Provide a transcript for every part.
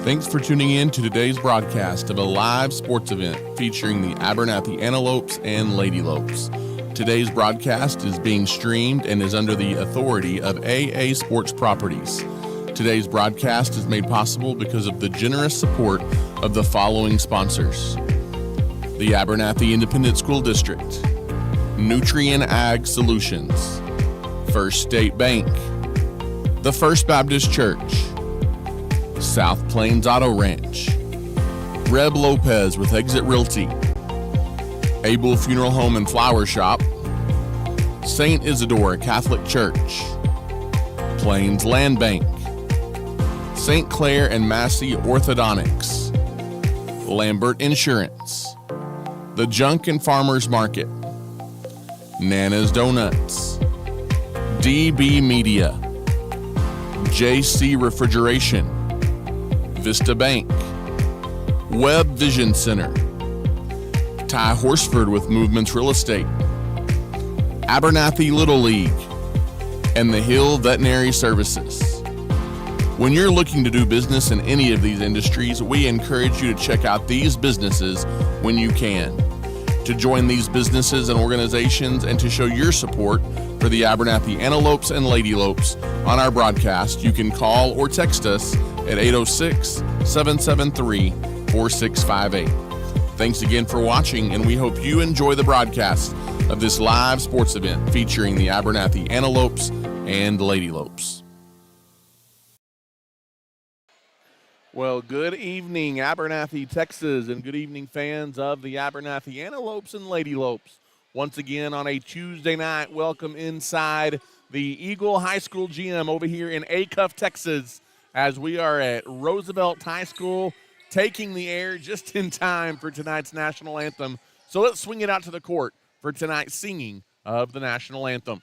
Thanks for tuning in to today's broadcast of a live sports event featuring the Abernathy Antelopes and Lady Lopes. Today's broadcast is being streamed and is under the authority of AA Sports Properties. Today's broadcast is made possible because of the generous support of the following sponsors: the Abernathy Independent School District, Nutrien Ag Solutions, First State Bank, the First Baptist Church, South Plains Auto Ranch, Reb Lopez with Exit Realty, Abel Funeral Home and Flower Shop, St. Isidore Catholic Church, Plains Land Bank, St. Clair and Massey Orthodontics, Lambert Insurance, The Junk and Farmers Market, Nana's Donuts, DB Media, JC Refrigeration, Vista Bank, Webb Vision Center, Ty Horsford with Movements Real Estate, Abernathy Little League, and the Hill Veterinary Services. When you're looking to do business in any of these industries, we encourage you to check out these businesses when you can. To join these businesses and organizations and to show your support for the Abernathy Antelopes and Lady Lopes on our broadcast, you can call or text us at 806-773-4658. Thanks again for watching, and we hope you enjoy the broadcast of this live sports event featuring the Abernathy Antelopes and Lady Lopes. Well, good evening, Abernathy, Texas, and good evening, fans of the Abernathy Antelopes and Lady Lopes. Once again on a Tuesday night, welcome inside the Eagle High School Gym over here in Acuff, Texas, as we are at Roosevelt High School, taking the air just in time for tonight's national anthem. So let's swing it out to the court for tonight's singing of the national anthem.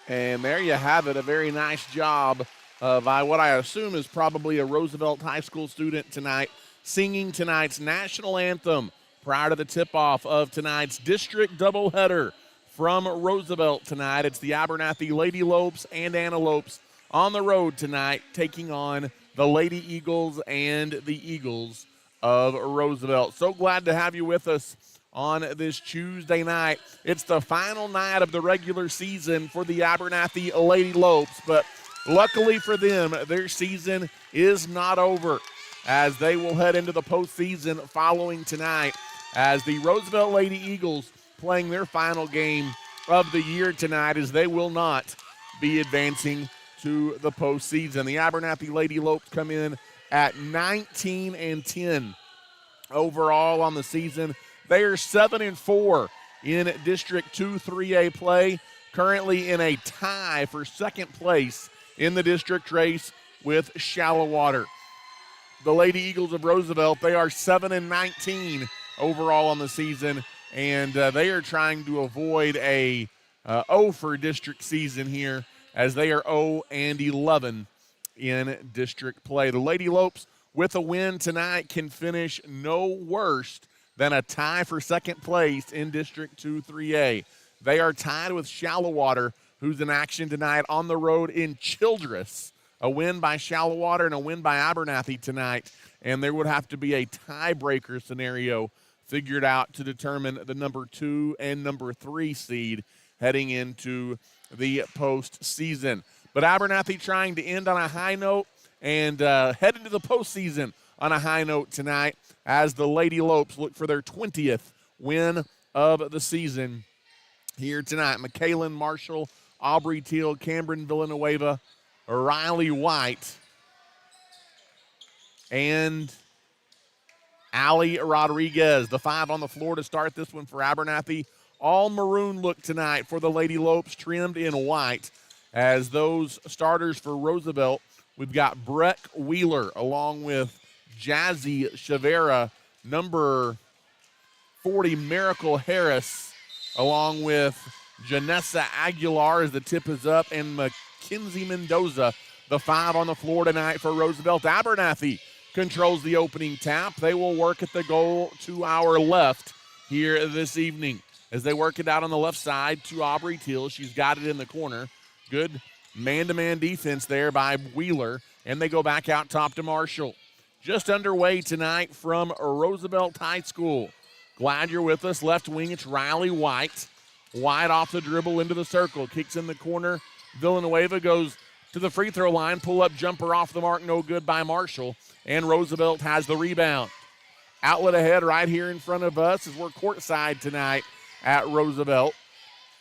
And there you have it, a very nice job of what I assume is probably a Roosevelt High School student tonight, singing tonight's national anthem prior to the tip-off of tonight's district doubleheader from Roosevelt tonight. It's the Abernathy Lady Lopes and Antelopes on the road tonight, taking on the Lady Eagles and the Eagles of Roosevelt. So glad to have you with us on this Tuesday night. It's the final night of the regular season for the Abernathy Lady Lopes, but luckily for them, their season is not over, as they will head into the postseason following tonight, as the Roosevelt Lady Eagles playing their final game of the year tonight, as they will not be advancing to the postseason. The Abernathy Lady Lopes come in at 19-10 overall on the season. They are 7-4 in District 2 3A play, currently in a tie for second place in the district race with Shallow Water. the Lady Eagles of Roosevelt. They are 7-19 overall on the season, and they are trying to avoid a 0 for district season here, as they are 0-11 in district play. The Lady Lopes, with a win tonight, can finish no worse than a tie for second place in District 2 3A. They are tied with Shallowater, who's in action tonight on the road in Childress. A win by Shallowater and a win by Abernathy tonight, and there would have to be a tiebreaker scenario figured out to determine the number 2 and number 3 seed heading into the postseason. But Abernathy trying to end on a high note and head into the postseason on a high note tonight as the Lady Lopes look for their 20th win of the season here tonight. McKaylin Marshall, Aubrey Teal, Cameron Villanueva, Riley White, and Allie Rodriguez, the 5 on the floor to start this one for Abernathy. All maroon look tonight for the Lady Lopes, trimmed in white. As those starters for Roosevelt, we've got Breck Wheeler along with Jazzy Chavera, number 40 Miracle Harris, along with Janessa Aguilar as the tip is up, and Mackenzie Mendoza, the 5 on the floor tonight for Roosevelt. Abernathy controls the opening tap. They will work at the goal 2 hour left here this evening. As they work it out on the left side to Aubrey Teal. She's got it in the corner. Good man-to-man defense there by Wheeler, and they go back out top to Marshall. Just underway tonight from Roosevelt High School. Glad you're with us. Left wing, it's Riley White. White off the dribble into the circle. Kicks in the corner. Villanueva goes to the free throw line. Pull-up jumper off the mark. No good by Marshall. And Roosevelt has the rebound. Outlet ahead right here in front of us as we're courtside tonight at Roosevelt.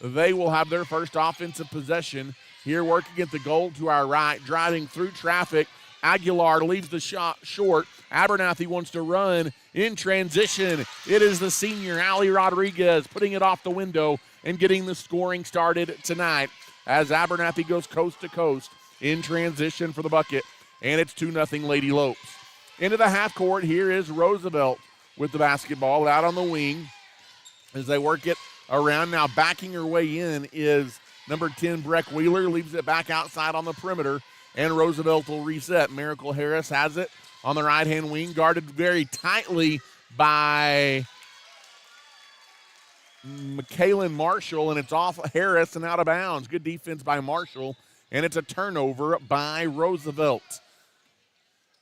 They will have their first offensive possession. Here working at the goal to our right. Driving through traffic. Aguilar leaves the shot short. Abernathy wants to run in transition. It is the senior, Allie Rodriguez, putting it off the window and getting the scoring started tonight as Abernathy goes coast to coast in transition for the bucket. And it's 2-0 Lady Lopes. Into the half court, here is Roosevelt with the basketball out on the wing as they work it around. Now backing her way in is number 10, Breck Wheeler, leaves it back outside on the perimeter, and Roosevelt will reset. Miracle Harris has it on the right-hand wing, guarded very tightly by McKaylin Marshall, and it's off Harris and out of bounds. Good defense by Marshall, and it's a turnover by Roosevelt.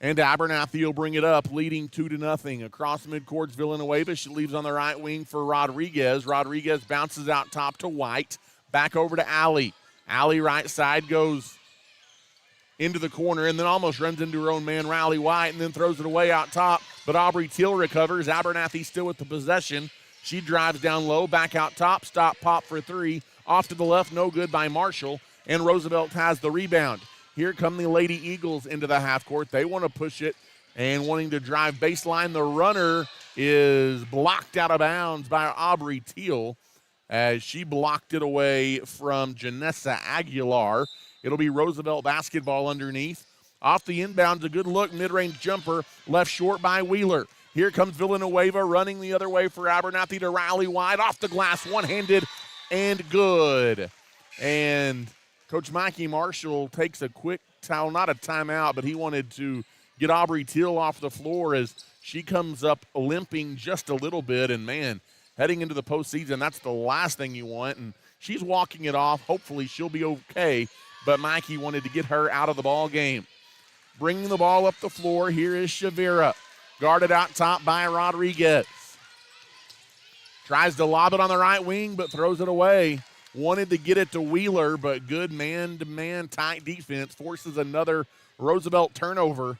And Abernathy will bring it up, leading 2-0. Across midcourt, Villanueva. She leaves on the right wing for Rodriguez. Rodriguez bounces out top to White. Back over to Allie. Allie right side goes into the corner and then almost runs into her own man, Riley White, and then throws it away out top. But Aubrey Teal recovers. Abernathy still with the possession. She drives down low, back out top, stop, pop for 3. Off to the left, no good by Marshall. And Roosevelt has the rebound. Here come the Lady Eagles into the half court. They want to push it and wanting to drive baseline. The runner is blocked out of bounds by Aubrey Teal as she blocked it away from Janessa Aguilar. It'll be Roosevelt basketball underneath. Off the inbounds, a good look, mid-range jumper, left short by Wheeler. Here comes Villanueva running the other way for Abernathy to Riley White. Off the glass, one-handed, and good. And Coach Mikey Marshall takes a quick towel, not a timeout, but he wanted to get Aubrey Teal off the floor as she comes up limping just a little bit. And, man, heading into the postseason, that's the last thing you want. And she's walking it off. Hopefully she'll be okay. But Mikey wanted to get her out of the ball game. Bringing the ball up the floor, here is Shavira. Guarded out top by Rodriguez. Tries to lob it on the right wing, but throws it away. Wanted to get it to Wheeler, but good man-to-man tight defense forces another Roosevelt turnover,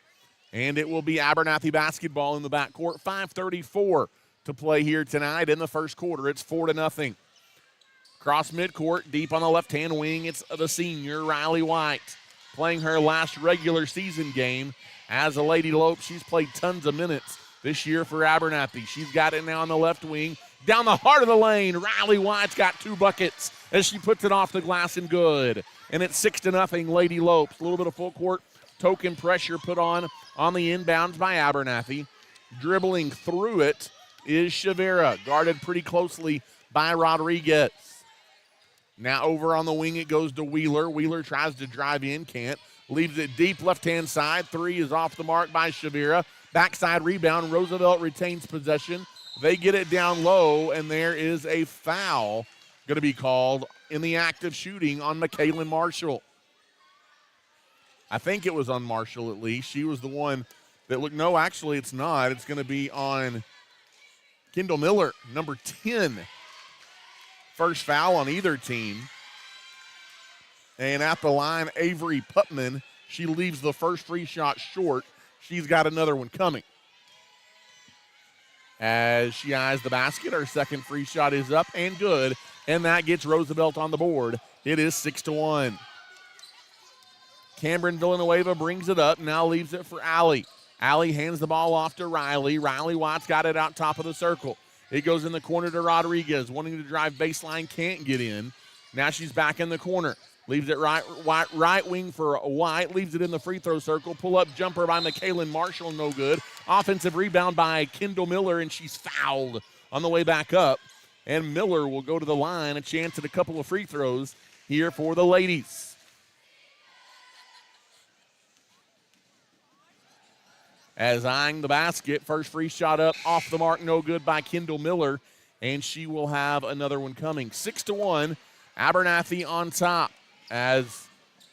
and it will be Abernathy basketball in the backcourt. 5:34 to play here tonight in the first quarter. It's 4-0. Cross midcourt, deep on the left-hand wing, it's the senior, Riley White, playing her last regular season game as a Lady Lope. She's played tons of minutes this year for Abernathy. She's got it now on the left wing. Down the heart of the lane, Riley White's got 2 buckets as she puts it off the glass and good. And it's 6-0 Lady Lopes. A little bit of full court Token pressure put on the inbounds by Abernathy. Dribbling through it is Shavira, guarded pretty closely by Rodriguez. Now over on the wing it goes to Wheeler. Wheeler tries to drive in, can't. Leaves it deep left-hand side. Three is off the mark by Shavira. Backside rebound. Roosevelt retains possession. They get it down low, and there is a foul going to be called in the act of shooting on McKaylin Marshall. I think it was on Marshall at least. She was the one that looked. No, actually it's not. It's going to be on Kendall Miller, number 10. First foul on either team. And at the line, Avery Putman, she leaves the first free shot short. She's got another one coming. As she eyes the basket, her second free shot is up and good, and that gets Roosevelt on the board. It is 6-1. Cameron Villanueva brings it up, now leaves it for Allie. Allie hands the ball off to Riley. Riley Watts got it out top of the circle. It goes in the corner to Rodriguez, wanting to drive baseline, can't get in. Now she's back in the corner. Leaves it right wing for White. Leaves it in the free throw circle. Pull-up jumper by McKaylin Marshall, no good. Offensive rebound by Kendall Miller, and she's fouled on the way back up. And Miller will go to the line, a chance at a couple of free throws here for the ladies. As eyeing the basket, first free shot up, off the mark, no good by Kendall Miller, and she will have another one coming. 6-1, Abernathy on top as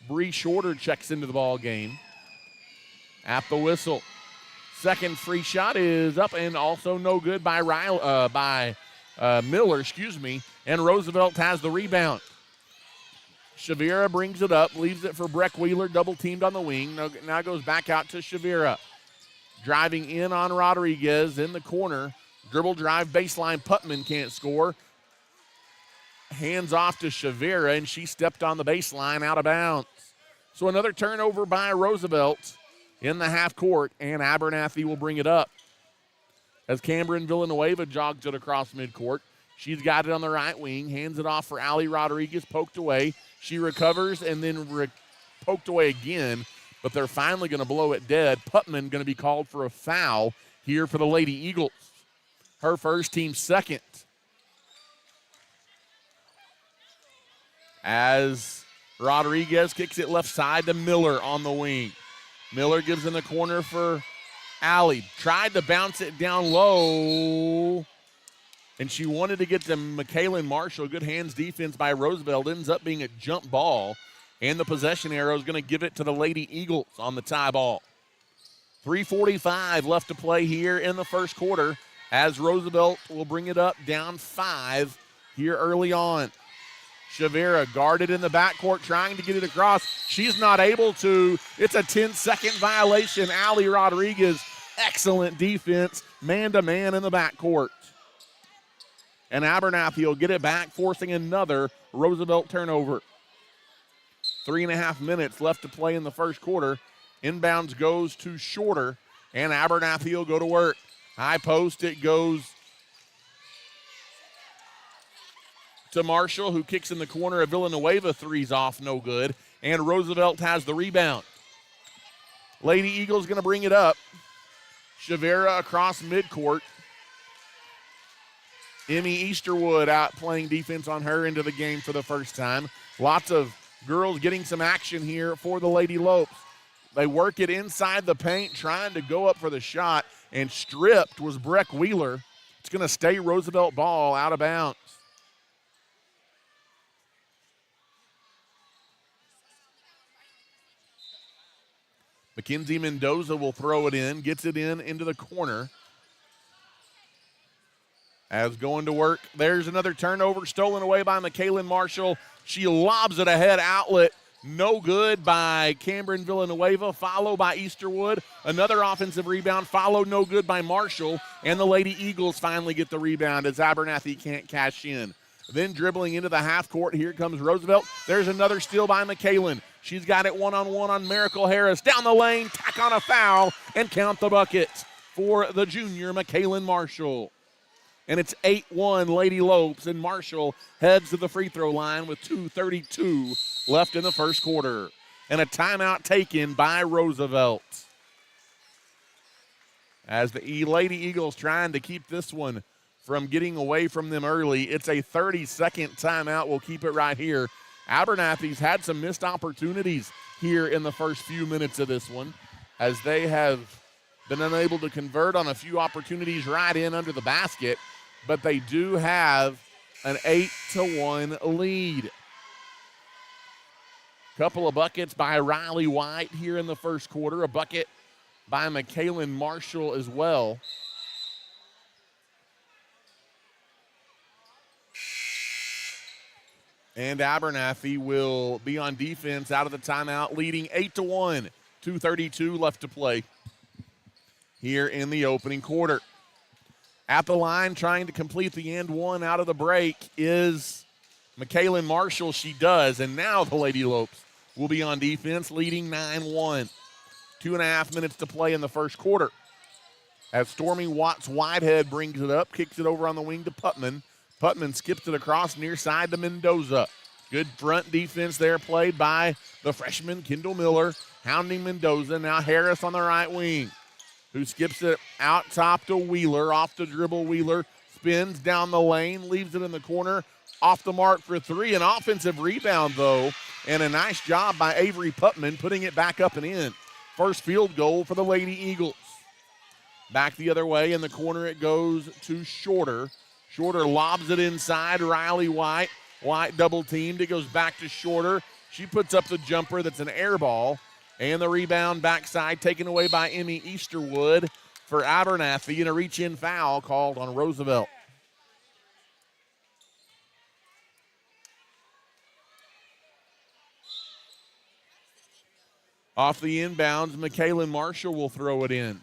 Bree Shorter checks into the ball game at the whistle. Second free shot is up and also no good by Miller, and Roosevelt has the rebound. Shavira brings it up, leaves it for Breck Wheeler, double teamed on the wing. Now goes back out to Shavira. Driving in on Rodriguez in the corner. Dribble drive baseline. Putman can't score. Hands off to Shavira, and she stepped on the baseline out of bounds. So another turnover by Roosevelt in the half court, and Abernathy will bring it up. As Cameron Villanueva jogs it across midcourt. She's got it on the right wing, hands it off for Allie Rodriguez, poked away. She recovers and then poked away again, but they're finally going to blow it dead. Putman going to be called for a foul here for the Lady Eagles. Her first, team second. As Rodriguez kicks it left side to Miller on the wing. Miller gives in the corner for Allie. Tried to bounce it down low, and she wanted to get to McKaylin Marshall. Good hands defense by Roosevelt. Ends up being a jump ball, and the possession arrow is going to give it to the Lady Eagles on the tie ball. 3:45 left to play here in the first quarter as Roosevelt will bring it up down 5 here early on. Shavira guarded in the backcourt, trying to get it across. She's not able to. It's a 10-second violation. Allie Rodriguez, excellent defense, man-to-man in the backcourt. And Abernathy will get it back, forcing another Roosevelt turnover. 3.5 minutes left to play in the first quarter. Inbounds goes to Shorter, and Abernathy will go to work. High post, it goes to Marshall, who kicks in the corner of Villanueva. Three's off, no good. And Roosevelt has the rebound. Lady Eagles going to bring it up. Shavira across midcourt. Emmy Easterwood out playing defense on her into the game for the first time. Lots of girls getting some action here for the Lady Lopes. They work it inside the paint, trying to go up for the shot, and stripped was Breck Wheeler. It's going to stay Roosevelt ball out of bounds. Mackenzie Mendoza will throw it in, gets it into the corner. As going to work, there's another turnover stolen away by McKaylin Marshall. She lobs it ahead, outlet, no good by Cameron Villanueva, followed by Easterwood. Another offensive rebound, followed no good by Marshall, and the Lady Eagles finally get the rebound as Abernathy can't cash in. Then dribbling into the half court, here comes Roosevelt. There's another steal by McKaylin. She's got it one-on-one on Miracle Harris. Down the lane, tack on a foul, and count the bucket for the junior McKaylin Marshall. And it's 8-1 Lady Lopes, and Marshall heads to the free throw line with 2:32 left in the first quarter. and a timeout taken by Roosevelt. As the Lady Eagles trying to keep this one from getting away from them early. It's a 30-second timeout. We'll keep it right here. Abernathy's had some missed opportunities here in the first few minutes of this one, as they have been unable to convert on a few opportunities right in under the basket, but they do have an 8-1 lead. Couple of buckets by Riley White here in the first quarter, a bucket by McKaylin Marshall as well. And Abernathy will be on defense out of the timeout, leading 8-1, 2:32 left to play here in the opening quarter. At the line, trying to complete the and one out of the break is McKaylin Marshall. She does, and now the Lady Lopes will be on defense, leading 9-1. 2.5 minutes to play in the first quarter. As Stormy Watts-Whitehead brings it up, kicks it over on the wing to Putman. Putman skips it across near side to Mendoza. Good front defense there played by the freshman Kendall Miller, hounding Mendoza. Now Harris on the right wing, who skips it out top to Wheeler. Off the dribble, Wheeler spins down the lane, leaves it in the corner, off the mark for three. An offensive rebound, though, and a nice job by Avery Putman putting it back up and in. First field goal for the Lady Eagles. Back the other way, in the corner it goes to Shorter. Shorter lobs it inside, Riley White. White double teamed, it goes back to Shorter. She puts up the jumper that's an air ball. And the rebound backside taken away by Emmy Easterwood for Abernathy, and a reach-in foul called on Roosevelt. Off the inbounds, McKaylin Marshall will throw it in.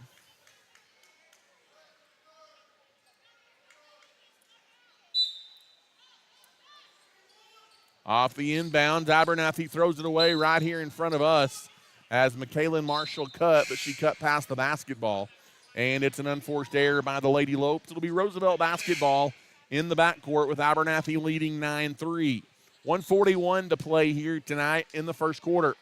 Off the inbounds, Abernathy throws it away right here in front of us as McKaylin Marshall cut, but she cut past the basketball. And it's an unforced error by the Lady Lopes. It'll be Roosevelt basketball in the backcourt with Abernathy leading 9-3. 1:41 to play here tonight in the first quarter.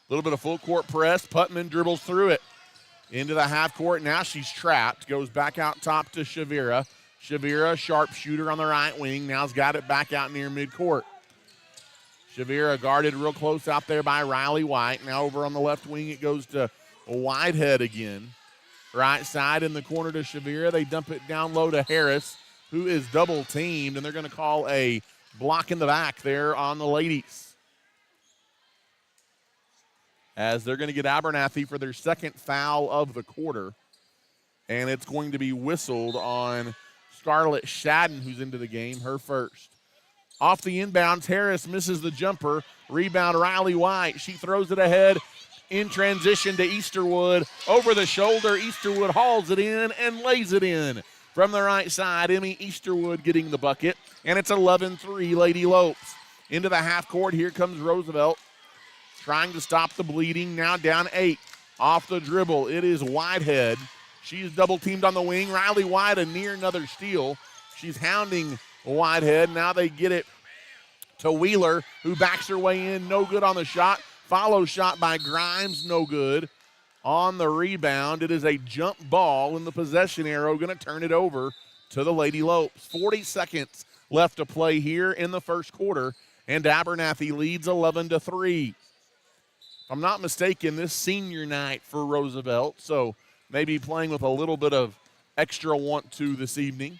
A little bit of full court press. Putman dribbles through it into the half court. Now she's trapped. Goes back out top to Shavira. Shavira, sharpshooter on the right wing. Now's got it back out near midcourt. Shavira guarded real close out there by Riley White. Now over on the left wing it goes to Whitehead again. Right side in the corner to Shavira. They dump it down low to Harris, who is double teamed, and they're going to call a block in the back there on the ladies, as they're going to get Abernathy for their second foul of the quarter. And it's going to be whistled on Scarlett Shadden, who's into the game, her first. Off the inbounds, Harris misses the jumper. Rebound, Riley White. She throws it ahead in transition to Easterwood. Over the shoulder, Easterwood hauls it in and lays it in. From the right side, Emmy Easterwood getting the bucket. And it's 11-3 Lady Lopes. Into the half court, here comes Roosevelt, trying to stop the bleeding, now down 8. Off the dribble, it is Whitehead. She's double teamed on the wing. Riley White, a near another steal. She's hounding Whitehead. Now they get it to Wheeler, who backs her way in. No good on the shot. Follow shot by Grimes, no good. On the rebound, it is a jump ball, and the possession arrow going to turn it over to the Lady Lopes. 40 seconds left to play here in the first quarter, and Abernathy leads 11-3. If I'm not mistaken, this senior night for Roosevelt, so maybe playing with a little bit of extra want-to this evening.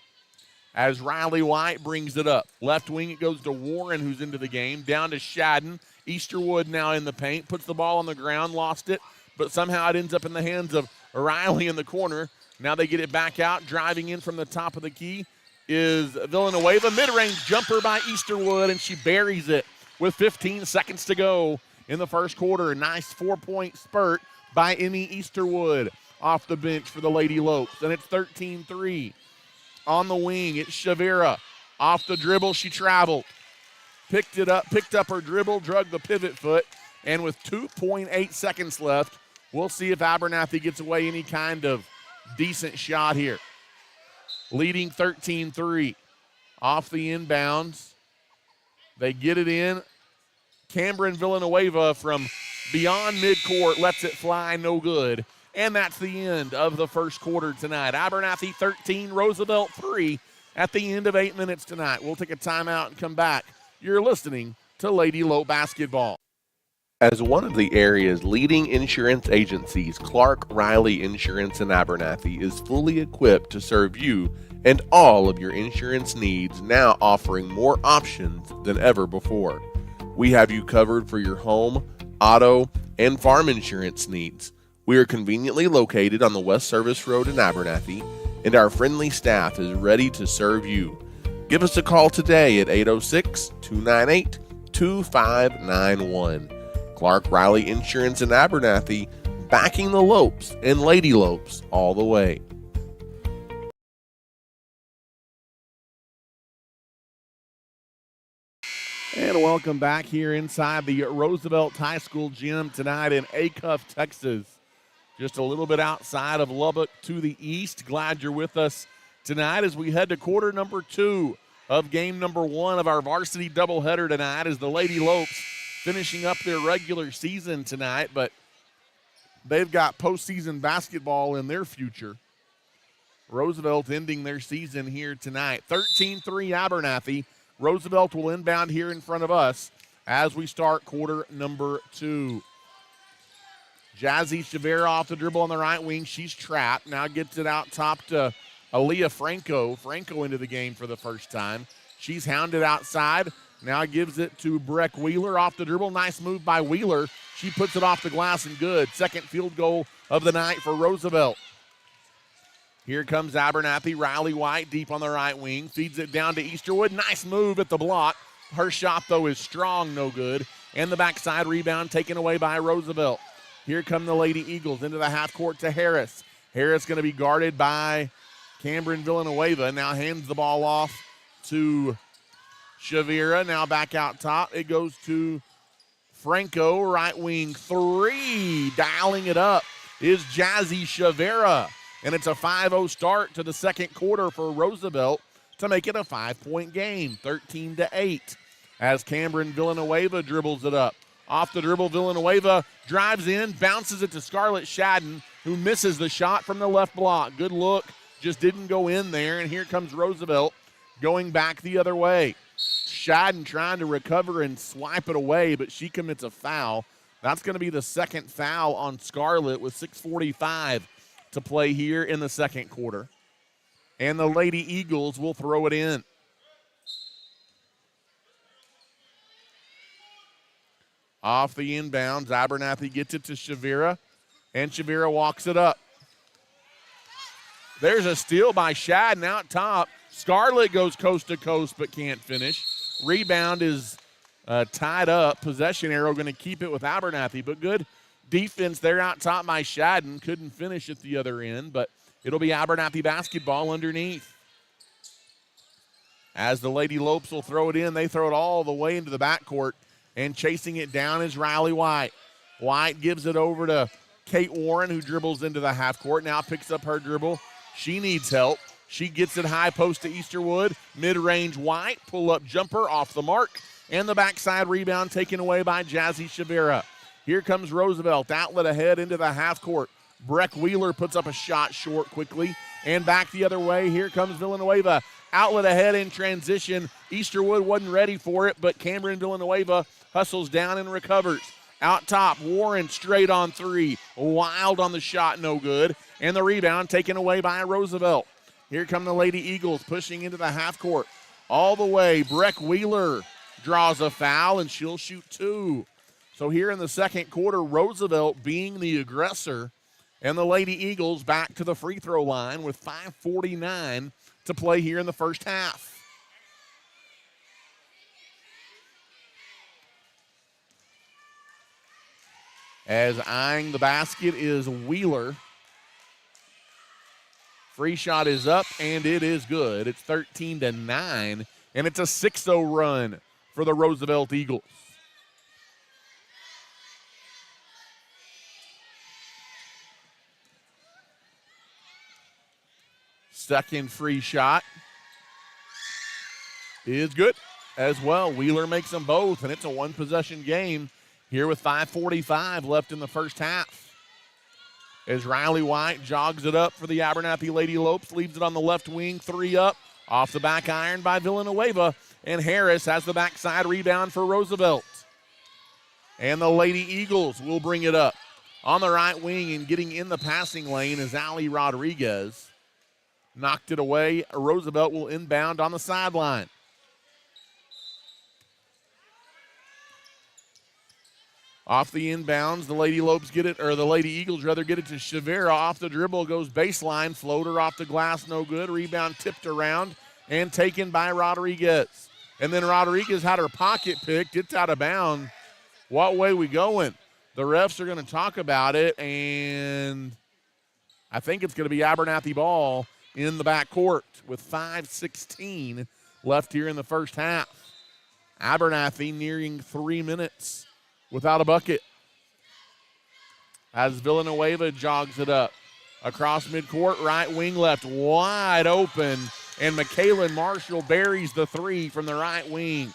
As Riley White brings it up. Left wing, it goes to Warren, who's into the game. Down to Shadden. Easterwood now in the paint. Puts the ball on the ground, lost it, but somehow it ends up in the hands of Riley in the corner. Now they get it back out. Driving in from the top of the key is Villanueva. Mid-range jumper by Easterwood, and she buries it with 15 seconds to go in the first quarter. A nice 4-point spurt by Emmy Easterwood off the bench for the Lady Lopes, and it's 13-3. On the wing, it's Shavira. Off the dribble, she traveled. Picked up her dribble, drug the pivot foot, and with 2.8 seconds left, we'll see if Abernathy gets away any kind of decent shot here. Leading 13-3. Off the inbounds. They get it in. Cameron Villanueva from beyond midcourt lets it fly, no good. And that's the end of the first quarter tonight. Abernathy 13, Roosevelt 3 at the end of 8 minutes tonight. We'll take a timeout and come back. You're listening to Lady Lope Basketball. As one of the area's leading insurance agencies, Clark Riley Insurance in Abernathy is fully equipped to serve you and all of your insurance needs, now offering more options than ever before. We have you covered for your home, auto, and farm insurance needs. We are conveniently located on the West Service Road in Abernathy, and our friendly staff is ready to serve you. Give us a call today at 806-298-2591. Clark Riley Insurance in Abernathy, backing the Lopes and Lady Lopes all the way. And welcome back here inside the Roosevelt High School gym tonight in Acuff, Texas. Just a little bit outside of Lubbock to the east. Glad you're with us tonight as we head to quarter number 2 of game number 1 of our varsity doubleheader tonight, as the Lady Lopes finishing up their regular season tonight, but they've got postseason basketball in their future. Roosevelt ending their season here tonight. 13-3 Abernathy. Roosevelt will inbound here in front of us as we start quarter number 2. Jazzy Chavera off the dribble on the right wing. She's trapped. Now gets it out top to Aaliyah Franco. Franco into the game for the first time. She's hounded outside. Now gives it to Breck Wheeler off the dribble. Nice move by Wheeler. She puts it off the glass and good. Second field goal of the night for Roosevelt. Here comes Abernathy. Riley White deep on the right wing. Feeds it down to Easterwood. Nice move at the block. Her shot, though, is strong, no good. And the backside rebound taken away by Roosevelt. Here come the Lady Eagles into the half court to Harris. Harris going to be guarded by Cameron Villanueva. Now hands the ball off to Chavira. Now back out top. It goes to Franco, right wing 3. Dialing it up is Jazzy Chavira. And it's a 5-0 start to the second quarter for Roosevelt to make it a 5-point game, 13-8. As Cameron Villanueva dribbles it up. Off the dribble, Villanueva drives in, bounces it to Scarlett Shadden, who misses the shot from the left block. Good look, just didn't go in there. And here comes Roosevelt going back the other way. Shadden trying to recover and swipe it away, but she commits a foul. That's going to be the second foul on Scarlett with 6:45 to play here in the second quarter. And the Lady Eagles will throw it in. Off the inbounds, Abernathy gets it to Chavira, and Chavira walks it up. There's a steal by Shadden out top. Scarlett goes coast to coast but can't finish. Rebound is tied up. Possession arrow going to keep it with Abernathy, but good defense there out top by Shadden. Couldn't finish at the other end, but it'll be Abernathy basketball underneath. As the Lady Lopes will throw it in, they throw it all the way into the backcourt, and chasing it down is Riley White. White gives it over to Kate Warren, who dribbles into the half court. Now picks up her dribble. She needs help. She gets it high post to Easterwood. Mid-range White, pull-up jumper off the mark, and the backside rebound taken away by Jazzy Chavira. Here comes Roosevelt, outlet ahead into the half court. Breck Wheeler puts up a shot short quickly, and back the other way. Here comes Villanueva. Outlet ahead in transition. Easterwood wasn't ready for it, but Cameron Villanueva hustles down and recovers. Out top, Warren straight on 3. Wild on the shot, no good. And the rebound taken away by Roosevelt. Here come the Lady Eagles pushing into the half court. All the way, Breck Wheeler draws a foul, and she'll shoot 2. So here in the second quarter, Roosevelt being the aggressor, and the Lady Eagles back to the free throw line with 5:49 to play here in the first half. As eyeing the basket is Wheeler. Free shot is up, and it is good. It's 13-9, and it's a 6-0 run for the Roosevelt Eagles. Second free shot. is good as well. Wheeler makes them both, and it's a one-possession game here with 5:45 left in the first half. As Riley White jogs it up for the Abernathy Lady Lopes, leaves it on the left wing, 3 up, off the back iron by Villanueva, and Harris has the backside rebound for Roosevelt. And the Lady Eagles will bring it up. On the right wing and getting in the passing lane is Ali Rodriguez. Knocked it away. Roosevelt will inbound on the sideline. Off the inbounds, the Lady Lopes get it, or the Lady Eagles rather get it to Shavera. Off the dribble goes baseline, floater off the glass, no good. Rebound tipped around and taken by Rodriguez. And then Rodriguez had her pocket picked. It's out of bounds. What way we going? The refs are going to talk about it, and I think it's going to be Abernathy ball in the backcourt with 5:16 left here in the first half. Abernathy nearing 3 minutes without a bucket. As Villanueva jogs it up. Across midcourt, right wing left, wide open, and Michaela Marshall buries the 3 from the right wing.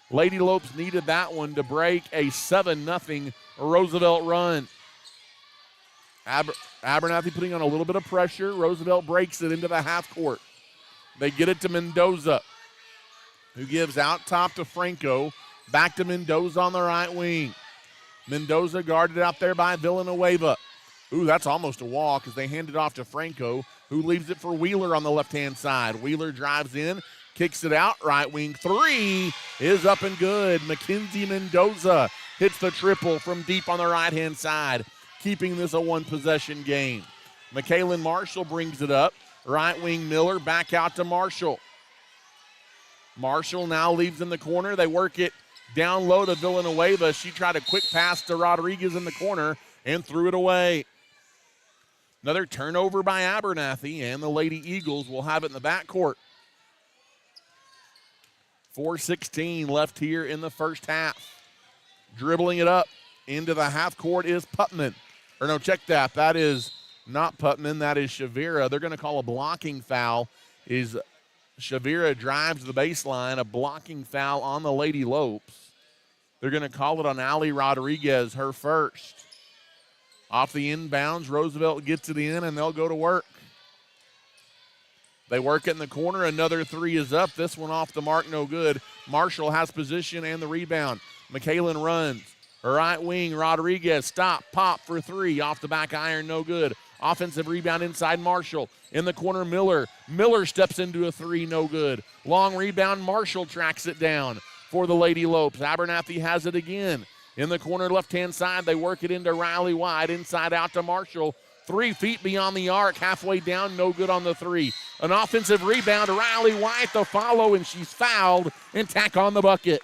Lady Lopes needed that one to break a 7-0 Roosevelt run. Abernathy putting on a little bit of pressure. Roosevelt breaks it into the half court. They get it to Mendoza, who gives out top to Franco. Back to Mendoza on the right wing. Mendoza guarded out there by Villanueva. Ooh, that's almost a walk as they hand it off to Franco, who leaves it for Wheeler on the left-hand side. Wheeler drives in, kicks it out, right wing 3 is up and good. Mackenzie Mendoza hits the triple from deep on the right-hand side, keeping this a one-possession game. Michaela Marshall brings it up. Right wing Miller back out to Marshall. Marshall now leaves in the corner. They work it down low to Villanueva. She tried a quick pass to Rodriguez in the corner and threw it away. Another turnover by Abernathy, and the Lady Eagles will have it in the backcourt. 4:16 left here in the first half. Dribbling it up into the half court is Putman. Or no, check that. That is not Putman. That is Shavira. They're going to call a blocking foul. Shavira drives the baseline, a blocking foul on the Lady Lopes. They're going to call it on Ali Rodriguez, her first. Off the inbounds, Roosevelt gets it in, and they'll go to work. They work it in the corner. Another 3 is up. This one off the mark, no good. Marshall has position and the rebound. McKalen runs. Her right wing, Rodriguez, stop, pop for 3. Off the back iron, no good. Offensive rebound inside Marshall. In the corner, Miller. Miller steps into a 3, no good. Long rebound, Marshall tracks it down for the Lady Lopes. Abernathy has it again. In the corner, left-hand side, they work it into Riley White. Inside out to Marshall. 3 feet beyond the arc, halfway down, no good on the 3. An offensive rebound, Riley White the follow, and she's fouled and tack on the bucket.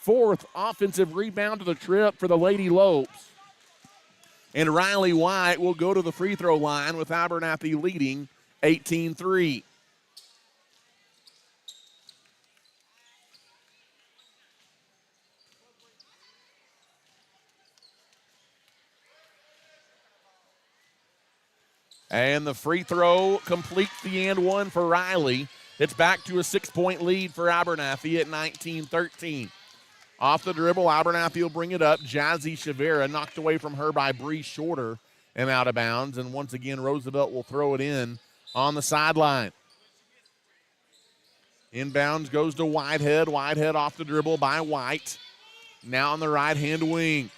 4th offensive rebound to the trip for the Lady Lopes. And Riley White will go to the free throw line with Abernathy leading 18-3. And the free throw completes the and one for Riley. It's back to a 6-point lead for Abernathy at 19-13. Off the dribble, Abernathy will bring it up. Jazzy Shavera knocked away from her by Bree Shorter and out of bounds. And once again, Roosevelt will throw it in on the sideline. Inbounds goes to Whitehead. Whitehead off the dribble by White. Now on the right-hand wing.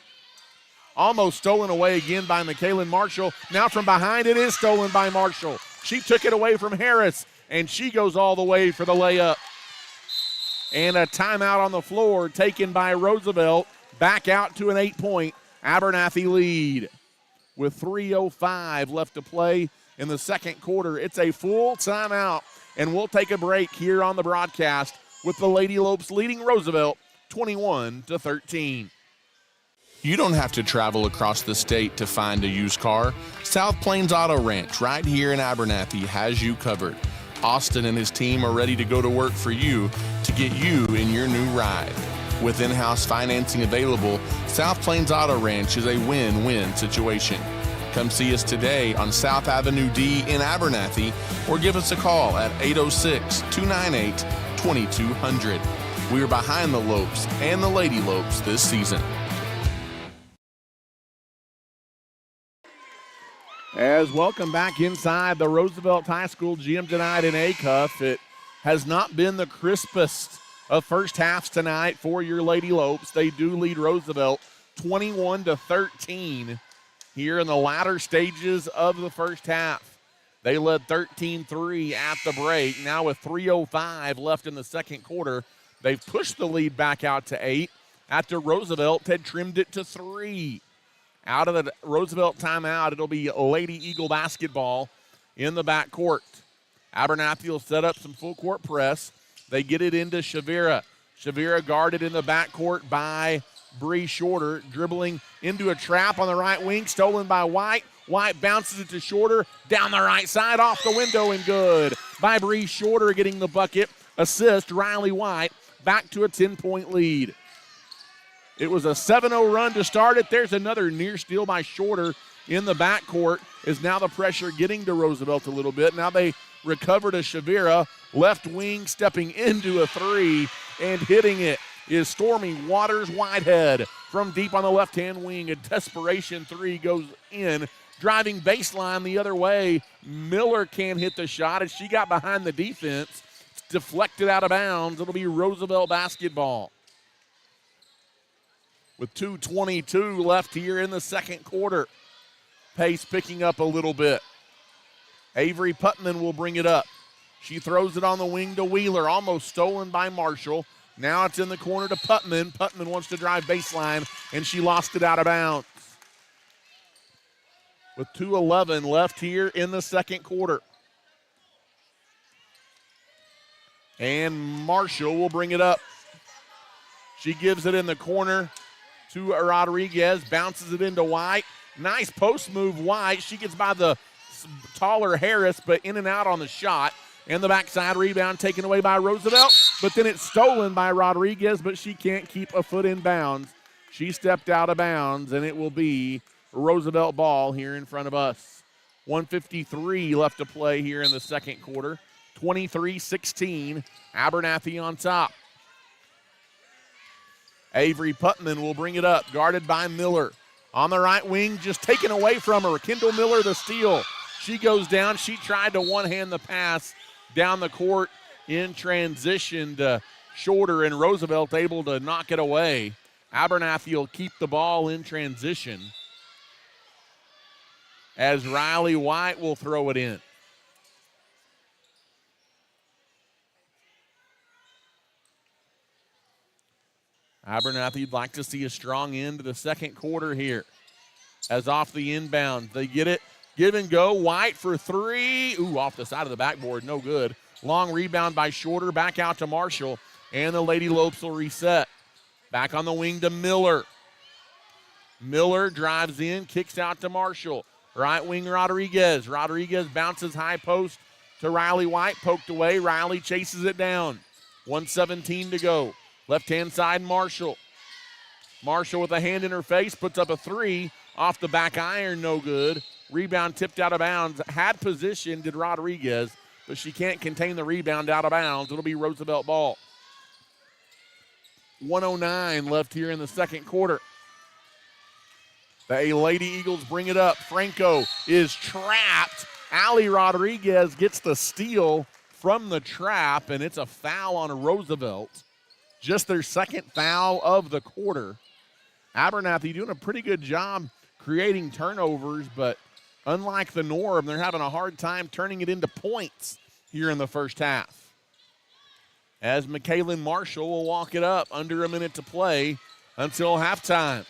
Almost stolen away again by Michaela Marshall. Now from behind, it is stolen by Marshall. She took it away from Harris, and she goes all the way for the layup. And a timeout on the floor taken by Roosevelt. Back out to an 8-point Abernathy lead. With 3:05 left to play in the second quarter, it's a full timeout. And we'll take a break here on the broadcast with the Lady Lopes leading Roosevelt 21-13. You don't have to travel across the state to find a used car. South Plains Auto Ranch right here in Abernathy has you covered. Austin and his team are ready to go to work for you to get you in your new ride. With in-house financing available, South Plains Auto Ranch is a win-win situation. Come see us today on South Avenue D in Abernathy or give us a call at 806-298-2500. 2200. We're behind the Lopes and the Lady Lopes this season. As welcome back inside the Roosevelt High School gym tonight in Acuff. It has not been the crispest of first halves tonight for your Lady Lopes. They do lead Roosevelt 21-13 here in the latter stages of the first half. They led 13-3 at the break. Now with 3:05 left in the second quarter, they've pushed the lead back out to 8 after Roosevelt had trimmed it to 3. Out of the Roosevelt timeout, it'll be Lady Eagle basketball in the backcourt. Abernathy will set up some full court press. They get it into Shavira. Shavira guarded in the backcourt by Bree Shorter, dribbling into a trap on the right wing, stolen by White. White bounces it to Shorter, down the right side, off the window, and good. By Bree Shorter getting the bucket. Assist, Riley White, back to a 10-point lead. It was a 7-0 run to start it. There's another near steal by Shorter in the backcourt. Is now the pressure getting to Roosevelt a little bit. Now they recover to Shavira. Left wing stepping into a three and hitting it is Stormy Waters Whitehead from deep on the left-hand wing. A desperation three goes in. Driving baseline the other way. Miller can't hit the shot as she got behind the defense. It's deflected out of bounds. It'll be Roosevelt basketball. With 2:22 left here in the second quarter. Pace picking up a little bit. Avery Putman will bring it up. She throws it on the wing to Wheeler, almost stolen by Marshall. Now it's in the corner to Putman. Putman wants to drive baseline, and she lost it out of bounds. With 2:11 left here in the second quarter. And Marshall will bring it up. She gives it in the corner to Rodriguez, bounces it into White. Nice post move, White. She gets by the taller Harris, but in and out on the shot. And the backside rebound taken away by Roosevelt, but then it's stolen by Rodriguez, but she can't keep a foot in bounds. She stepped out of bounds, and it will be Roosevelt ball here in front of us. 1:53 left to play here in the second quarter. 23-16, Abernathy on top. Avery Putman will bring it up, guarded by Miller. On the right wing, just taken away from her. Kendall Miller the steal. She goes down. She tried to one-hand the pass down the court in transition to Shorter, and Roosevelt able to knock it away. Abernathy will keep the ball in transition as Riley White will throw it in. Abernathy'd like to see a strong end to the second quarter here. As off the inbound, they get it. Give and go. White for three. Ooh, off the side of the backboard. No good. Long rebound by Shorter. Back out to Marshall. And the Lady Lopes will reset. Back on the wing to Miller. Miller drives in. Kicks out to Marshall. Right wing Rodriguez. Rodriguez bounces high post to Riley White. Poked away. Riley chases it down. 1:17 to go. Left-hand side, Marshall. Marshall with a hand in her face, puts up a three. Off the back iron, no good. Rebound tipped out of bounds. Had position, did Rodriguez, but she can't contain the rebound out of bounds. It'll be Roosevelt ball. 1:09 left here in the second quarter. The Lady Eagles bring it up. Franco is trapped. Allie Rodriguez gets the steal from the trap, and it's a foul on Roosevelt. Just their second foul of the quarter. Abernathy doing a pretty good job creating turnovers, but unlike the norm, they're having a hard time turning it into points here in the first half. As McKaylin Marshall will walk it up, under a minute to play until halftime.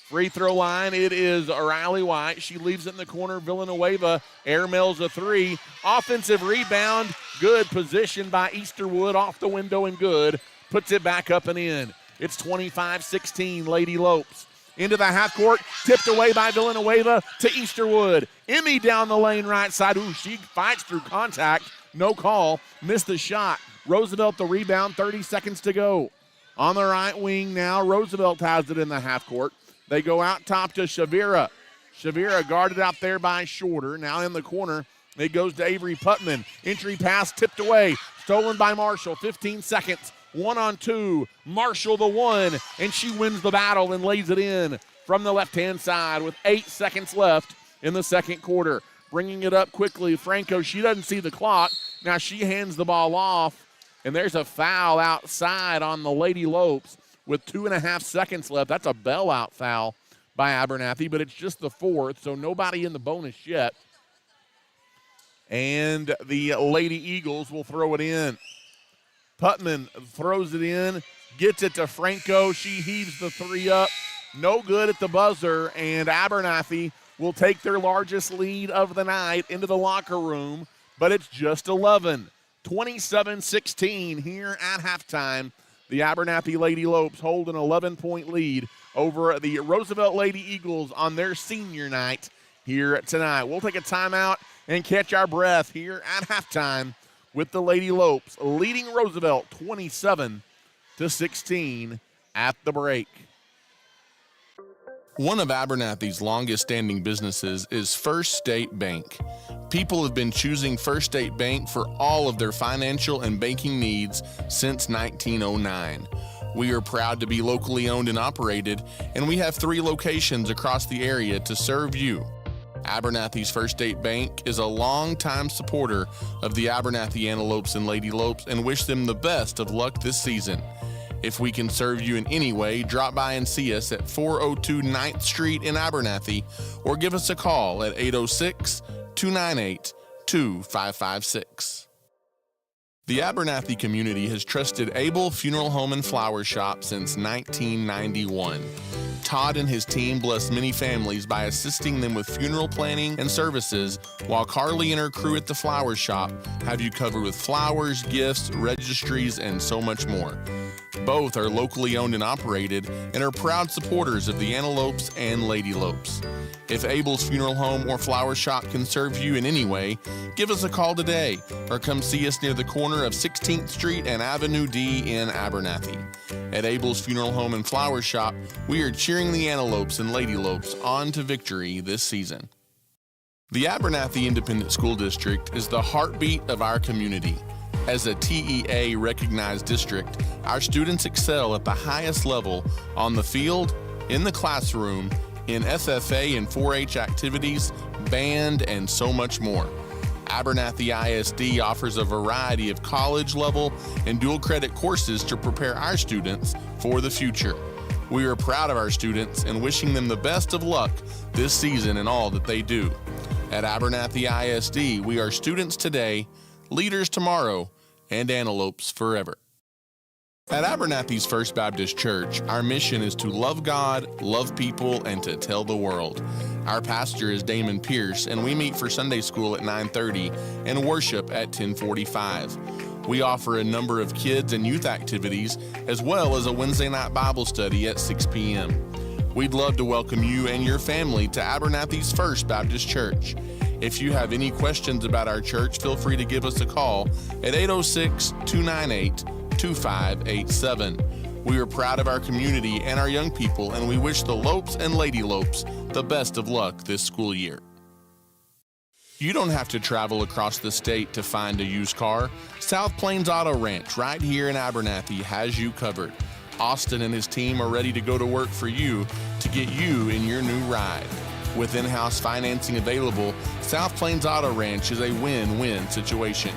Free throw line, it is Riley White. She leaves it in the corner. Villanueva airmails a three. Offensive rebound, good position by Easterwood, off the window and good. Puts it back up and in. It's 25-16, Lady Lopes. Into the half court, tipped away by Villanueva to Easterwood. Emmy down the lane right side. Ooh, she fights through contact. No call. Missed the shot. Roosevelt the rebound, 30 seconds to go. On the right wing now, Roosevelt has it in the half court. They go out top to Shavira. Shavira guarded out there by Shorter. Now in the corner, it goes to Avery Putman. Entry pass tipped away. Stolen by Marshall, 15 seconds. 1-on-2, Marshall the one, and she wins the battle and lays it in from the left-hand side with 8 seconds left in the second quarter. Bringing it up quickly, Franco, she doesn't see the clock. Now she hands the ball off, and there's a foul outside on the Lady Lopes with 2.5 seconds left. That's a bailout foul by Abernathy, but it's just the fourth, so nobody in the bonus yet. And the Lady Eagles will throw it in. Putman throws it in, gets it to Franco. She heaves the three up. No good at the buzzer, and Abernathy will take their largest lead of the night into the locker room, but it's just 11. 27-16 here at halftime. The Abernathy Lady Lopes hold an 11-point lead over the Roosevelt Lady Eagles on their senior night here tonight. We'll take a timeout and catch our breath here at halftime with the Lady Lopes leading Roosevelt 27-16 at the break. One of Abernathy's longest-standing businesses is First State Bank. People have been choosing First State Bank for all of their financial and banking needs since 1909. We are proud to be locally owned and operated, and we have 3 locations across the area to serve you. Abernathy's First State Bank is a longtime supporter of the Abernathy Antelopes and Lady Lopes and wish them the best of luck this season. If we can serve you in any way, drop by and see us at 402 9th Street in Abernathy or give us a call at 806-298-2556. The Abernathy community has trusted Abel Funeral Home and Flower Shop since 1991. Todd and his team bless many families by assisting them with funeral planning and services, while Carly and her crew at the Flower Shop have you covered with flowers, gifts, registries, and so much more. Both are locally owned and operated and are proud supporters of the Antelopes and Lady Lopes. If Abel's Funeral Home or Flower Shop can serve you in any way, give us a call today or come see us near the corner of 16th Street and Avenue D in Abernathy. At Abel's Funeral Home and Flower Shop, we are cheering the Antelopes and Lady Lopes on to victory this season. The Abernathy Independent School District is the heartbeat of our community. As a TEA recognized district, our students excel at the highest level on the field, in the classroom, in FFA and 4-H activities, band, and so much more. Abernathy ISD offers a variety of college-level and dual-credit courses to prepare our students for the future. We are proud of our students and wishing them the best of luck this season in all that they do. At Abernathy ISD, we are students today, leaders tomorrow, and antelopes forever. At Abernathy's First Baptist Church, our mission is to love God, love people, and to tell the world. Our pastor is Damon Pierce, and we meet for Sunday school at 9:30 and worship at 10:45. We offer a number of kids and youth activities, as well as a Wednesday night Bible study at 6 p.m. We'd love to welcome you and your family to Abernathy's First Baptist Church. If you have any questions about our church, feel free to give us a call at 806-298-2587. We are proud of our community and our young people, and we wish the Lopes and Lady Lopes the best of luck this school year. You don't have to travel across the state to find a used car. South Plains Auto Ranch right here in Abernathy has you covered. Austin and his team are ready to go to work for you to get you in your new ride. With in-house financing available, South Plains Auto Ranch is a win-win situation.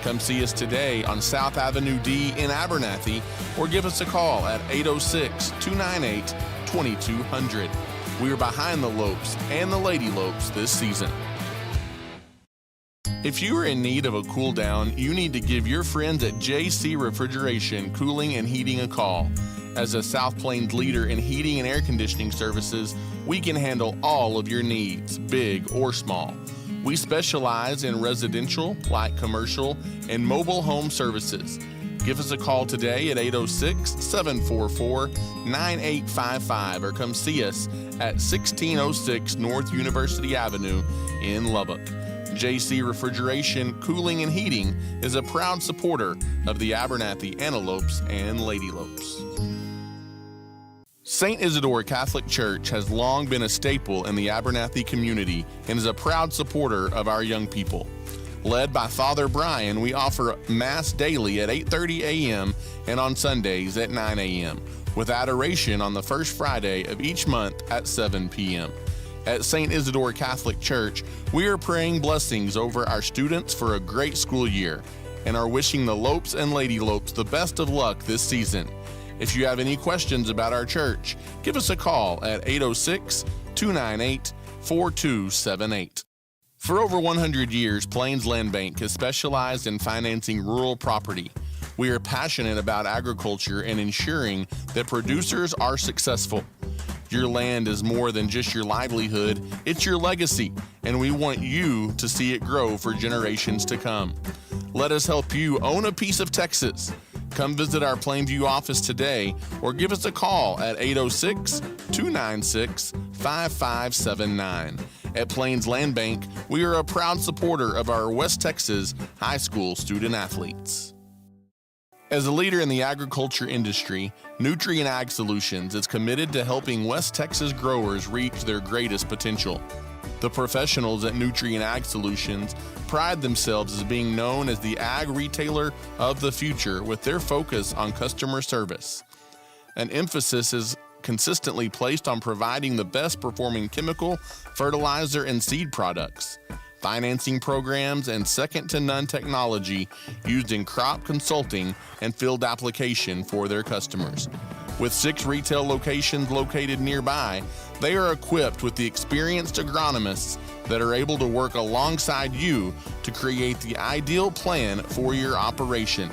Come see us today on South Avenue D in Abernathy or give us a call at 806-298-2200. We are behind the Lopes and the Lady Lopes this season. If you are in need of a cool down, you need to give your friends at JC Refrigeration Cooling and Heating a call. As a South Plains leader in heating and air conditioning services, we can handle all of your needs, big or small. We specialize in residential, light commercial, and mobile home services. Give us a call today at 806-744-9855 or come see us at 1606 North University Avenue in Lubbock. JC Refrigeration, Cooling, and Heating is a proud supporter of the Abernathy Antelopes and Lady Lopes. St. Isidore Catholic Church has long been a staple in the Abernathy community and is a proud supporter of our young people. Led by Father Brian, we offer Mass daily at 8:30 a.m. and on Sundays at 9 a.m., with adoration on the first Friday of each month at 7 p.m. At St. Isidore Catholic Church, we are praying blessings over our students for a great school year and are wishing the Lopes and Lady Lopes the best of luck this season. If you have any questions about our church, give us a call at 806-298-4278. For over 100 years, Plains Land Bank has specialized in financing rural property. We are passionate about agriculture and ensuring that producers are successful. Your land is more than just your livelihood, it's your legacy, and we want you to see it grow for generations to come. Let us help you own a piece of Texas. Come visit our Plainview office today or give us a call at 806-296-5579. At Plains Land Bank, we are a proud supporter of our West Texas high school student athletes. As a leader in the agriculture industry, Nutrient Ag Solutions is committed to helping West Texas growers reach their greatest potential. The professionals at Nutrient Ag Solutions pride themselves as being known as the ag retailer of the future with their focus on customer service. An emphasis is consistently placed on providing the best performing chemical, fertilizer, and seed products, financing programs, and second-to-none technology used in crop consulting and field application for their customers. With 6 retail locations located nearby, they are equipped with the experienced agronomists that are able to work alongside you to create the ideal plan for your operation.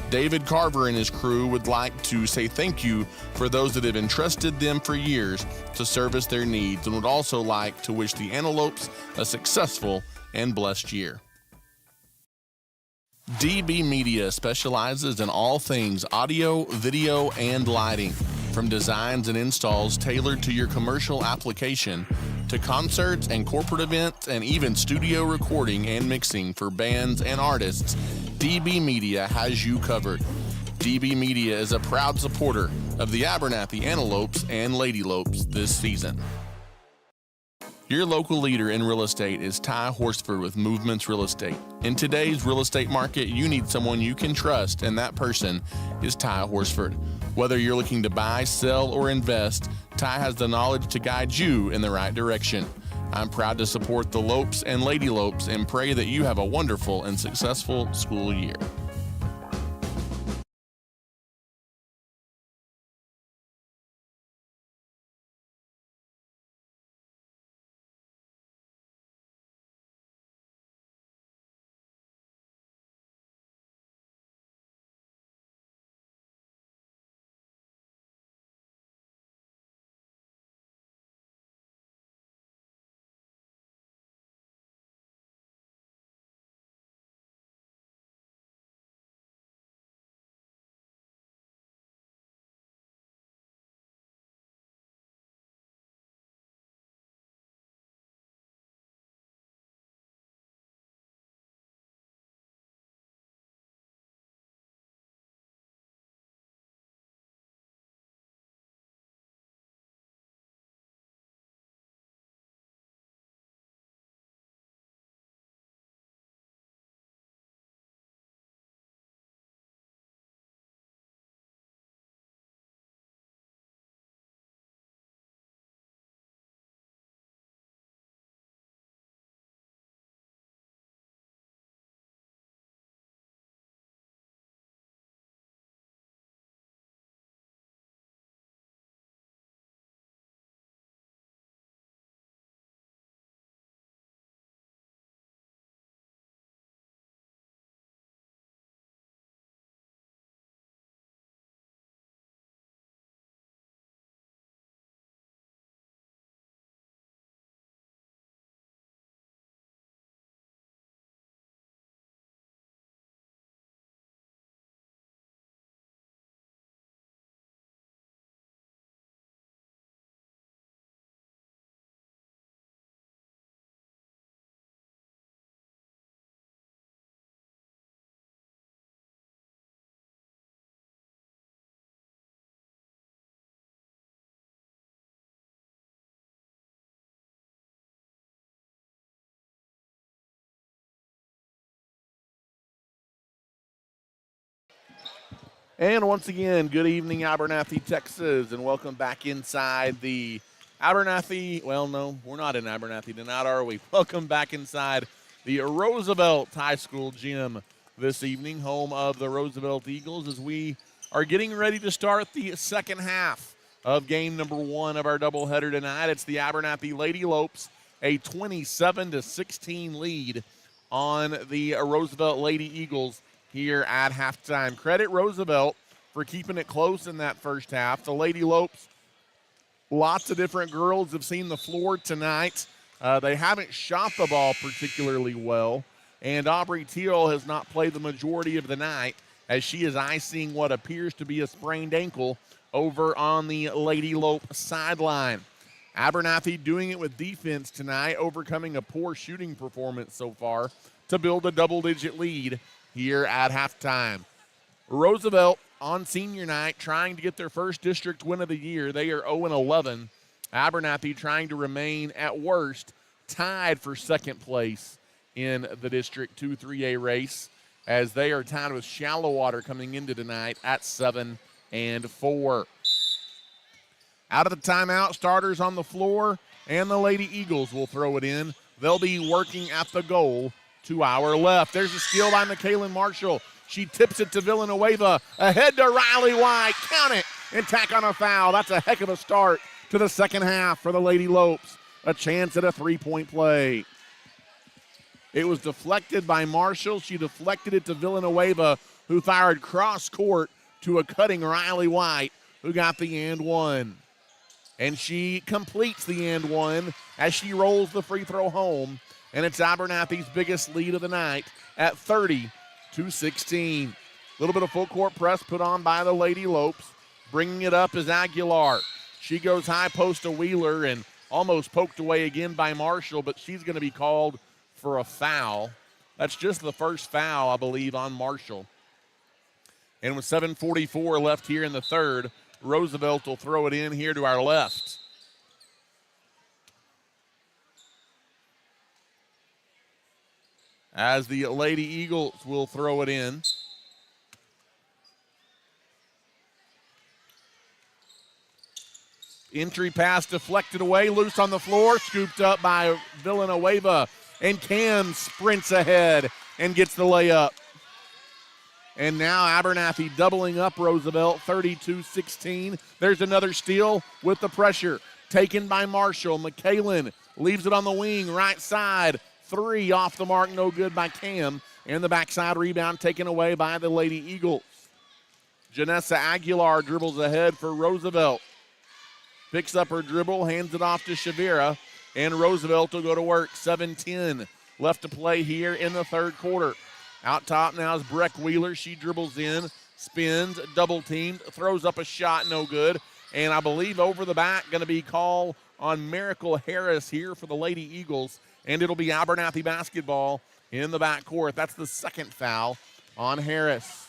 David Carver and his crew would like to say thank you for those that have entrusted them for years to service their needs, and would also like to wish the Antelopes a successful and blessed year. DB Media specializes in all things audio, video, and lighting. From designs and installs tailored to your commercial application, to concerts and corporate events, and even studio recording and mixing for bands and artists, DB Media has you covered. DB Media is a proud supporter of the Abernathy Antelopes and Lady Lopes this season. Your local leader in real estate is Ty Horsford with Movements Real Estate. In today's real estate market, you need someone you can trust, and that person is Ty Horsford. Whether you're looking to buy, sell, or invest, Ty has the knowledge to guide you in the right direction. I'm proud to support the Lopes and Lady Lopes and pray that you have a wonderful and successful school year. And once again, good evening, Abernathy, Texas, and welcome back inside the Abernathy. Well, no, we're not in Abernathy tonight, are we? Welcome back inside the Roosevelt High School gym this evening, home of the Roosevelt Eagles, as we are getting ready to start the second half of game number 1 of our doubleheader tonight. It's the Abernathy Lady Lopes, a 27-16 lead on the Roosevelt Lady Eagles here at halftime. Credit Roosevelt for keeping it close in that first half. The Lady Lopes, lots of different girls have seen the floor tonight. They haven't shot the ball particularly well, and Aubrey Teal has not played the majority of the night as she is icing what appears to be a sprained ankle over on the Lady Lope sideline. Abernathy doing it with defense tonight, overcoming a poor shooting performance so far to build a double-digit lead here at halftime. Roosevelt on senior night trying to get their first district win of the year. They are 0-11. Abernathy trying to remain at worst tied for second place in the District 2-3A race as they are tied with Shallowater coming into tonight at 7-4. Out of the timeout, starters on the floor, and the Lady Eagles will throw it in. They'll be working at the goal to our left. There's a steal by McKaylin Marshall. She tips it to Villanueva. Ahead to Riley White. Count it and tack on a foul. That's a heck of a start to the second half for the Lady Lopes. A chance at a three-point play. It was deflected by Marshall. She deflected it to Villanueva, who fired cross court to a cutting Riley White, who got the and one. And she completes the and one as she rolls the free throw home. And it's Abernathy's biggest lead of the night at 30-16. A little bit of full court press put on by the Lady Lopes. Bringing it up is Aguilar. She goes high post to Wheeler and almost poked away again by Marshall, but she's going to be called for a foul. That's just the first foul, I believe, on Marshall. And with 7:44 left here in the third, Roosevelt will throw it in here to our left. As the Lady Eagles will throw it in. Entry pass deflected away, loose on the floor, scooped up by Villanueva, and Cam sprints ahead and gets the layup. And now Abernathy doubling up Roosevelt, 32-16. There's another steal with the pressure, taken by Marshall. McKaylin leaves it on the wing, right side. 3 off the mark, no good by Cam. And the backside rebound taken away by the Lady Eagles. Janessa Aguilar dribbles ahead for Roosevelt. Picks up her dribble, hands it off to Shavira, and Roosevelt will go to work. 7:10 left to play here in the third quarter. Out top now is Breck Wheeler. She dribbles in, spins, double-teamed, throws up a shot, no good. And I believe over the back going to be call on Miracle Harris here for the Lady Eagles. And it'll be Abernathy basketball in the backcourt. That's the second foul on Harris.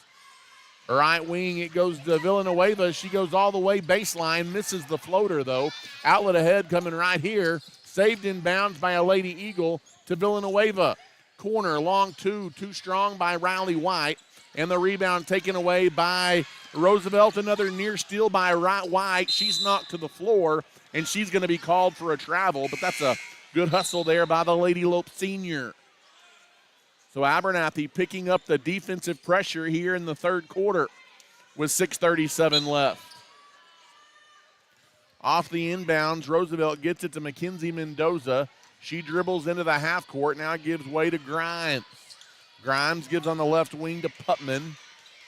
Right wing, it goes to Villanueva. She goes all the way baseline, misses the floater, though. Outlet ahead coming right here. Saved in bounds by a Lady Eagle to Villanueva. Corner, long two, too strong by Riley White. And the rebound taken away by Roosevelt. Another near steal by White. She's knocked to the floor, and she's going to be called for a travel, but that's a good hustle there by the Lady Lope senior. So Abernathy picking up the defensive pressure here in the third quarter with 6:37 left. Off the inbounds, Roosevelt gets it to Mackenzie Mendoza. She dribbles into the half court, now gives way to Grimes. Grimes gives on the left wing to Putman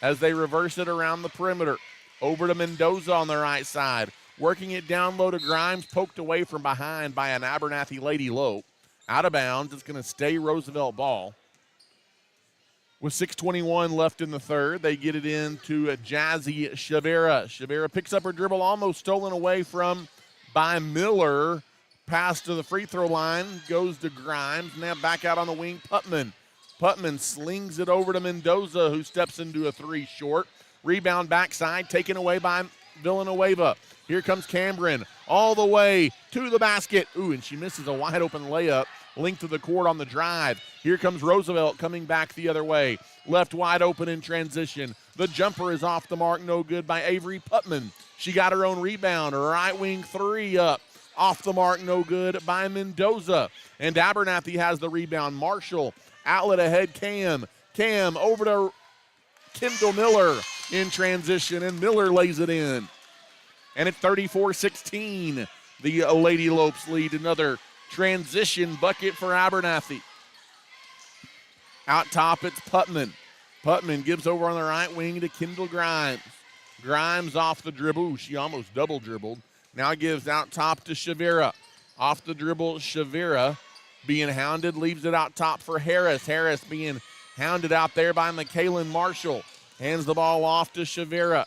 as they reverse it around the perimeter. Over to Mendoza on the right side. Working it down low to Grimes, poked away from behind by an Abernathy Lady Lope. Out of bounds, it's going to stay Roosevelt ball. With 6:21 left in the third, they get it in to Jazzy Shavira. Shavira picks up her dribble, almost stolen away from by Miller. Pass to the free throw line, goes to Grimes. Now back out on the wing, Putman. Putman slings it over to Mendoza, who steps into a three short. Rebound backside, taken away by Villanueva. Here comes Cameron all the way to the basket. Ooh, and she misses a wide open layup length of the court on the drive. Here comes Roosevelt coming back the other way. Left wide open in transition. The jumper is off the mark, no good by Avery Putman. She got her own rebound. Right wing three up. Off the mark, no good by Mendoza. And Abernathy has the rebound. Marshall, outlet ahead, Cam. Cam over to Kendall Miller in transition, and Miller lays it in. And at 34-16, the Lady Lopes lead. Another transition bucket for Abernathy. Out top, it's Putman. Putman gives over on the right wing to Kendall Grimes. Grimes off the dribble. Ooh, she almost double dribbled. Now gives out top to Shavira. Off the dribble, Shavira being hounded, leaves it out top for Harris. Harris being hounded out there by McKaylin Marshall. Hands the ball off to Shavira.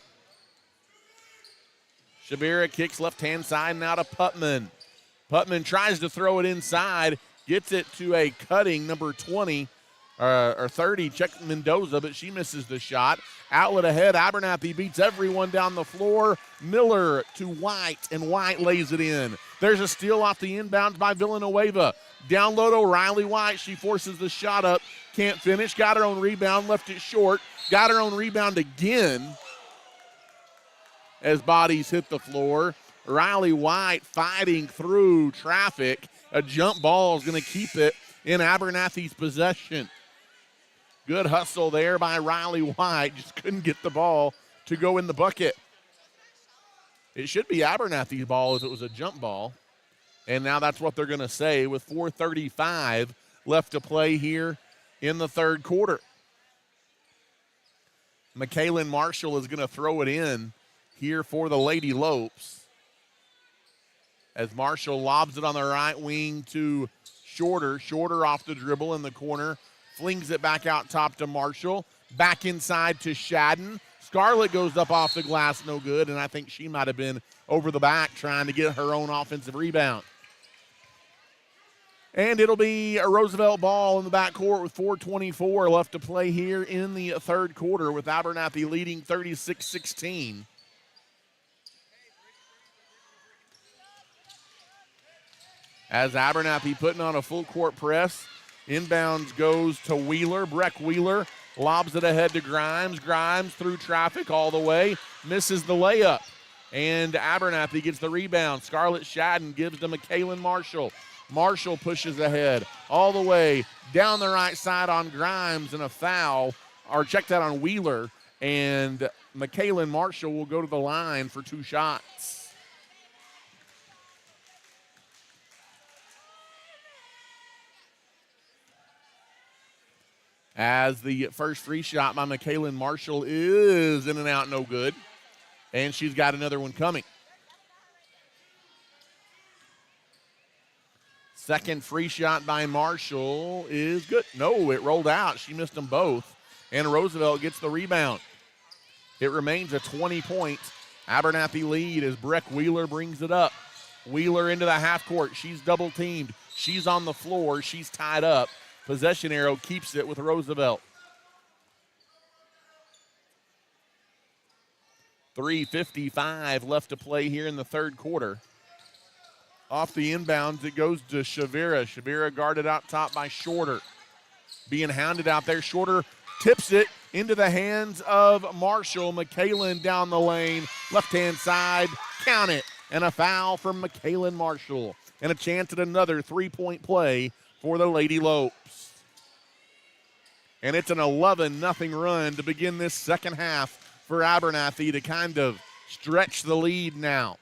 Shavira kicks left-hand side now to Putman. Putman tries to throw it inside, gets it to a cutting number 20, or 30, check Mendoza, but she misses the shot. Outlet ahead, Abernathy beats everyone down the floor. Miller to White, and White lays it in. There's a steal off the inbounds by Villanueva. Down low to Riley White. She forces the shot up, can't finish. Got her own rebound, left it short. Got her own rebound again as bodies hit the floor. Riley White fighting through traffic. A jump ball is going to keep it in Abernathy's possession. Good hustle there by Riley White. Just couldn't get the ball to go in the bucket. It should be Abernathy's ball if it was a jump ball. And now that's what they're going to say with 4:35 left to play here in the third quarter. McKaylin Marshall is going to throw it in here for the Lady Lopes. As Marshall lobs it on the right wing to Shorter. Shorter off the dribble in the corner. Flings it back out top to Marshall. Back inside to Shadden. Scarlett goes up off the glass, no good, and I think she might have been over the back trying to get her own offensive rebound. And it'll be a Roosevelt ball in the backcourt with 4:24 left to play here in the third quarter, with Abernathy leading 36-16. As Abernathy putting on a full court press. Inbounds goes to Wheeler. Breck Wheeler lobs it ahead to Grimes. Grimes through traffic all the way. Misses the layup. And Abernathy gets the rebound. Scarlett Shadden gives to McKaylin Marshall. Marshall pushes ahead all the way down the right side on Grimes, and a foul. Or check that on Wheeler. And McKaylin Marshall will go to the line for two shots. As the first free shot by McKaylin Marshall is in and out, no good. And she's got another one coming. Second free shot by Marshall is good. No, it rolled out. She missed them both. And Roosevelt gets the rebound. It remains a 20-point Abernathy lead as Breck Wheeler brings it up. Wheeler into the half court. She's double teamed. She's on the floor. She's tied up. Possession arrow keeps it with Roosevelt. 3:55 left to play here in the third quarter. Off the inbounds, it goes to Shavira. Shavira guarded out top by Shorter. Being hounded out there. Shorter tips it into the hands of Marshall. McKaylin down the lane. Left-hand side. Count it. And a foul from McKaylin Marshall. And a chance at another three-point play for the Lady Lopes. And it's an 11-0 run to begin this second half for Abernathy to kind of stretch the lead now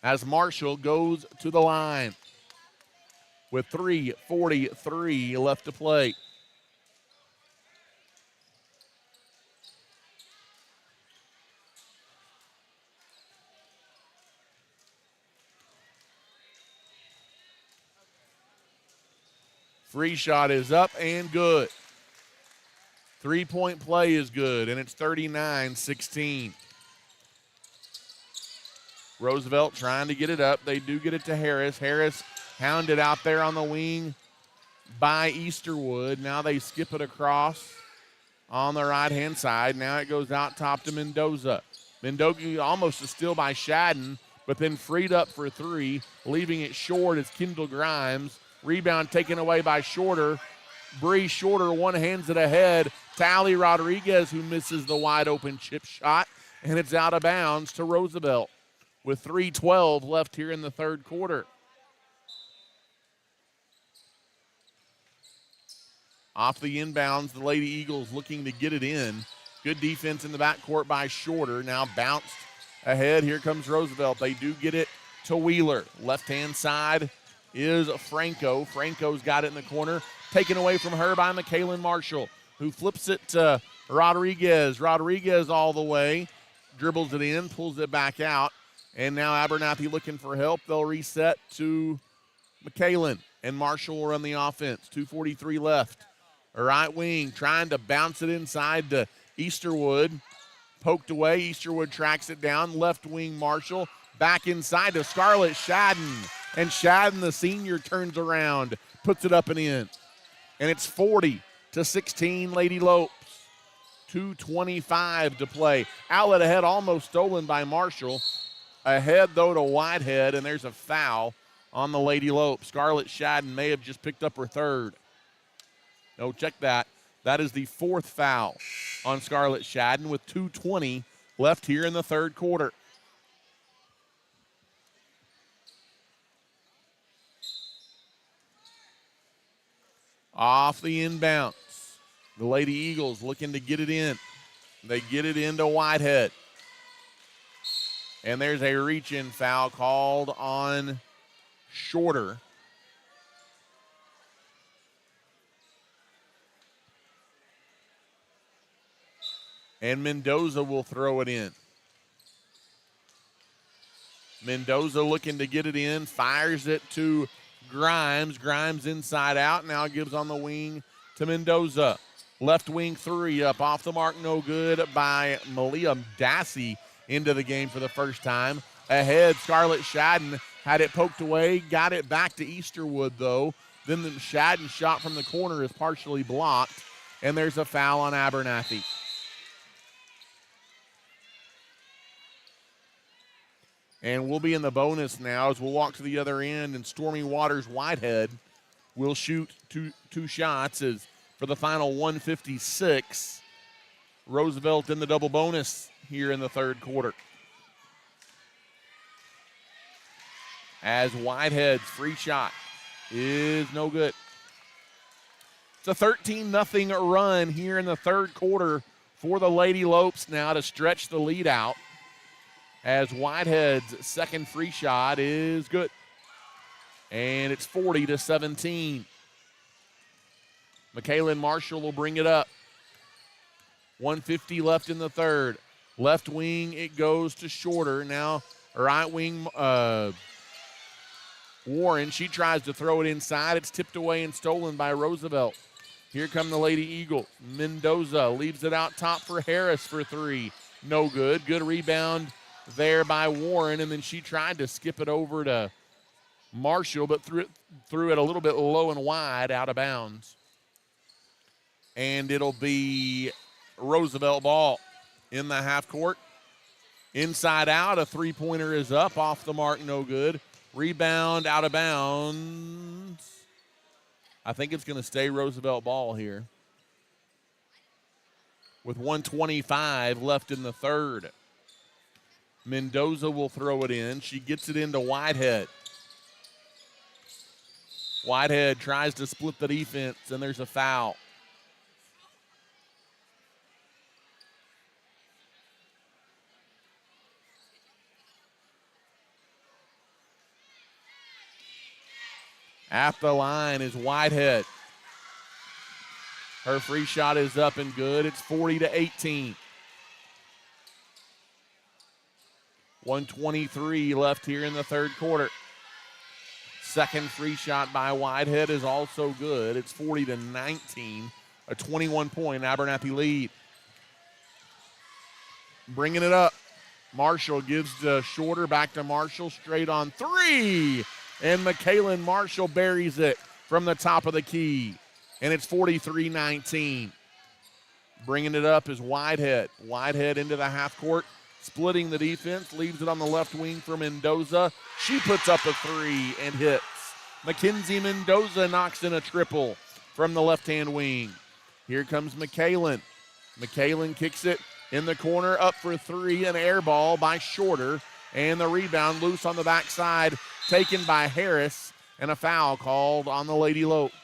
as Marshall goes to the line with 3:43 left to play. Free shot is up and good. Three-point play is good, and it's 39-16. Roosevelt trying to get it up. They do get it to Harris. Harris hounded out there on the wing by Easterwood. Now they skip it across on the right-hand side. Now it goes out top to Mendoza. Mendoza almost a steal by Shadden, but then freed up for three, leaving it short as Kendall Grimes Rebound taken away by Shorter. Bree Shorter one hands it ahead to Allie Rodriguez, who misses the wide open chip shot, and it's out of bounds to Roosevelt with 3:12 left here in the third quarter. Off the inbounds, the Lady Eagles looking to get it in. Good defense in the backcourt by Shorter. Now bounced ahead. Here comes Roosevelt. They do get it to Wheeler. Left-hand side is Franco. Franco's got it in the corner. Taken away from her by McKaylin Marshall, who flips it to Rodriguez. Rodriguez all the way. Dribbles it in, pulls it back out. And now Abernathy looking for help. They'll reset to McKaylin, and Marshall will run the offense. 2:43 left. A right wing trying to bounce it inside to Easterwood. Poked away. Easterwood tracks it down. Left wing Marshall. Back inside to Scarlett Shadden. And Shadden, the senior, turns around. Puts it up and in. And it's 40-16 Lady Lopes. 2:25 to play. Outlet ahead, almost stolen by Marshall. Ahead, though, to Whitehead, and there's a foul on the Lady Lopes. Scarlett Shadden may have just picked up her third. No, check that. That is the fourth foul on Scarlett Shadden with 2:20 left here in the third quarter. Off the inbounds. The Lady Eagles looking to get it in. They get it into Whitehead. And there's a reach-in foul called on Shorter. And Mendoza will throw it in. Mendoza looking to get it in, fires it to Grimes. Grimes inside out, now gives on the wing to Mendoza. Left wing three up off the mark, no good by Malia Dassey into the game for the first time. Ahead, Scarlett Shadden had it poked away, got it back to Easterwood though. Then the Shadden shot from the corner is partially blocked, and there's a foul on Abernathy. And we'll be in the bonus now as we'll walk to the other end, and Stormy Waters Whitehead will shoot two shots as for the final 156. Roosevelt in the double bonus here in the third quarter. As Whitehead's free shot is no good. It's a 13-0 run here in the third quarter for the Lady Lopes now to stretch the lead out. As Whitehead's second free shot is good. And it's 40-17. McKaylin Marshall will bring it up. 150 left in the third. Left wing, it goes to Shorter. Now, right wing, Warren. She tries to throw it inside. It's tipped away and stolen by Roosevelt. Here come the Lady Eagles. Mendoza leaves it out top for Harris for three. No good. Good rebound there by Warren, and then she tried to skip it over to Marshall, but threw it a little bit low and wide out of bounds. And it'll be Roosevelt ball in the half court. Inside out, a three-pointer is up, off the mark, no good. Rebound out of bounds. I think it's going to stay Roosevelt ball here with 1:25 left in the third. Mendoza will throw it in. She gets it into Whitehead. Whitehead tries to split the defense, and there's a foul. At the line is Whitehead. Her free shot is up and good. It's 40-18. 1:23 left here in the third quarter. Second free shot by Whitehead is also good. It's 40-19, a 21-point Abernathy lead. Bringing it up. Marshall gives to Shorter, back to Marshall, straight on three. And McKaylin Marshall buries it from the top of the key. And it's 43-19. Bringing it up is Whitehead. Whitehead into the half court, splitting the defense, leaves it on the left wing for Mendoza. She puts up a three and hits. Mackenzie Mendoza knocks in a triple from the left-hand wing. Here comes McKalen. McKalen kicks it in the corner, up for three, an air ball by Shorter, and the rebound loose on the backside, taken by Harris, and a foul called on the Lady Lopes.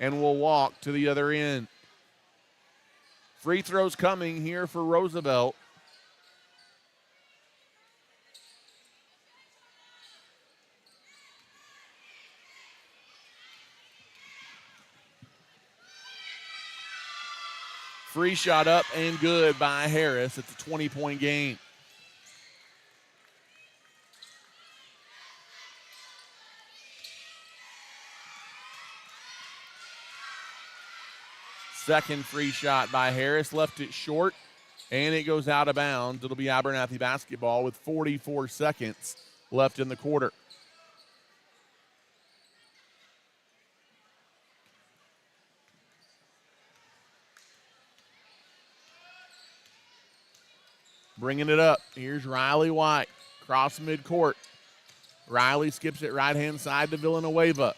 And will walk to the other end. Free throws coming here for Roosevelt. Free shot up and good by Harris. It's a 20-point game. Second free shot by Harris, left it short, and it goes out of bounds. It'll be Abernathy basketball with 44 seconds left in the quarter. Bringing it up. Here's Riley White. Cross midcourt. Riley skips it right-hand side to Villanueva.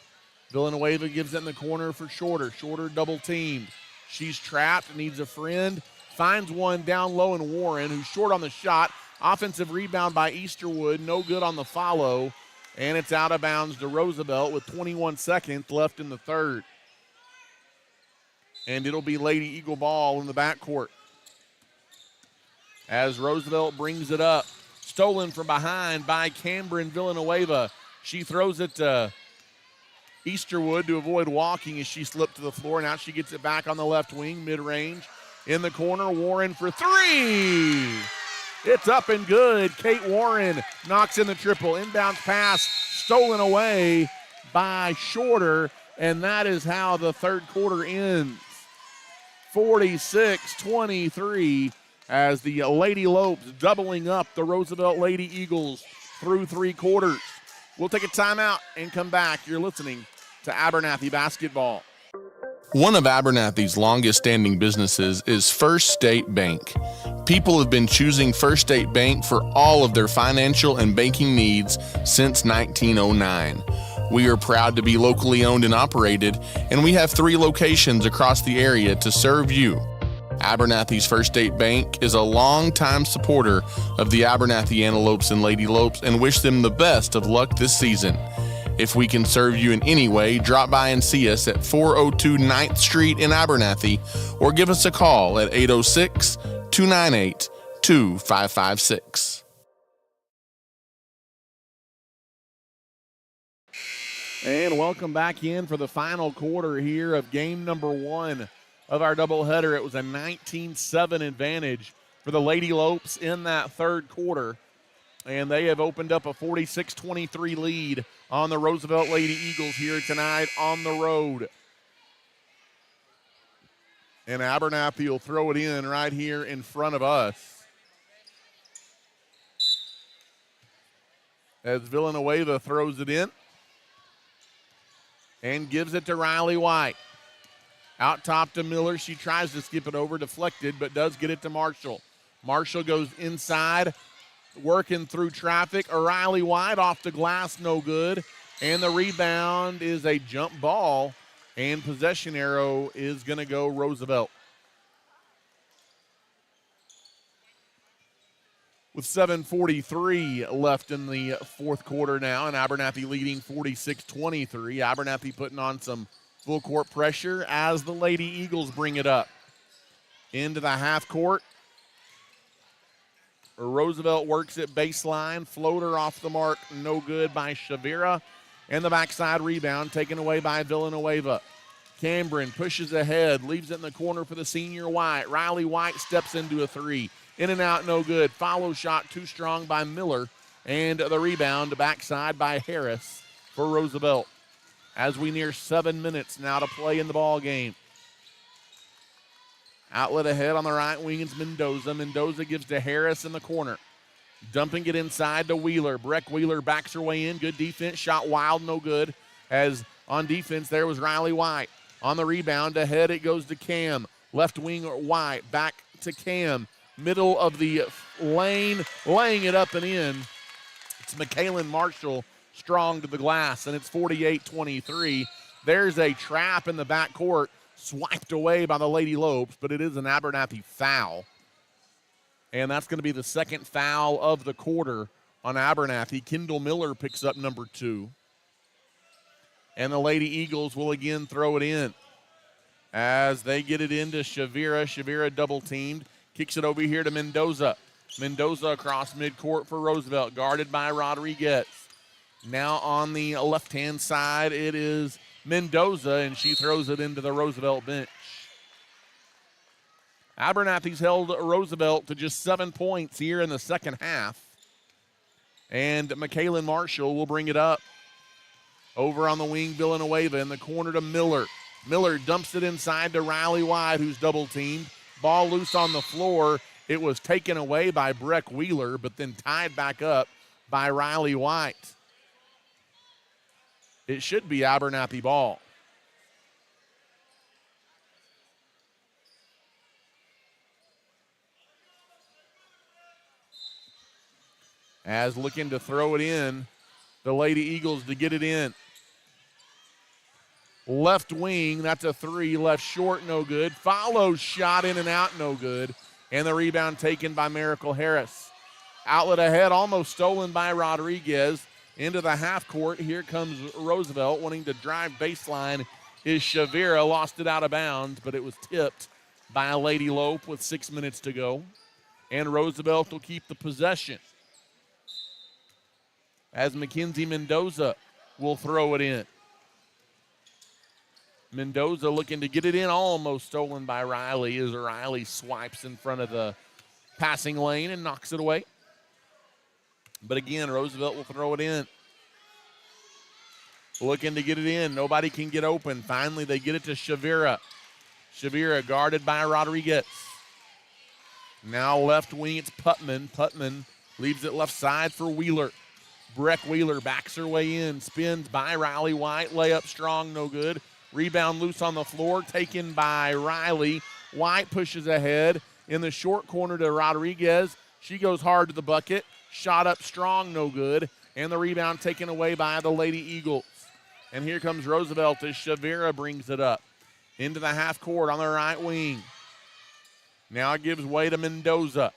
Villanueva gives it in the corner for Shorter. Shorter double-teamed. She's trapped, needs a friend. Finds one down low in Warren, who's short on the shot. Offensive rebound by Easterwood. No good on the follow. And it's out of bounds to Roosevelt with 21 seconds left in the third. And it'll be Lady Eagle ball in the backcourt. As Roosevelt brings it up. Stolen from behind by Cameron Villanueva. She throws it to Easterwood to avoid walking as she slipped to the floor. Now she gets it back on the left wing, mid-range. In the corner, Warren for three. It's up and good. Kate Warren knocks in the triple. Inbound pass stolen away by Shorter, and that is how the third quarter ends. 46-23 as the Lady Lopes doubling up the Roosevelt Lady Eagles through three quarters. We'll take a timeout and come back. You're listening to Abernathy basketball. One of Abernathy's longest-standing businesses is First State Bank. People have been choosing First State Bank for all of their financial and banking needs since 1909. We are proud to be locally owned and operated, and we have 3 locations across the area to serve you. Abernathy's First State Bank is a longtime supporter of the Abernathy Antelopes and Lady Lopes and wish them the best of luck this season. If we can serve you in any way, drop by and see us at 402 9th Street in Abernathy or give us a call at 806-298-2556. And welcome back in for the final quarter here of game number 1 of our doubleheader. It was a 19-7 advantage for the Lady Lopes in that third quarter, and they have opened up a 46-23 lead on the Roosevelt Lady Eagles here tonight on the road. And Abernathy will throw it in right here in front of us as Villanueva throws it in and gives it to Riley White. Out top to Miller. She tries to skip it over, deflected, but does get it to Marshall. Marshall goes inside, working through traffic. Riley White off the glass, no good. And the rebound is a jump ball, and possession arrow is going to go Roosevelt. With 7:43 left in the fourth quarter now, and Abernathy leading 46-23. Abernathy putting on some full court pressure as the Lady Eagles bring it up. Into the half court. Roosevelt works it baseline. Floater off the mark, no good by Shavira. And the backside rebound taken away by Villanueva. Cameron pushes ahead, leaves it in the corner for the senior White. Riley White steps into a three. In and out, no good. Follow shot too strong by Miller. And the rebound backside by Harris for Roosevelt. As we near 7 minutes now to play in the ball game. Outlet ahead on the right wing is Mendoza. Mendoza gives to Harris in the corner. Dumping it inside to Wheeler. Breck Wheeler backs her way in. Good defense. Shot wild, no good. As on defense there was Riley White. On the rebound ahead it goes to Cam. Left wing White. Back to Cam. Middle of the lane, laying it up and in. It's McKaylin Marshall strong to the glass, and it's 48-23. There's a trap in the backcourt, swiped away by the Lady Lopes, but it is an Abernathy foul. And that's going to be the second foul of the quarter on Abernathy. Kendall Miller picks up number 2. And the Lady Eagles will again throw it in as they get it into Shavira. Shavira double-teamed, kicks it over here to Mendoza. Mendoza across midcourt for Roosevelt, guarded by Rodriguez. Now on the left-hand side, it is Mendoza, and she throws it into the Roosevelt bench. Abernathy's held Roosevelt to just 7 points here in the second half. And McKaylin Marshall will bring it up. Over on the wing, Villanueva in the corner to Miller. Miller dumps it inside to Riley White, who's double-teamed. Ball loose on the floor. It was taken away by Breck Wheeler, but then tied back up by Riley White. It should be Abernathy ball. As looking to throw it in, the Lady Eagles to get it in. Left wing, that's a 3. Left short, no good. Follows shot in and out, no good. And the rebound taken by Miracle Harris. Outlet ahead, almost stolen by Rodriguez. Into the half court, here comes Roosevelt wanting to drive baseline. Is Shavira, lost it out of bounds, but it was tipped by a Lady Lope with 6 minutes to go. And Roosevelt will keep the possession as Mackenzie Mendoza will throw it in. Mendoza looking to get it in, almost stolen by Riley as Riley swipes in front of the passing lane and knocks it away. But again, Roosevelt will throw it in. Looking to get it in. Nobody can get open. Finally, they get it to Shavira. Shavira guarded by Rodriguez. Now left wing, it's Putman. Putman leaves it left side for Wheeler. Breck Wheeler backs her way in. Spins by Riley White. Layup strong, no good. Rebound loose on the floor, taken by Riley. White pushes ahead in the short corner to Rodriguez. She goes hard to the bucket. Shot up strong, no good. And the rebound taken away by the Lady Eagles. And here comes Roosevelt as Shavira brings it up. Into the half court on the right wing. Now it gives way to Mendoza.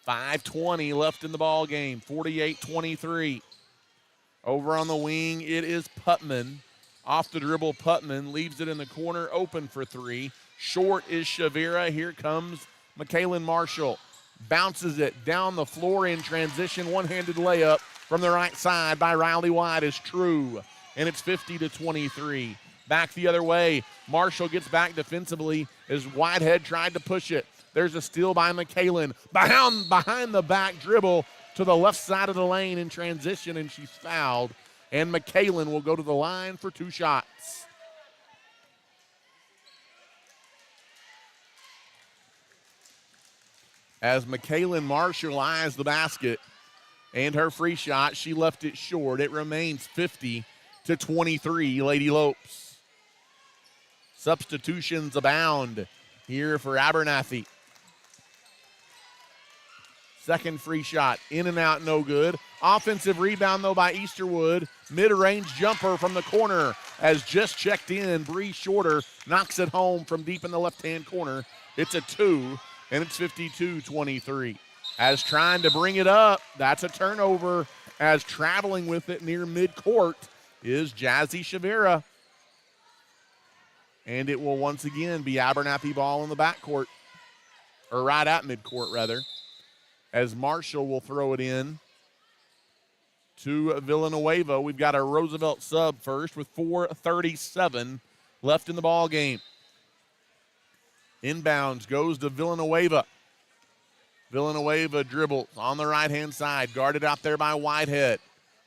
5:20 left in the ball game. 48-23. Over on the wing, it is Putman. Off the dribble, Putman leaves it in the corner, open for 3. Short is Shavira. Here comes McKaylin Marshall. Bounces it down the floor in transition. One-handed layup from the right side by Riley White is true. And it's 50-23. Back the other way. Marshall gets back defensively as Whitehead tried to push it. There's a steal by McKaylin. Behind the back dribble to the left side of the lane in transition, and she's fouled. And McKaylin will go to the line for 2 shots. As McKaylin Marshall eyes the basket and her free shot, she left it short. It remains 50-23, Lady Lopes. Substitutions abound here for Abernathy. Second free shot, in and out, no good. Offensive rebound, though, by Easterwood. Mid-range jumper from the corner as just checked in. Bree Shorter knocks it home from deep in the left-hand corner. It's a 2, and it's 52-23. As trying to bring it up, that's a turnover. As traveling with it near midcourt is Jazzy Shavira. And it will once again be Abernathy ball in the backcourt, or right at midcourt, rather, as Marshall will throw it in to Villanueva. We've got a Roosevelt sub first with 4:37 left in the ball game. Inbounds goes to Villanueva. Villanueva dribbles on the right-hand side, guarded out there by Whitehead.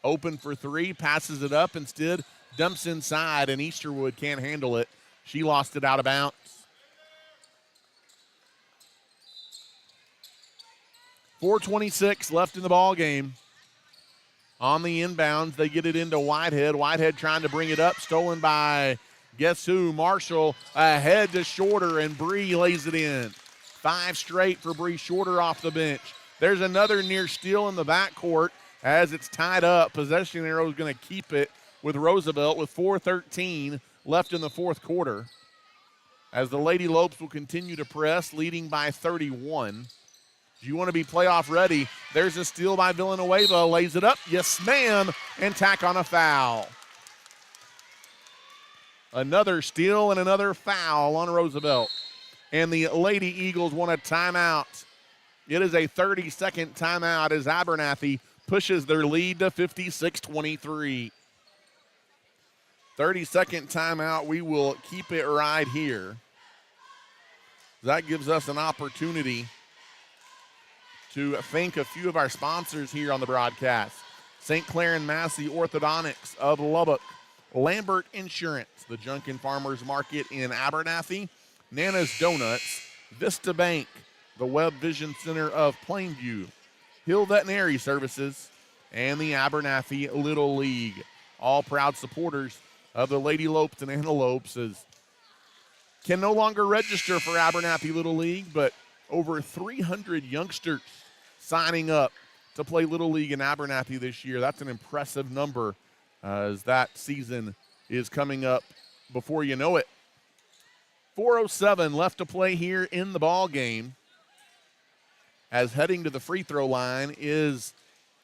Open for 3, passes it up, instead dumps inside, and Easterwood can't handle it. She lost it out of bounds. 4:26 left in the ball game. On the inbounds, they get it into Whitehead. Whitehead trying to bring it up, stolen by guess who? Marshall ahead to Shorter, and Bree lays it in. 5 straight for Bree Shorter off the bench. There's another near steal in the backcourt as it's tied up. Possession arrow is going to keep it with Roosevelt with 4:13 left in the fourth quarter. As the Lady Lopes will continue to press, leading by 31. If you want to be playoff ready, there's a steal by Villanueva. Lays it up. Yes, ma'am. And tack on a foul. Another steal and another foul on Roosevelt. And the Lady Eagles want a timeout. It is a 30-second timeout as Abernathy pushes their lead to 56-23. 30-second timeout. We will keep it right here. That gives us an opportunity to thank a few of our sponsors here on the broadcast. St. Clair and Massey Orthodontics of Lubbock, Lambert Insurance, the Junkin Farmers Market in Abernathy, Nana's Donuts, Vista Bank, the Webb Vision Center of Plainview, Hill Veterinary Services, and the Abernathy Little League. All proud supporters of the Lady Lopes and Antelopes as can no longer register for Abernathy Little League, but over 300 youngsters signing up to play Little League in Abernathy this year. That's an impressive number as that season is coming up before you know it. 4:07 left to play here in the ball game. As heading to the free throw line is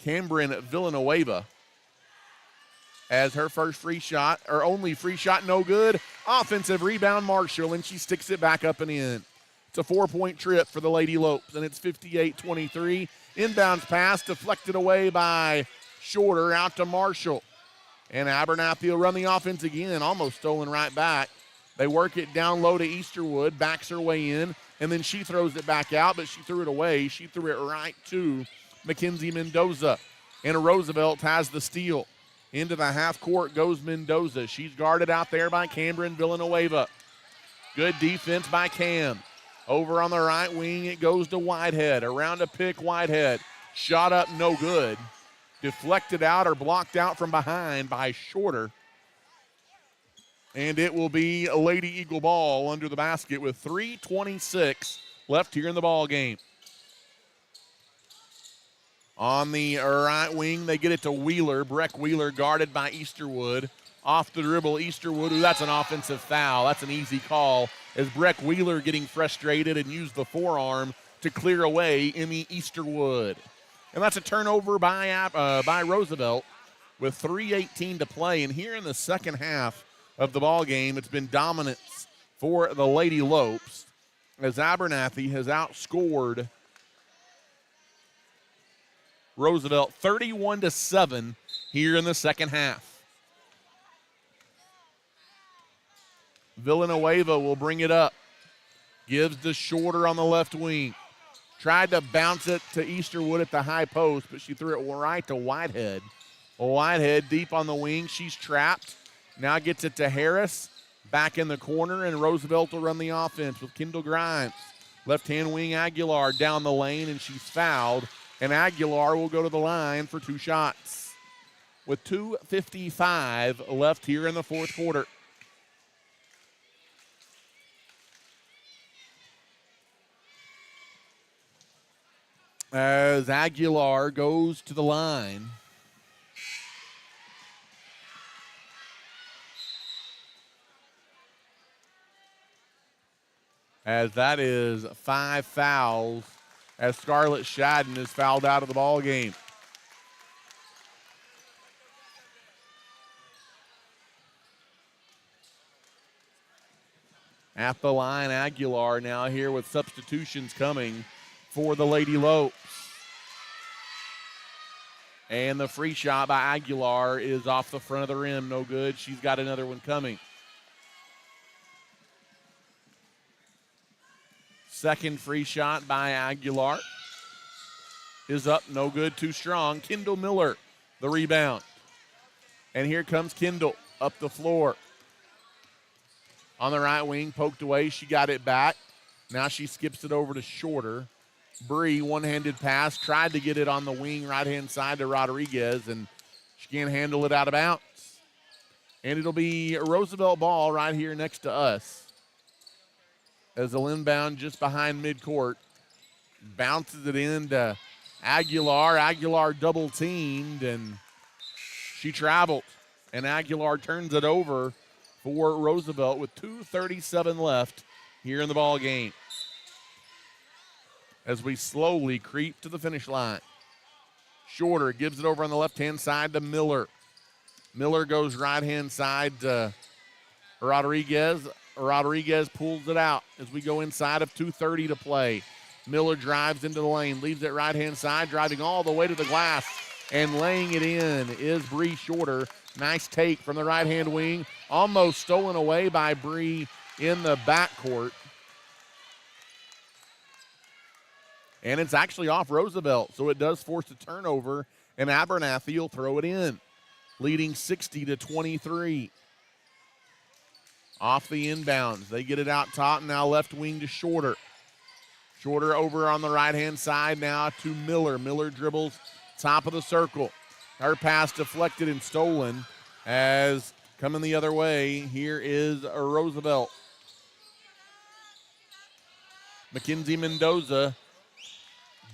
Cameron Villanueva. As her first free shot, or only free shot, no good. Offensive rebound, Marshall, and she sticks it back up and in. It's a 4-point trip for the Lady Lopes, and it's 58-23. Inbounds pass deflected away by Shorter out to Marshall. And Abernathy will run the offense again, almost stolen right back. They work it down low to Easterwood, backs her way in, and then she throws it back out, but she threw it away. She threw it right to Mackenzie Mendoza. And Roosevelt has the steal. Into the half court goes Mendoza. She's guarded out there by Cameron Villanueva. Good defense by Cam. Over on the right wing, it goes to Whitehead. Around a pick, Whitehead. Shot up, no good. Deflected out or blocked out from behind by Shorter. And it will be a Lady Eagle ball under the basket with 3:26 left here in the ball game. On the right wing, they get it to Wheeler. Breck Wheeler guarded by Easterwood. Off the dribble, Easterwood. Ooh, that's an offensive foul. That's an easy call as Breck Wheeler getting frustrated and used the forearm to clear away Emmy Easterwood. And that's a turnover by Roosevelt with 3:18 to play. And here in the second half of the ball game, it's been dominance for the Lady Lopes as Abernathy has outscored Roosevelt 31-7 here in the second half. Villanueva will bring it up. Gives the Shorter on the left wing. Tried to bounce it to Easterwood at the high post, but she threw it right to Whitehead. Whitehead deep on the wing. She's trapped. Now gets it to Harris. Back in the corner, and Roosevelt will run the offense with Kendall Grimes. Left-hand wing Aguilar down the lane, and she's fouled. And Aguilar will go to the line for 2 shots. With 2:55 left here in the fourth quarter. As Aguilar goes to the line. As that is 5 fouls as Scarlett Shadden is fouled out of the ball game. At the line, Aguilar now here with substitutions coming for the Lady Lopes. And the free shot by Aguilar is off the front of the rim. No good. She's got another one coming. Second free shot by Aguilar is up. No good. Too strong. Kendall Miller, the rebound. And here comes Kendall up the floor. On the right wing, poked away. She got it back. Now she skips it over to Shorter. Bree, one-handed pass, tried to get it on the wing right-hand side to Rodriguez, and she can't handle it out of bounds. And it'll be a Roosevelt ball right here next to us. as a inbound just behind midcourt. Bounces it into Aguilar. Aguilar double teamed, and she traveled. And Aguilar turns it over for Roosevelt with 2:37 left here in the ball game, as we slowly creep to the finish line. Shorter gives it over on the left-hand side to Miller. Miller goes right-hand side to Rodriguez. Rodriguez pulls it out as we go inside of 2:30 to play. Miller drives into the lane, leaves it right-hand side, driving all the way to the glass, and laying it in is Bree Shorter. Nice take from the right-hand wing, almost stolen away by Bree in the backcourt. And it's actually off Roosevelt, so it does force a turnover, and Abernathy will throw it in, leading 60-23. Off the inbounds. They get it out top, now left wing to Shorter. Shorter over on the right-hand side now to Miller. Miller dribbles top of the circle. Her pass deflected and stolen, as coming the other way, here is Roosevelt. Mackenzie Mendoza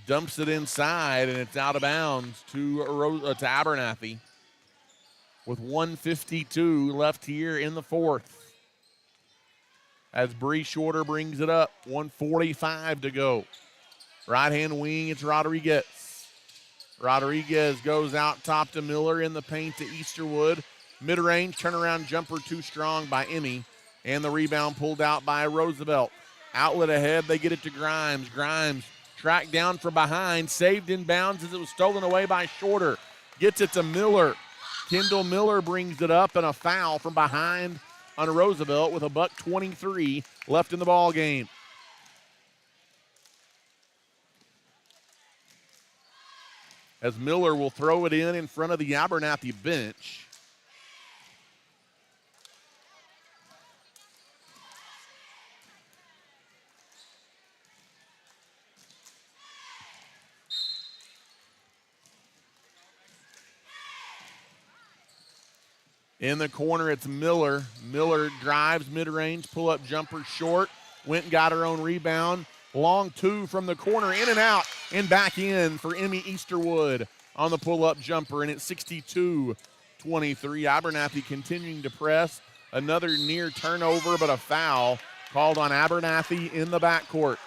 dumps it inside, and it's out of bounds to Abernathy with 1:52 left here in the fourth. As Bree Shorter brings it up, 1:45 to go. Right-hand wing, it's Rodriguez. Rodriguez goes out top to Miller in the paint to Easterwood. Mid-range turnaround jumper too strong by Emmy, and the rebound pulled out by Roosevelt. Outlet ahead, they get it to Grimes. Grimes tracked down from behind, saved in bounds as it was stolen away by Shorter. Gets it to Miller. Kendall Miller brings it up, and a foul from behind on Roosevelt with $1:23 left in the ball game. As Miller will throw it in front of the Abernathy bench. In the corner, it's Miller. Miller drives mid-range, pull-up jumper short. Went and got her own rebound. Long two from the corner, in and out, and back in for Emmy Easterwood on the pull-up jumper, and it's 62-23. Abernathy continuing to press. Another near turnover, but a foul called on Abernathy in the backcourt.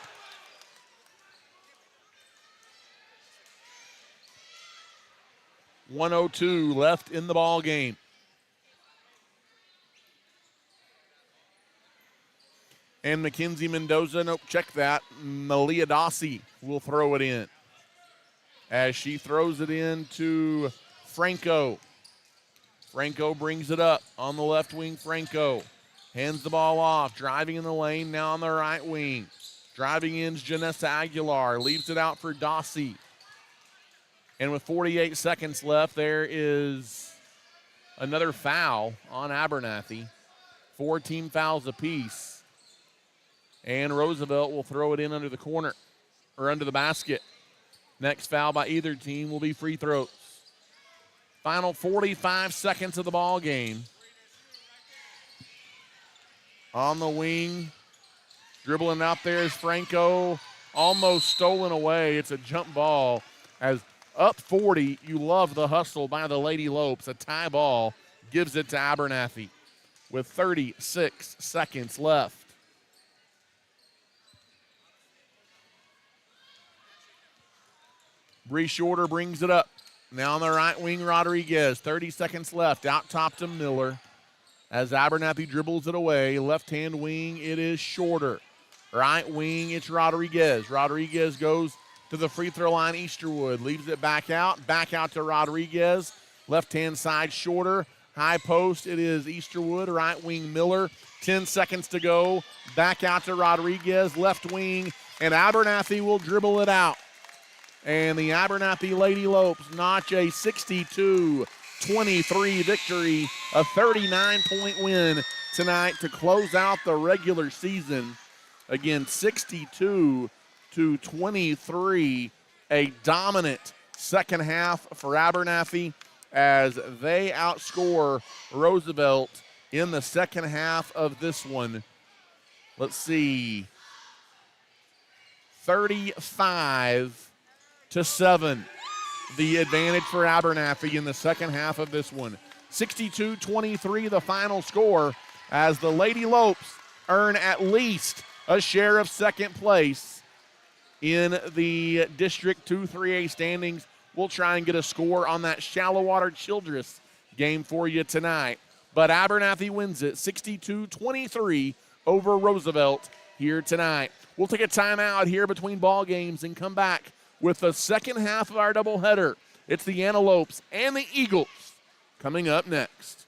.102 left in the ball game. And Mackenzie Mendoza, nope, check that. Malia Dossi will throw it in, as she throws it in to Franco. Franco brings it up on the left wing. Franco hands the ball off, driving in the lane now on the right wing. Driving in is Janessa Aguilar, leaves it out for Dossi. And with 48 seconds left, there is another foul on Abernathy. 4 team fouls apiece. And Roosevelt will throw it in under the corner, or under the basket. Next foul by either team will be free throws. Final 45 seconds of the ball game. On the wing, dribbling out there is Franco, almost stolen away. It's a jump ball. As up 40, you love the hustle by the Lady Lopes. A tie ball gives it to Abernathy with 36 seconds left. Bree Shorter brings it up. Now on the right wing, Rodriguez. 30 seconds left. Out top to Miller. As Abernathy dribbles it away. Left-hand wing, it is Shorter. Right wing, it's Rodriguez. Rodriguez goes to the free throw line. Easterwood leaves it back out. Back out to Rodriguez. Left-hand side, Shorter. High post, it is Easterwood. Right wing, Miller. 10 seconds to go. Back out to Rodriguez. Left wing, and Abernathy will dribble it out. And the Abernathy Lady Lopes notch a 62-23 victory, a 39-point win tonight to close out the regular season. Again, 62-23, a dominant second half for Abernathy as they outscore Roosevelt in the second half of this one. Let's see. 35-7. The advantage for Abernathy in the second half of this one. 62-23 the final score as the Lady Lopes earn at least a share of second place in the District 2-3A standings. We'll try and get a score on that Shallow Water Childress game for you tonight. But Abernathy wins it 62-23 over Roosevelt here tonight. We'll take a timeout here between ball games and come back with the second half of our doubleheader. It's the Antelopes and the Eagles coming up next.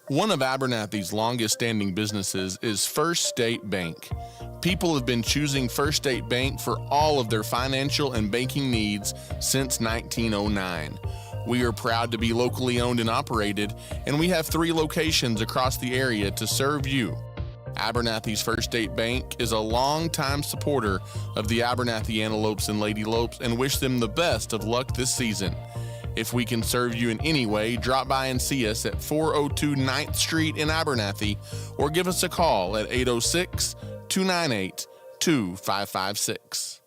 One of Abernathy's longest-standing businesses is First State Bank. People have been choosing First State Bank for all of their financial and banking needs since 1909. We are proud to be locally owned and operated, and we have 3 locations across the area to serve you. Abernathy's First State Bank is a longtime supporter of the Abernathy Antelopes and Lady Lopes and wish them the best of luck this season. If we can serve you in any way, drop by and see us at 402 9th Street in Abernathy or give us a call at 806-298-2556.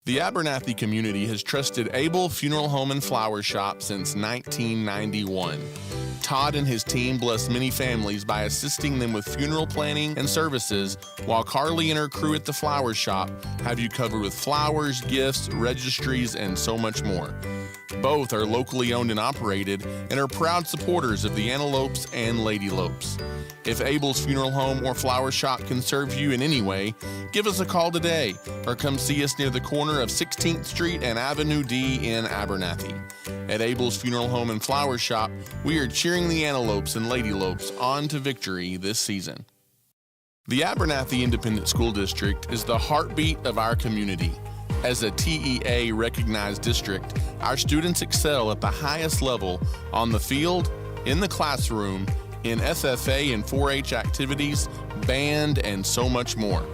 The Abernathy community has trusted Abel Funeral Home and Flower Shop since 1991. Todd and his team bless many families by assisting them with funeral planning and services, while Carly and her crew at the flower shop have you covered with flowers, gifts, registries, and so much more. Both are locally owned and operated and are proud supporters of the Antelopes and Lady Lopes. If Abel's Funeral Home or Flower Shop can serve you in any way, give us a call today or come see us near the corner of 16th Street and Avenue D in Abernathy. At Abel's Funeral Home and Flower Shop, we are cheering the Antelopes and Lady Lopes on to victory this season. The Abernathy Independent School District is the heartbeat of our community. As a TEA-recognized district, our students excel at the highest level on the field, in the classroom, in FFA and 4-H activities, band, and so much more.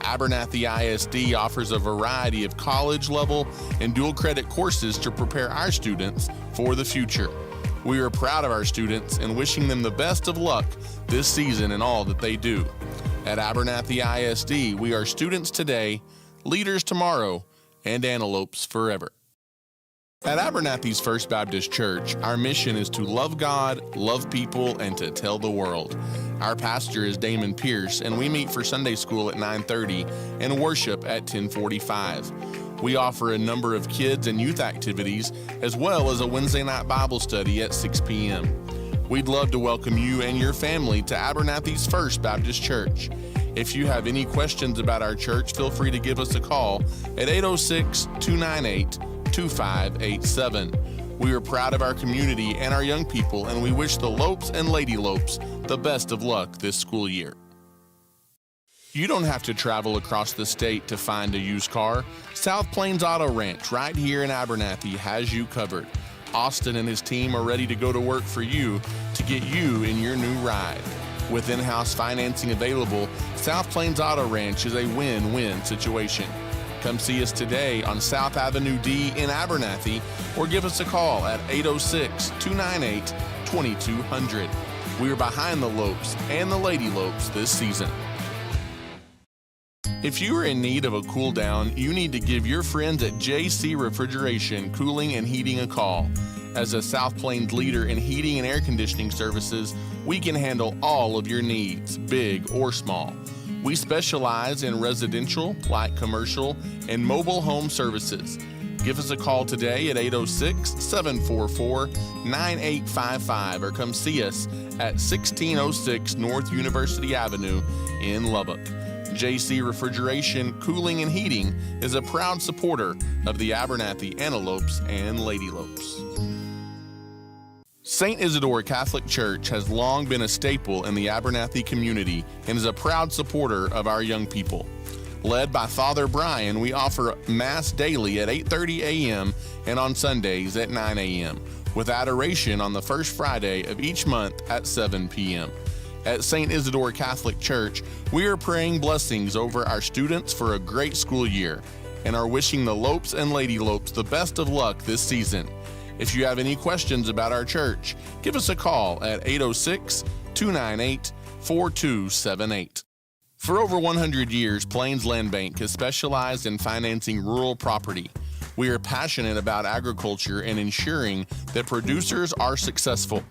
Abernathy ISD offers a variety of college-level and dual-credit courses to prepare our students for the future. We are proud of our students and wishing them the best of luck this season in all that they do. At Abernathy ISD, we are students today, leaders tomorrow, and antelopes forever. At Abernathy's First Baptist Church, our mission is to love God, love people, and to tell the world. Our pastor is Damon Pierce, and we meet for Sunday school at 9:30 and worship at 10:45. We offer a number of kids and youth activities, as well as a Wednesday night Bible study at 6 p.m. We'd love to welcome you and your family to Abernathy's First Baptist Church. If you have any questions about our church, feel free to give us a call at 806-298-2587. We are proud of our community and our young people, and we wish the Lopes and Lady Lopes the best of luck this school year. You don't have to travel across the state to find a used car. South Plains Auto Ranch right here in Abernathy has you covered. Austin and his team are ready to go to work for you to get you in your new ride. With in-house financing available, South Plains Auto Ranch is a win-win situation. Come see us today on South Avenue D in Abernathy or give us a call at 806-298-2200. We are behind the Lopes and the Lady Lopes this season. If you are in need of a cool down, you need to give your friends at JC Refrigeration Cooling and Heating a call. As a South Plains leader in heating and air conditioning services, we can handle all of your needs, big or small. We specialize in residential, light commercial, and mobile home services. Give us a call today at 806-744-9855 or come see us at 1606 North University Avenue in Lubbock. JC Refrigeration, Cooling, and Heating is a proud supporter of the Abernathy Antelopes and Lady Lopes. St. Isidore Catholic Church has long been a staple in the Abernathy community and is a proud supporter of our young people. Led by Father Brian, we offer Mass daily at 8:30 a.m. and on Sundays at 9 a.m., with adoration on the first Friday of each month at 7 p.m. At St. Isidore Catholic Church, we are praying blessings over our students for a great school year and are wishing the Lopes and Lady Lopes the best of luck this season. If you have any questions about our church, give us a call at 806-298-5587 4278. For over 100 years, Plains Land Bank has specialized in financing rural property. We are passionate about agriculture and ensuring that producers are successful.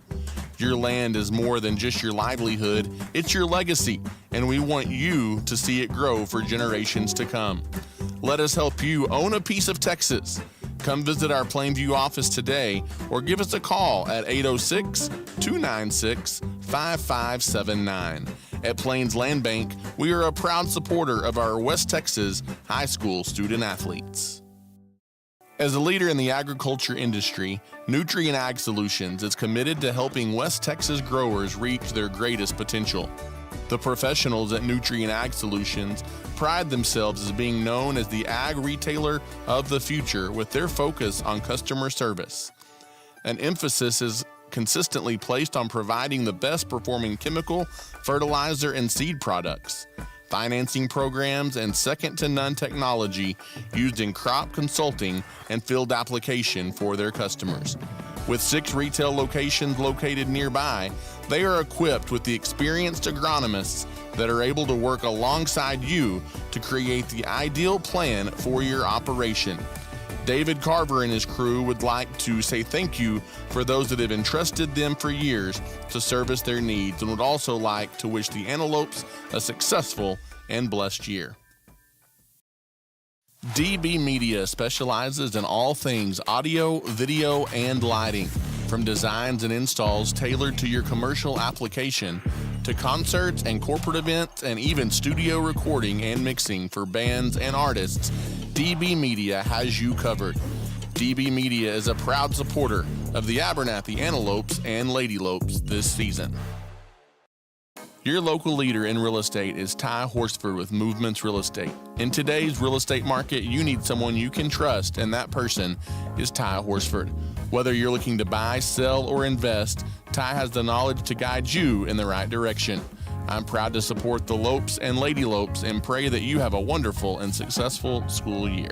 Your land is more than just your livelihood, it's your legacy, and we want you to see it grow for generations to come. Let us help you own a piece of Texas. Come visit our Plainview office today or give us a call at 806-296-5579. At Plains Land Bank, we are a proud supporter of our West Texas high school student athletes. As a leader in the agriculture industry, Nutrien Ag Solutions is committed to helping West Texas growers reach their greatest potential. The professionals at Nutrien Ag Solutions pride themselves as being known as the ag retailer of the future with their focus on customer service. An emphasis is consistently placed on providing the best performing chemical, fertilizer, and seed products, financing programs, and second-to-none technology used in crop consulting and field application for their customers. With 6 retail locations located nearby, they are equipped with the experienced agronomists that are able to work alongside you to create the ideal plan for your operation. David Carver and his crew would like to say thank you for those that have entrusted them for years to service their needs, and would also like to wish the Antelopes a successful and blessed year. DB Media specializes in all things audio, video, and lighting. From designs and installs tailored to your commercial application, to concerts and corporate events, and even studio recording and mixing for bands and artists, DB Media has you covered. DB Media is a proud supporter of the Abernathy Antelopes and Lady Lopes this season. Your local leader in real estate is Ty Horsford with Movements Real Estate. In today's real estate market, you need someone you can trust, and that person is Ty Horsford. Whether you're looking to buy, sell, or invest, Ty has the knowledge to guide you in the right direction. I'm proud to support the Lopes and Lady Lopes and pray that you have a wonderful and successful school year.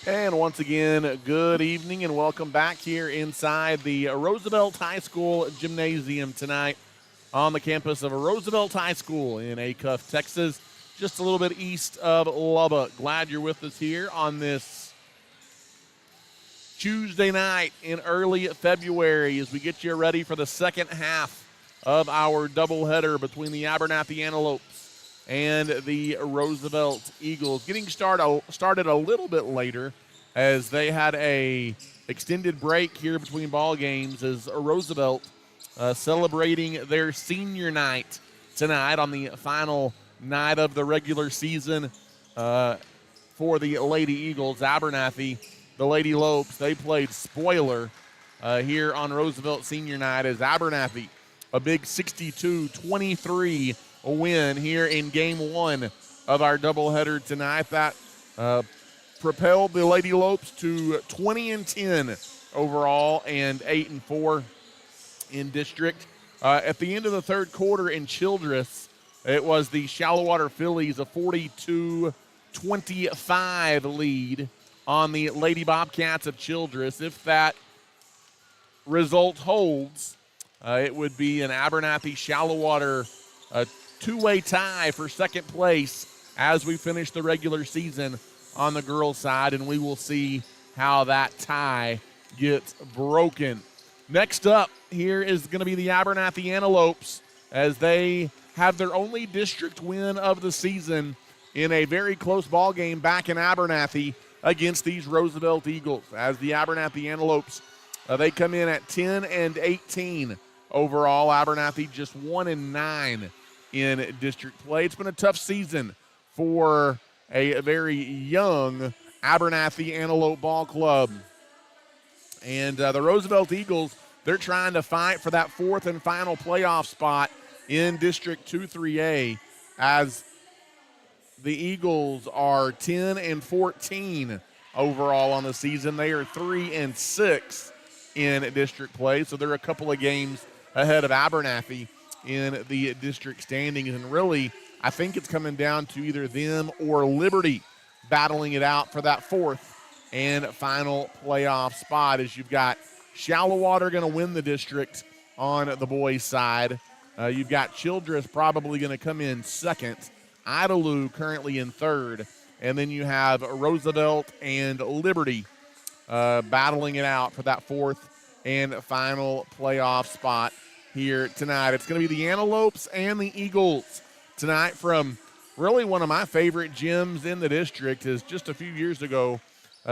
And once again, good evening and welcome back here inside the Roosevelt High School Gymnasium tonight on the campus of Roosevelt High School in Acuff, Texas, just a little bit east of Lubbock. Glad you're with us here on this Tuesday night in early February as we get you ready for the second half of our doubleheader between the Abernathy Antelopes and the Roosevelt Eagles. Getting started a little bit later as they had a extended break here between ball games as Roosevelt celebrating their senior night tonight on the final night of the regular season for the Lady Eagles. Abernathy, the Lady Lopes, they played spoiler here on Roosevelt senior night as Abernathy, a big 62-23 win here in game one of our doubleheader tonight. That propelled the Lady Lopes to 20-10 overall and 8-4 in district. At the end of the third quarter in Childress, it was the Shallow Water Phillies, a 42-25 lead on the Lady Bobcats of Childress. If that result holds, it would be an Abernathy Shallow Water two-way tie for second place as we finish the regular season on the girls' side, and we will see how that tie gets broken. Next up here is going to be the Abernathy Antelopes as they have their only district win of the season in a very close ball game back in Abernathy against these Roosevelt Eagles. As the Abernathy Antelopes, they come in at 10-18 overall. Abernathy just 1-9 in district play. It's been a tough season for a very young Abernathy Antelope Ball Club. And the Roosevelt Eagles, they're trying to fight for that fourth and final playoff spot in District 2-3A as the Eagles are 10-14 overall on the season. They are 3-6 in district play, so they're a couple of games ahead of Abernathy in the district standings. And really, I think it's coming down to either them or Liberty battling it out for that fourth and final playoff spot, as you've got Shallow Water going to win the district on the boys' side. You've got Childress probably going to come in second, Idalou currently in third, and then you have Roosevelt and Liberty battling it out for that fourth and final playoff spot here tonight. It's going to be the Antelopes and the Eagles tonight from really one of my favorite gyms in the district. Is just a few years ago,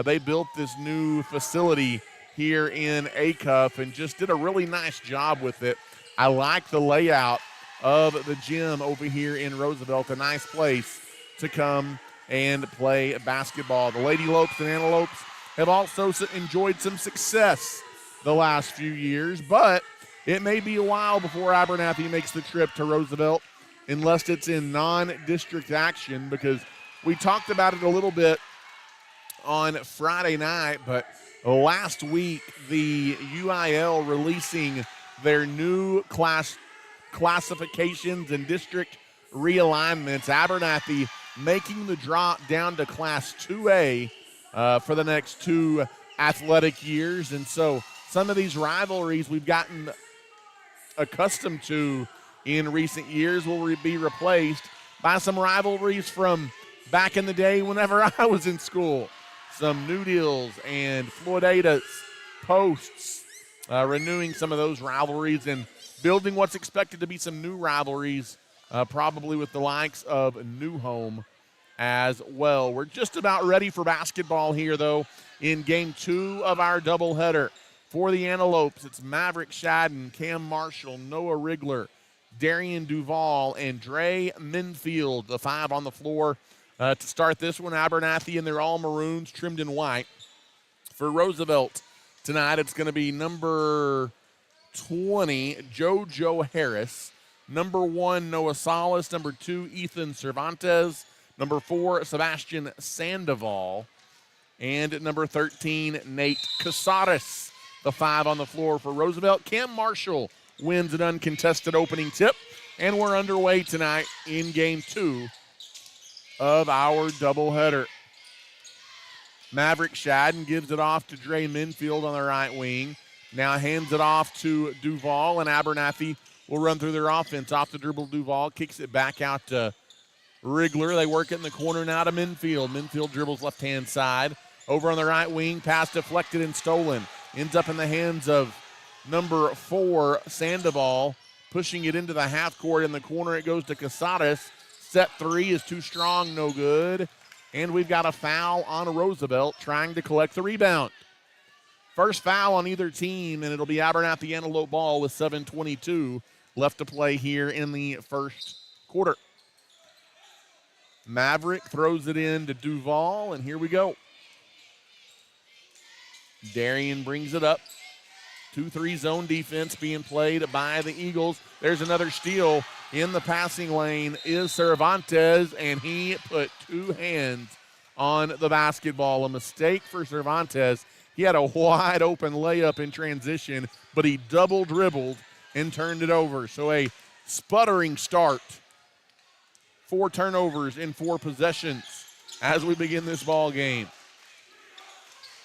they built this new facility here in Acuff and just did a really nice job with it. I like the layout of the gym over here in Roosevelt, a nice place to come and play basketball. The Lady Lopes and Antelopes have also enjoyed some success the last few years, but it may be a while before Abernathy makes the trip to Roosevelt unless it's in non-district action, because we talked about it a little bit on Friday night, but last week the UIL releasing their new classifications and district realignments. Abernathy making the drop down to Class 2A for the next two athletic years. And so some of these rivalries we've gotten accustomed to in recent years will be replaced by some rivalries from back in the day whenever I was in school. Some New Deals and Floridatas, Posts, renewing some of those rivalries and building what's expected to be some new rivalries, probably with the likes of New Home as well. We're just about ready for basketball here, though, in Game 2 of our doubleheader. For the Antelopes, it's Maverick Shadden, Cam Marshall, Noah Rigler, Darian Duvall, and Dre Minfield, the five on the floor to start this one. Abernathy in their all maroons, trimmed in white. For Roosevelt tonight, it's going to be number 20, JoJo Harris, number 1, Noah Salas, number 2, Ethan Cervantes, number 4, Sebastian Sandoval, and number 13, Nate Casares, the five on the floor for Roosevelt. Cam Marshall wins an uncontested opening tip, and we're underway tonight in Game 2 of our doubleheader. Maverick Shadden gives it off to Dre Minfield on the right wing. Now hands it off to Duval, and Abernathy will run through their offense. Off the dribble, Duval kicks it back out to Rigler. They work it in the corner now to Minfield. Minfield dribbles left-hand side. Over on the right wing, pass deflected and stolen. Ends up in the hands of number 4, Sandoval, pushing it into the half court. In the corner, it goes to Casares. Set 3 is too strong, no good. And we've got a foul on Roosevelt trying to collect the rebound. First foul on either team, and it'll be Abernathy Antelope ball with 7:22 left to play here in the first quarter. Maverick throws it in to Duval, and here we go. Darian brings it up. 2-3 zone defense being played by the Eagles. There's another steal in the passing lane is Cervantes, and he put 2 hands on the basketball. A mistake for Cervantes. He had a wide open layup in transition, but he double dribbled and turned it over. So a sputtering start. 4 turnovers in 4 possessions as we begin this ball game.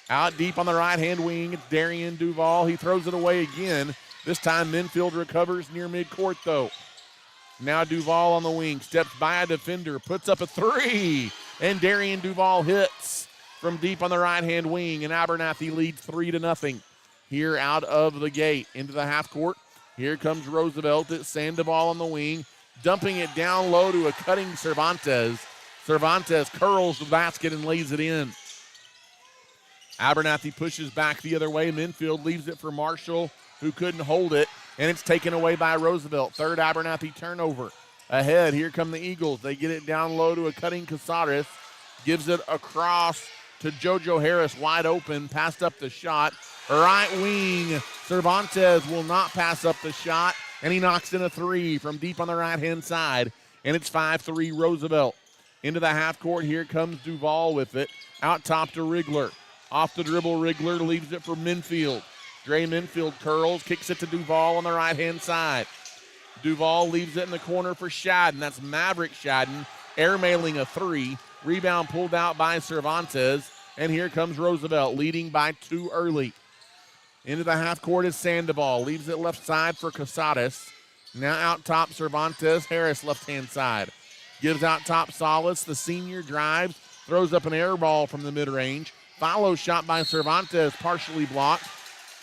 Out deep on the right-hand wing, it's Darian Duval. He throws it away again. This time, Minfield recovers near midcourt, though. Now Duval on the wing, steps by a defender, puts up a 3, and Darian Duval hits from deep on the right-hand wing, and Abernathy leads 3-0 here out of the gate. Into the half court, here comes Roosevelt. It's Sandoval on the wing, dumping it down low to a cutting Cervantes. Cervantes curls the basket and lays it in. Abernathy pushes back the other way. Minfield leaves it for Marshall, who couldn't hold it, and it's taken away by Roosevelt. Third Abernathy turnover. Ahead, here come the Eagles. They get it down low to a cutting Casares. Gives it across to JoJo Harris, wide open, passed up the shot. Right wing, Cervantes will not pass up the shot, and he knocks in a 3 from deep on the right-hand side, and it's 5-3 Roosevelt. Into the half court, here comes Duval with it. Out top to Rigler. Off the dribble, Rigler leaves it for Minfield. Dre Minfield curls, kicks it to Duval on the right-hand side. Duval leaves it in the corner for Shadden. That's Maverick Shadden, airmailing a 3. Rebound pulled out by Cervantes, and here comes Roosevelt, leading by 2 early. Into the half court is Sandoval, leaves it left side for Casares. Now out top, Cervantes, Harris left-hand side. Gives out top Salas, the senior drives, throws up an air ball from the mid-range. Follow shot by Cervantes, partially blocked.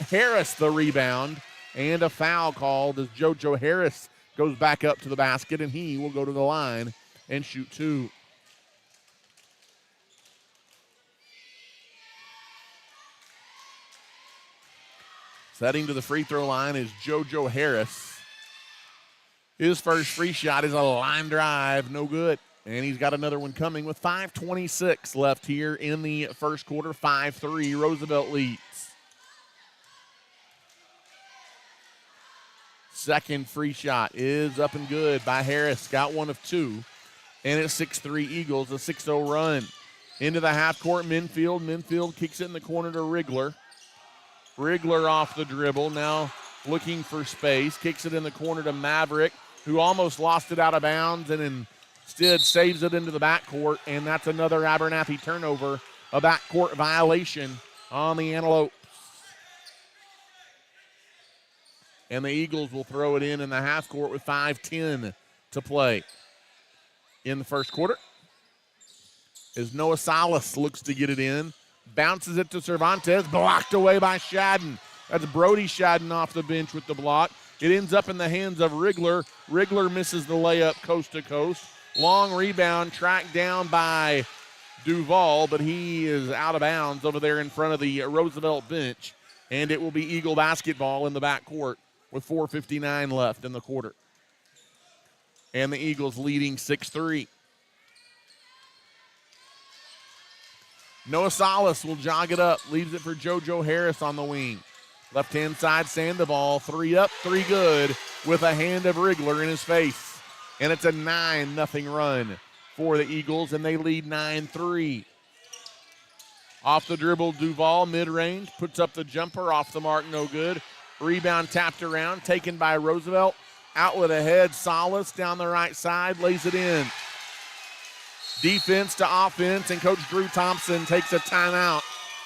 Harris the rebound, and a foul called as JoJo Harris goes back up to the basket, and he will go to the line and shoot 2. Setting to the free throw line is JoJo Harris. His first free shot is a line drive, no good. And he's got another one coming with 5:26 left here in the first quarter. 5-3, Roosevelt leads. Second free shot is up and good by Harris. Got 1 of 2. And it's 6-3 Eagles, a 6-0 run. Into the half court, Minfield. Minfield kicks it in the corner to Rigler. Rigler off the dribble, now looking for space. Kicks it in the corner to Maverick, who almost lost it out of bounds and instead saves it into the backcourt, and that's another Abernathy turnover, a backcourt violation on the Antelopes. And the Eagles will throw it in the half court with 5:10 to play in the first quarter. As Noah Salas looks to get it in, bounces it to Cervantes, blocked away by Shadden. That's Brody Shadden off the bench with the block. It ends up in the hands of Rigler. Rigler misses the layup coast to coast. Long rebound tracked down by Duval, but he is out of bounds over there in front of the Roosevelt bench, and it will be Eagle basketball in the backcourt with 4:59 left in the quarter. And the Eagles leading 6-3. Noah Salas will jog it up, leaves it for JoJo Harris on the wing. Left-hand side, Sandoval, 3 up, 3 good, with a hand of Rigler in his face. And it's a 9-0 run for the Eagles, and they lead 9-3. Off the dribble, Duval, mid-range, puts up the jumper, off the mark, no good. Rebound tapped around, taken by Roosevelt. Out with a head, Salas down the right side, lays it in. defense to offense, and Coach Drew Thompson takes a timeout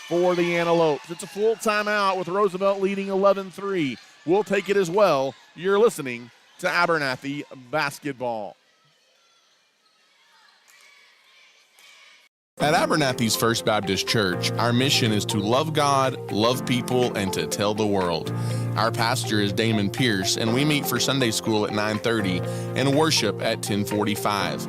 for the Antelopes. It's a full timeout with Roosevelt leading 11-3. We'll take it as well. You're listening to Abernathy Basketball. At Abernathy's First Baptist Church, our mission is to love God, love people, and to tell the world. Our pastor is Damon Pierce, and we meet for Sunday school at 9:30 and worship at 10:45.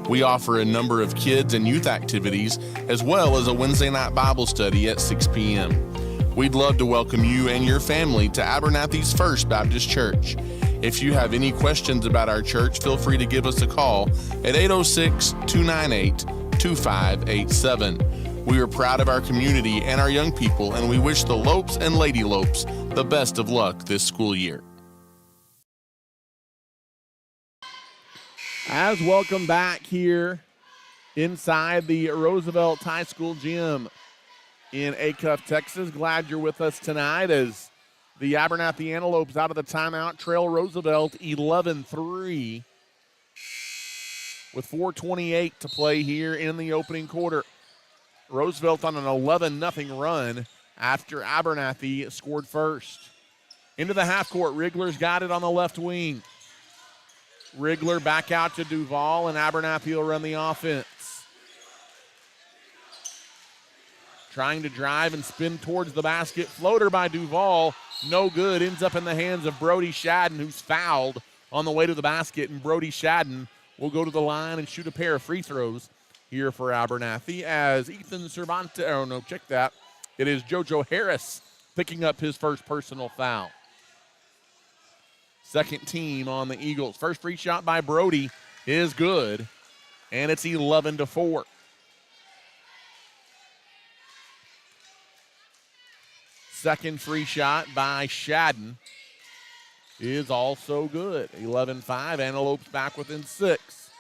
We offer a number of kids and youth activities, as well as a Wednesday night Bible study at 6 p.m. We'd love to welcome you and your family to Abernathy's First Baptist Church. If you have any questions about our church, feel free to give us a call at 806-298-2587. We are proud of our community and our young people, and we wish the Lopes and Lady Lopes the best of luck this school year. As welcome back here inside the Roosevelt High School gym in Acuff, Texas. Glad you're with us tonight as the Abernathy Antelopes out of the timeout trail Roosevelt 11-3 with 4:28 to play here in the opening quarter. Roosevelt on an 11-0 run after Abernathy scored first. Into the half court, Rigler's got it on the left wing. Rigler back out to Duval, and Abernathy will run the offense. Trying to drive and spin towards the basket. Floater by Duval, no good. Ends up in the hands of Brody Shadden, who's fouled on the way to the basket, and Brody Shadden will go to the line and shoot a pair of free throws here for Abernathy as Ethan Cervantes, oh no, check that. It is JoJo Harris picking up his first personal foul. Second team on the Eagles. First free shot by Brody is good, and it's 11-4. Second free shot by Shadden is also good. 11-5. Antelopes back within 6.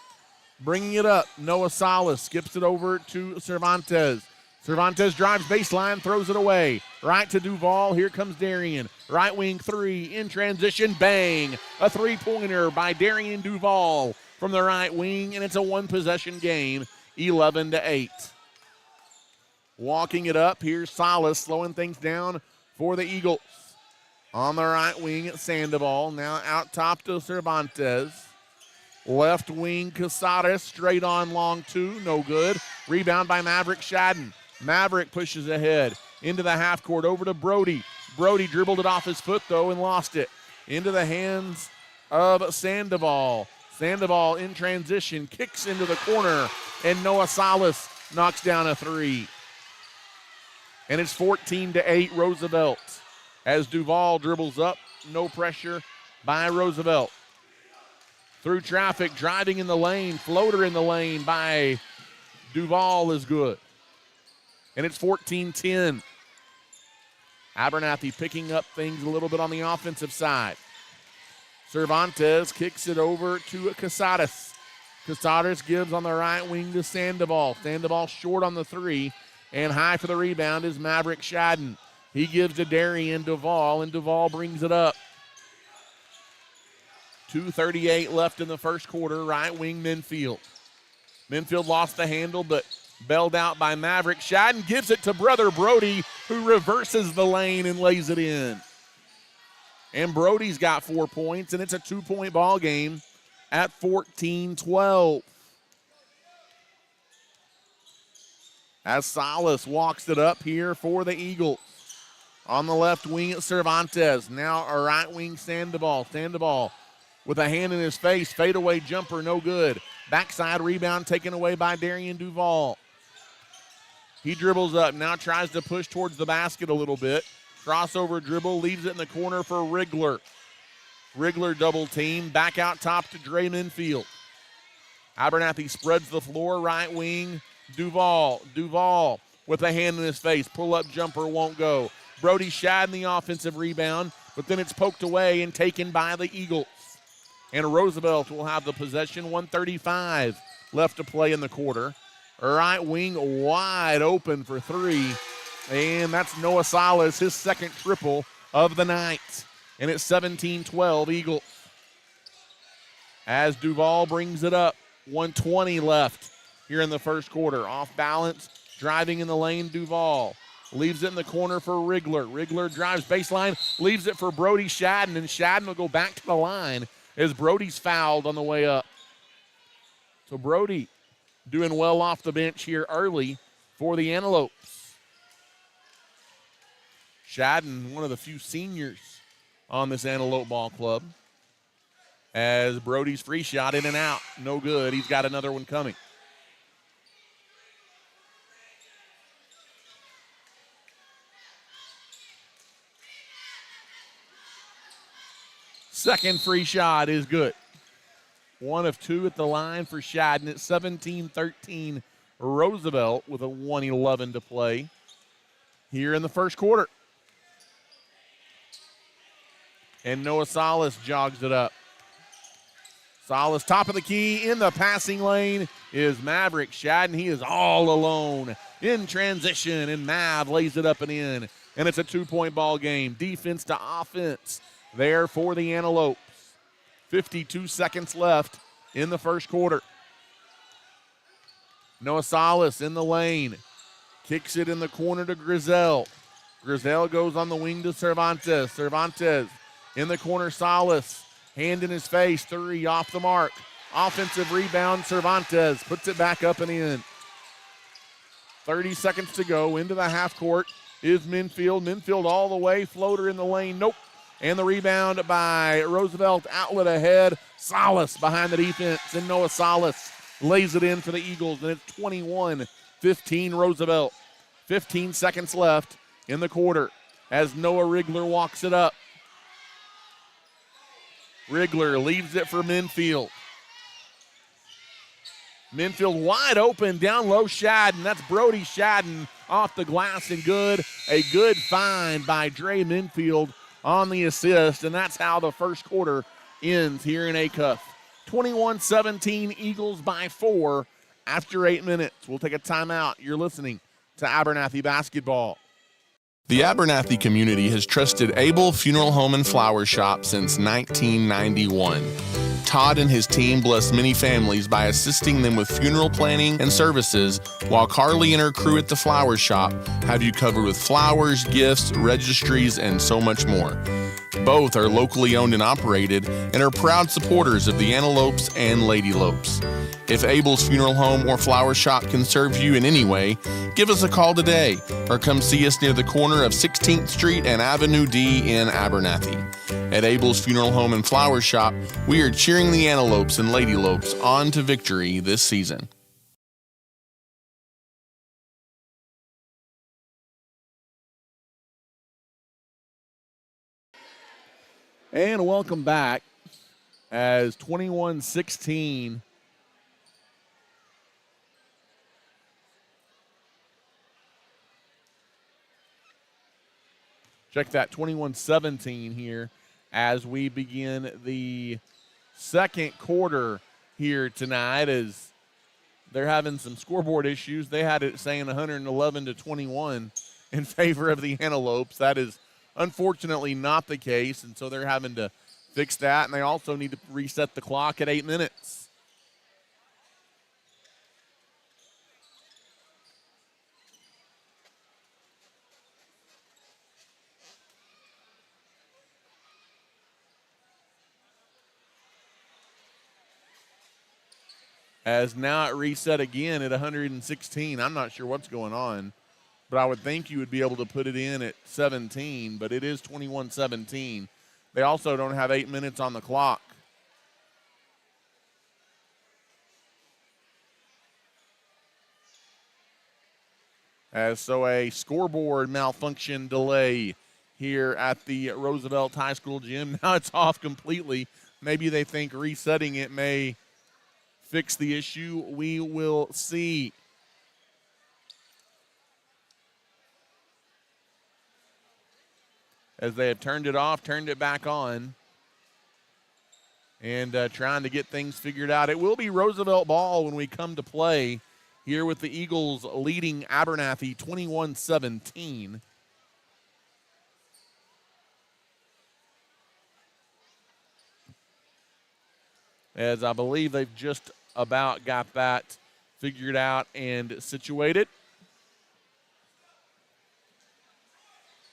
Bringing it up, Noah Salas skips it over to Cervantes. Cervantes drives baseline, throws it away. Right to Duval. Here comes Darian. Right wing three in transition. Bang! A three-pointer by Darian Duval from the right wing, and it's a one-possession game, 11-8. Walking it up, here's Salas slowing things down for the Eagles. On the right wing at Sandoval. Now out top to Cervantes. Left wing Casares, straight on long two, no good. Rebound by Maverick Shadden. Maverick pushes ahead into the half court over to Brody. Brody dribbled it off his foot though and lost it. Into the hands of Sandoval. Sandoval in transition, kicks into the corner, and Noah Salas knocks down a three. And it's 14-8 Roosevelt as Duval dribbles up, no pressure by Roosevelt. Through traffic, driving in the lane, floater in the lane by Duval is good. And it's 14-10. Abernathy picking up things a little bit on the offensive side. Cervantes kicks it over to Casares. Casares gives on the right wing to Sandoval. Sandoval short on the three, and high for the rebound is Maverick Shadden. He gives to Darian Duval, and Duval brings it up. 2:38 left in the first quarter. Right wing Minfield. Minfield lost the handle, but bailed out by Maverick. Shadden gives it to brother Brody, who reverses the lane and lays it in. And Brody's got 4 points, and it's a 2-point ball game at 14-12. As Salas walks it up here for the Eagles. On the left wing at Cervantes. Now a right wing Sandoval. Sandoval with a hand in his face. Fadeaway jumper, no good. Backside rebound taken away by Darian Duval. He dribbles up, now tries to push towards the basket a little bit. Crossover dribble, leaves it in the corner for Rigler. Rigler double team, back out top to Dre Minfield. Abernathy spreads the floor, right wing, Duval. Duval with a hand in his face. Pull-up jumper won't go. Brody Shadden the offensive rebound, but then it's poked away and taken by the Eagles. And Roosevelt will have the possession. 1:35 left to play in the quarter. Right wing wide open for three. And that's Noah Salas, his second triple of the night. And it's 17-12 Eagles. As Duval brings it up, 1:20 left here in the first quarter. Off balance, driving in the lane, Duval. Leaves it in the corner for Rigler. Rigler drives baseline, leaves it for Brody Shadden, and Shadden will go back to the line as Brody's fouled on the way up. So Brody doing well off the bench here early for the Antelopes. Shadden, one of the few seniors on this Antelope ball club. As Brody's free shot in and out. No good. He's got another one coming. Second free shot is good. 1 of 2 at the line for Shadden at 17-13. Roosevelt with a 1:11 to play here in the first quarter. And Noah Salas jogs it up. Salas, top of the key in the passing lane is Maverick Shadden. He is all alone in transition, and Mav lays it up and in. And it's a 2-point ball game. Defense to offense there for the Antelopes. 52 seconds left in the first quarter. Noah Salas in the lane. Kicks it in the corner to Grizel. Grizel goes on the wing to Cervantes. Cervantes in the corner, Salas. Hand in his face, 3 off the mark. Offensive rebound, Cervantes puts it back up and in. 30 seconds to go into the half court is Minfield. Minfield all the way, floater in the lane, nope. And the rebound by Roosevelt, outlet ahead. Salas behind the defense, and Noah Salas lays it in for the Eagles, and it's 21-15 Roosevelt. 15 seconds left in the quarter as Noah Rigler walks it up. Rigler leaves it for Minfield. Minfield wide open, down low Shadden. That's Brody Shadden off the glass and good. A good find by Dre Minfield on the assist, and that's how the first quarter ends here in Acuff. 21-17, Eagles by 4 after 8 minutes. We'll take a timeout. You're listening to Abernathy Basketball. The Abernathy community has trusted Abel Funeral Home and Flower Shop since 1991. Todd and his team bless many families by assisting them with funeral planning and services, while Carly and her crew at the Flower Shop have you covered with flowers, gifts, registries, and so much more. Both are locally owned and operated and are proud supporters of the Antelopes and Lady Lopes. If Abel's Funeral Home or Flower Shop can serve you in any way, give us a call today or come see us near the corner of 16th Street and Avenue D in Abernathy. At Abel's Funeral Home and Flower Shop, we are cheering the Antelopes and Lady Lopes on to victory this season. And welcome back as 21-16 check that, 21-17 here as we begin the second quarter here tonight, as they're having some scoreboard issues. They had it saying 111-21 in favor of the Antelopes. That is unfortunately not the case, and so they're having to fix that, and they also need to reset the clock at 8 minutes. As now it reset again at 116. I'm not sure what's going on, but I would think you would be able to put it in at 17, but it is 21-17. They also don't have 8 minutes on the clock. So a scoreboard malfunction delay here at the Roosevelt High School gym. Now it's off completely. Maybe they think resetting it may fix the issue. We will see. As they have turned it off, turned it back on, and trying to get things figured out. It will be Roosevelt ball when we come to play here, with the Eagles leading Abernathy 21-17. As I believe they've just about got that figured out and situated.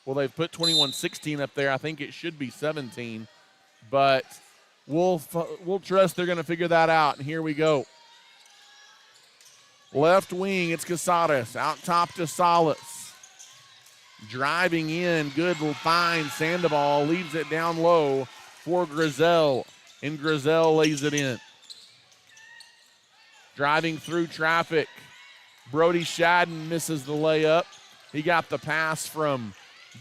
Well, they've put 21-16 up there. I think it should be 17, but we'll trust they're going to figure that out. And here we go. Left wing, it's Casares. Out top to Salas. Driving in, good will find Sandoval. Leaves it down low for Grizel. And Grizel lays it in. Driving through traffic. Brody Shadden misses the layup. He got the pass from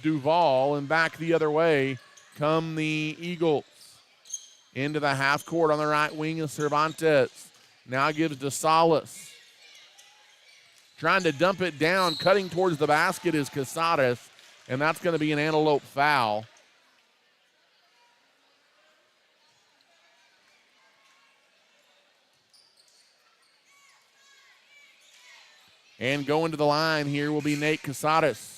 Duval, and back the other way come the Eagles. Into the half court on the right wing of Cervantes. Now gives to Salas. Trying to dump it down, cutting towards the basket is Casares, and that's going to be an Antelope foul. And going to the line here will be Nate Casares.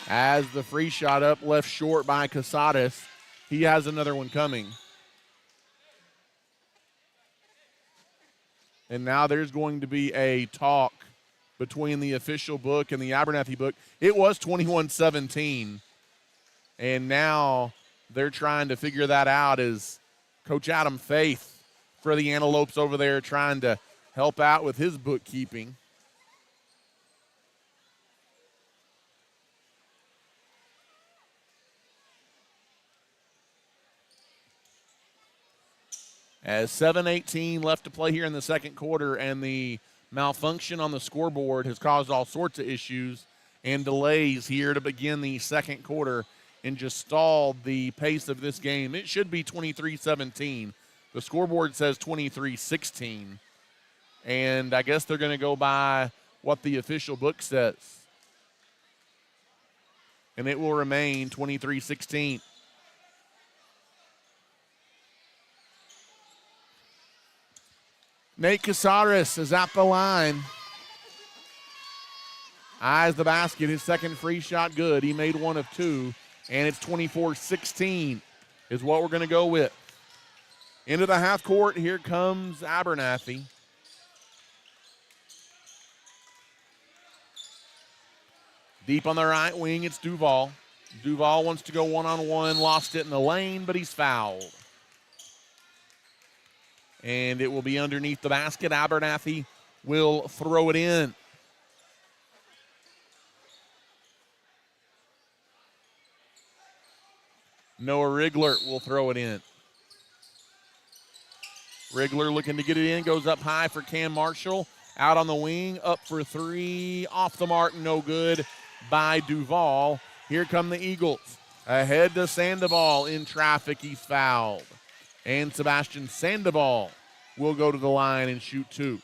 As the free shot up, left short by Casares. He has another one coming. And now there's going to be a talk between the official book and the Abernathy book. It was 21-17. And now they're trying to figure that out as Coach Adam Faith for the Antelopes over there trying to help out with his bookkeeping. As 7:18 left to play here in the second quarter, and the malfunction on the scoreboard has caused all sorts of issues and delays here to begin the second quarter and just stalled the pace of this game. It should be 23-17. The scoreboard says 23-16, and I guess they're going to go by what the official book says. And it will remain 23-16. Nate Casares is at the line. Eyes the basket. His second free shot good. He made one of two, and it's 24-16 is what we're going to go with. Into the half court, here comes Abernathy. Deep on the right wing, it's Duval. Duval wants to go one-on-one, lost it in the lane, but he's fouled. And it will be underneath the basket. Abernathy will throw it in. Noah Rigler will throw it in. Rigler looking to get it in, goes up high for Cam Marshall. Out on the wing, up for three, off the mark, no good by Duval. Here come the Eagles. Ahead to Sandoval in traffic, he's fouled. And Sebastian Sandoval will go to the line and shoot two,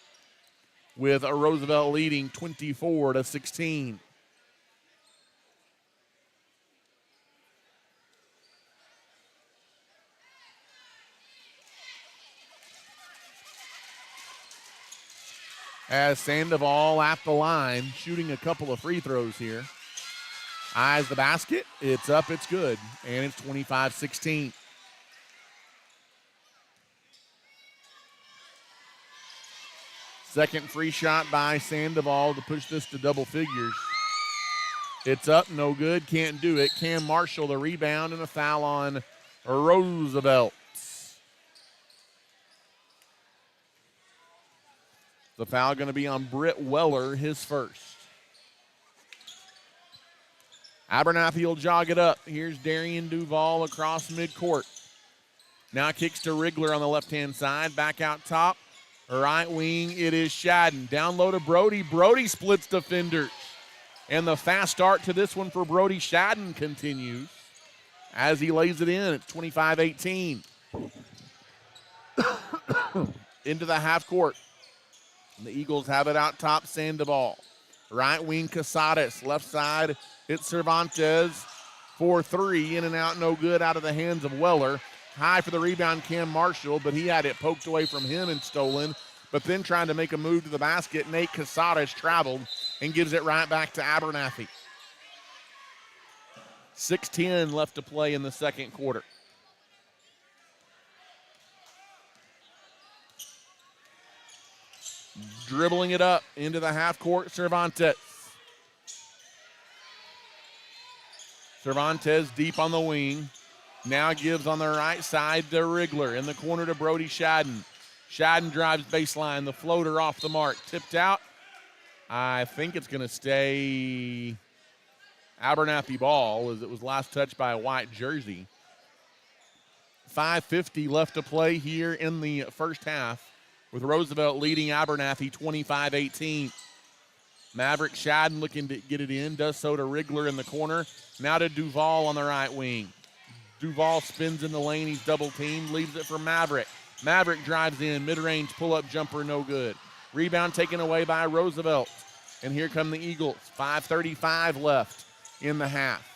with a Roosevelt leading 24-16. As Sandoval at the line, shooting a couple of free throws here. Eyes the basket, it's up, it's good, and it's 25-16. Second free shot by Sandoval to push this to double figures. It's up, no good, can't do it. Cam Marshall the rebound and a foul on Roosevelt. The foul going to be on Britt Weller, his first. Abernathy will jog it up. Here's Darian Duval across midcourt. Now kicks to Rigler on the left-hand side. Back out top. Right wing, it is Shadden. Down low to Brody. Brody splits defenders. And the fast start to this one for Brody Shadden continues as he lays it in. It's 25-18. Into the half court. The Eagles have it out top, Sandoval. Right wing, Casares. Left side, it's Cervantes. 4-3, in and out, no good, out of the hands of Weller. High for the rebound, Cam Marshall, but he had it poked away from him and stolen. But then trying to make a move to the basket, Nate Casares traveled and gives it right back to Abernathy. 6:10 left to play in the second quarter. Dribbling it up into the half court, Cervantes. Cervantes deep on the wing. Now gives on the right side to Rigler. In the corner to Brody Shadden. Shadden drives baseline. The floater off the mark. Tipped out. I think it's going to stay Abernathy ball as it was last touched by a white jersey. 5:50 left to play here in the first half, with Roosevelt leading Abernathy 25-18. Maverick Shadden looking to get it in, does so to Rigler in the corner. Now to Duval on the right wing. Duval spins in the lane, he's double teamed, leaves it for Maverick. Maverick drives in, mid-range pull-up jumper, no good. Rebound taken away by Roosevelt. And here come the Eagles, 5:35 left in the half.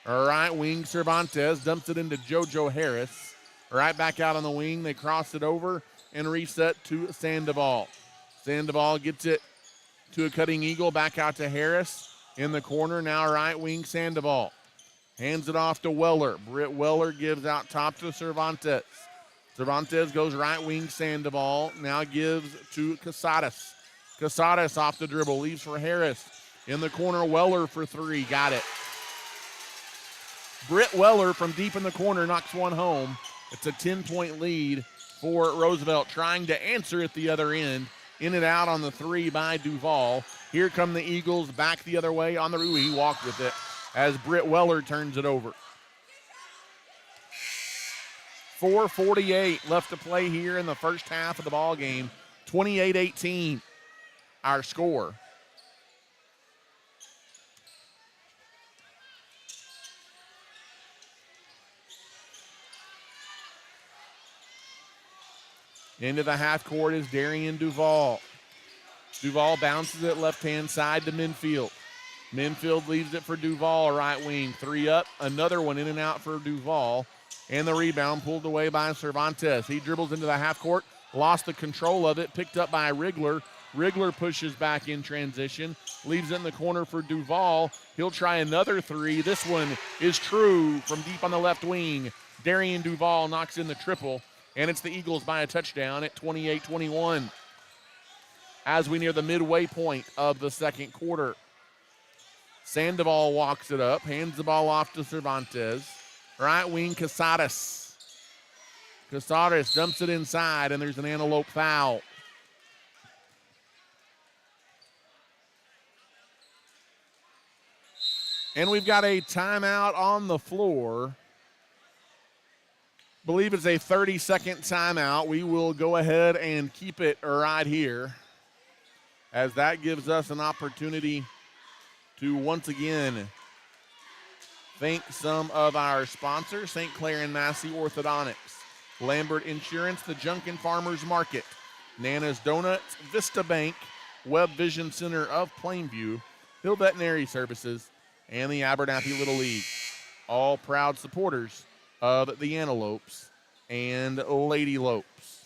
Right wing, Cervantes dumps it into JoJo Harris. Right back out on the wing, they cross it over and reset to Sandoval. Sandoval gets it to a cutting Eagle, back out to Harris. In the corner, now right wing, Sandoval. Hands it off to Weller. Britt Weller gives out top to Cervantes. Cervantes goes right wing, Sandoval. Now gives to Casares. Casares off the dribble, leaves for Harris. In the corner, Weller for three, got it. Britt Weller from deep in the corner knocks one home. It's a 10-point lead for Roosevelt, trying to answer at the other end. In and out on the three by Duval. Here come the Eagles back the other way on the Rui. He walked with it as Britt Weller turns it over. 4:48 left to play here in the first half of the ball game. 28-18, our score. Into the half court is Darian Duval. Duval bounces it left-hand side to Minfield. Minfield leaves it for Duval, right wing. Three up, another one in and out for Duval. And the rebound pulled away by Cervantes. He dribbles into the half court, lost the control of it, picked up by Rigler. Rigler pushes back in transition, leaves it in the corner for Duval. He'll try another three. This one is true from deep on the left wing. Darian Duval knocks in the triple. And it's the Eagles by a touchdown at 28-21 as we near the midway point of the second quarter. Sandoval walks it up, hands the ball off to Cervantes. Right wing, Casares. Casares dumps it inside, and there's an Antelope foul. And we've got a timeout on the floor. Believe it's a 30-second timeout. We will go ahead and keep it right here, as that gives us an opportunity to once again thank some of our sponsors: St. Clair and Massey Orthodontics, Lambert Insurance, the Junkin Farmers Market, Nana's Donuts, Vista Bank, Webb Vision Center of Plainview, Hill Veterinary Services, and the Abernathy Little League. All proud supporters of the Antelopes and Lady Lopes.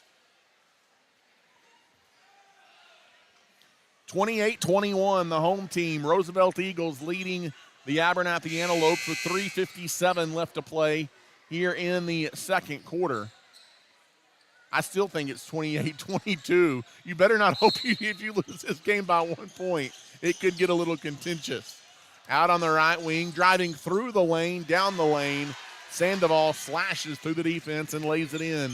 28-21, the home team. Roosevelt Eagles leading the Abernathy Antelopes with 3:57 left to play here in the second quarter. I still think it's 28-22. You better not hope if you lose this game by 1 point, it could get a little contentious. Out on the right wing, driving through the lane, down the lane, Sandoval slashes through the defense and lays it in.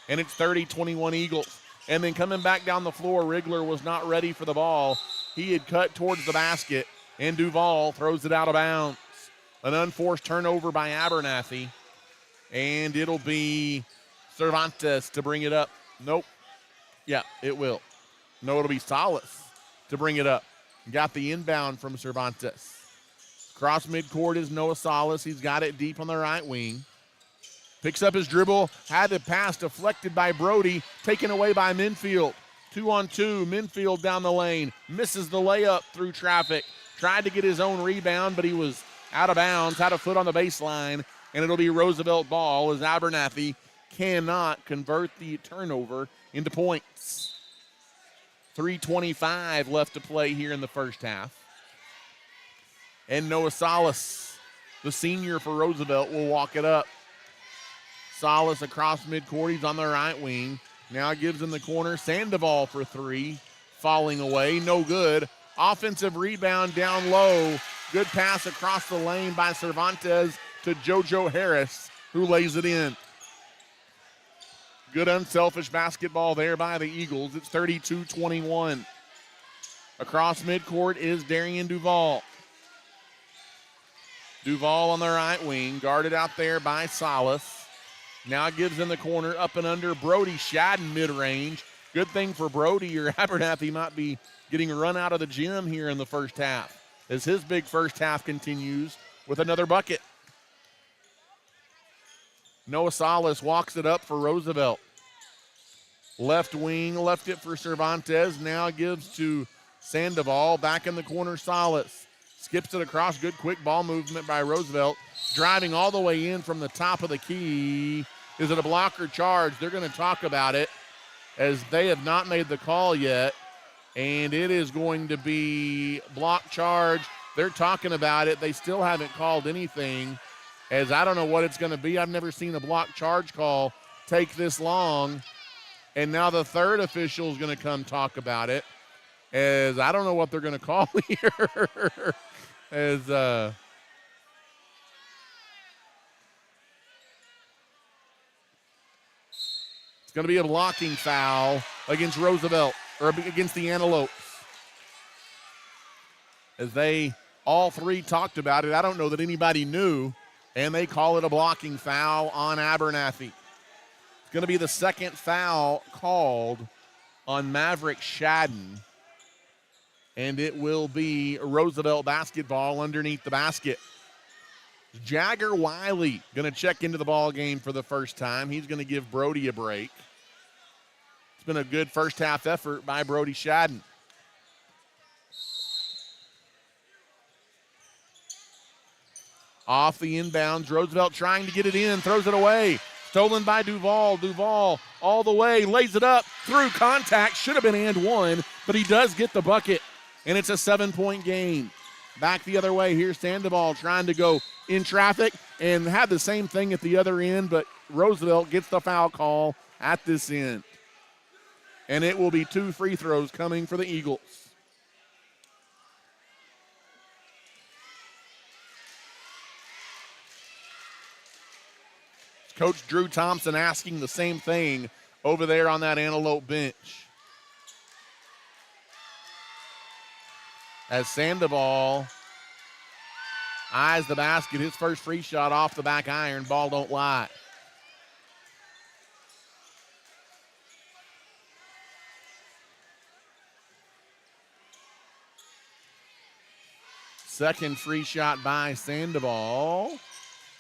And it's 30-21 Eagles. And then coming back down the floor, Rigler was not ready for the ball. He had cut towards the basket, and Duval throws it out of bounds. An unforced turnover by Abernathy. And it'll be Cervantes to bring it up. Nope. Yeah, it will. No, it'll be Salas to bring it up. Got the inbound from Cervantes. Cross midcourt is Noah Salas. He's got it deep on the right wing. Picks up his dribble. Had the pass deflected by Brody. Taken away by Minfield. 2-on-2. Minfield down the lane. Misses the layup through traffic. Tried to get his own rebound, but he was out of bounds. Had a foot on the baseline. and it'll be Roosevelt ball as Abernathy cannot convert the turnover into points. 3:25 left to play here in the first half. And Noah Salas, the senior for Roosevelt, will walk it up. Salas across midcourt. He's on the right wing. Now gives in the corner. Sandoval for three. Falling away. No good. Offensive rebound down low. Good pass across the lane by Cervantes to JoJo Harris, who lays it in. Good unselfish basketball there by the Eagles. It's 32-21. Across midcourt is Darian Duval. Duval on the right wing, guarded out there by Salas. Now gives in the corner, up and under. Brody Shadden mid-range. Good thing for Brody, or Abernathy might be getting run out of the gym here in the first half, as his big first half continues with another bucket. Noah Salas walks it up for Roosevelt. Left wing, left it for Cervantes. Now gives to Sandoval. Back in the corner, Salas. Skips it across. Good quick ball movement by Roosevelt. Driving all the way in from the top of the key. Is it a block or charge? They're going to talk about it, as they have not made the call yet. And it is going to be block charge. They're talking about it. They still haven't called anything, as I don't know what it's going to be. I've never seen a block charge call take this long. And now the third official is going to come talk about it, as I don't know what they're going to call here. As it's going to be a blocking foul against Roosevelt, or against the Antelopes. As they all three talked about it, I don't know that anybody knew, and they call it a blocking foul on Abernathy. It's going to be the second foul called on Maverick Shadden, and it will be Roosevelt basketball underneath the basket. Jagger Wiley going to check into the ball game for the first time. He's going to give Brody a break. It's been a good first half effort by Brody Shadden. Off the inbounds, Roosevelt trying to get it in, throws it away. Stolen by Duval. Duval all the way, lays it up, through contact, should have been and one, but he does get the bucket, and it's a 7-point game. Back the other way, here's Sandoval trying to go in traffic and had the same thing at the other end, but Roosevelt gets the foul call at this end. And it will be 2 free throws coming for the Eagles. Coach Drew Thompson asking the same thing over there on that Antelope bench. As Sandoval eyes the basket, his first free shot off the back iron, ball don't lie. Second free shot by Sandoval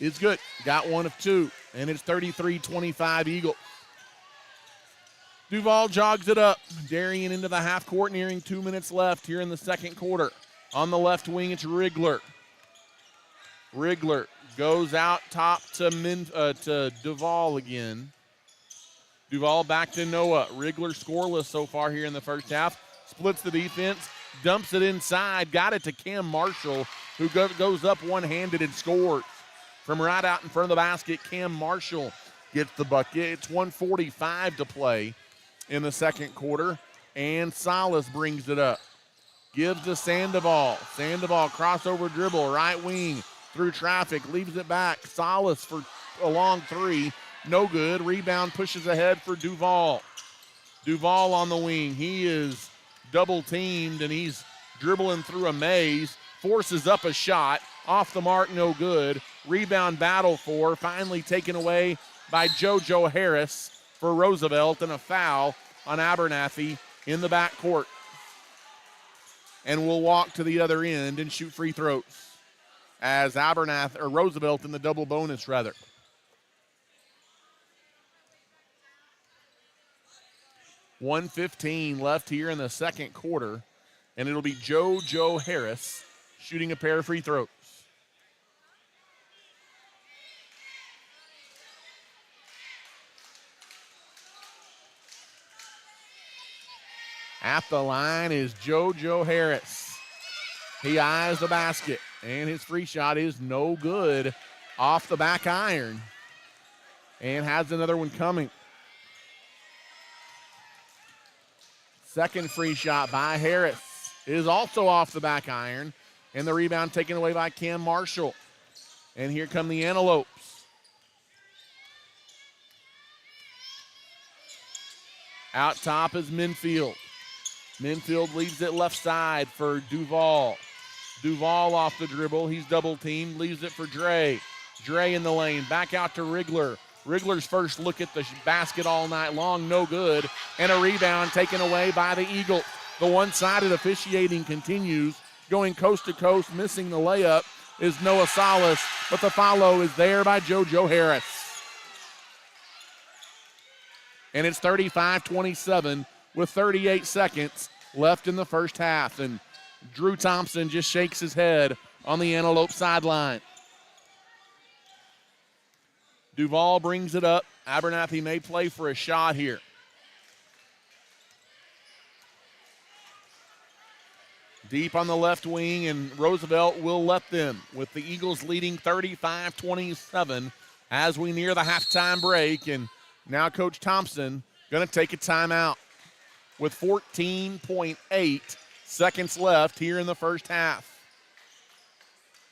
is good. Got one of two, and it's 33-25 Eagles. Duval jogs it up. Darien into the half court, nearing 2 minutes left here in the second quarter. On the left wing, it's Rigler. Rigler goes out top to Duval again. Duval back to Noah. Rigler scoreless so far here in the first half. Splits the defense, dumps it inside, got it to Cam Marshall, who goes up one-handed and scores. From right out in front of the basket, Cam Marshall gets the bucket. It's 1:45 to play in the second quarter, and Salas brings it up. Gives to Sandoval. Sandoval crossover dribble, right wing, through traffic, leaves it back. Salas for a long three, no good. Rebound pushes ahead for Duval. Duval on the wing. He is double teamed, and he's dribbling through a maze. Forces up a shot, off the mark, no good. Rebound battle for, finally taken away by JoJo Harris for Roosevelt, and a foul on Abernathy in the backcourt. And we'll walk to the other end and shoot free throws as Roosevelt in the double bonus rather. $1:15 left here in the second quarter, and it'll be JoJo Harris shooting a pair of free throws. At the line is JoJo Harris. He eyes the basket, and his free shot is no good off the back iron, and has another one coming. Second free shot by Harris is also off the back iron, and the rebound taken away by Cam Marshall. And here come the Antelopes. Out top is Minfield. Minfield leaves it left side for Duval. Duval off the dribble. He's double teamed, leaves it for Dre. Dre in the lane, back out to Rigler. Rigler's first look at the basket all night long, no good. And a rebound taken away by the Eagles. The one-sided officiating continues, going coast to coast, missing the layup is Noah Salas, but the follow is there by JoJo Harris. And it's 35-27 with 38 seconds left in the first half. And Drew Thompson just shakes his head on the Antelope sideline. Duval brings it up. Abernathy may play for a shot here. Deep on the left wing, and Roosevelt will let them, with the Eagles leading 35-27 as we near the halftime break. And now Coach Thompson going to take a timeout with 14.8 seconds left here in the first half.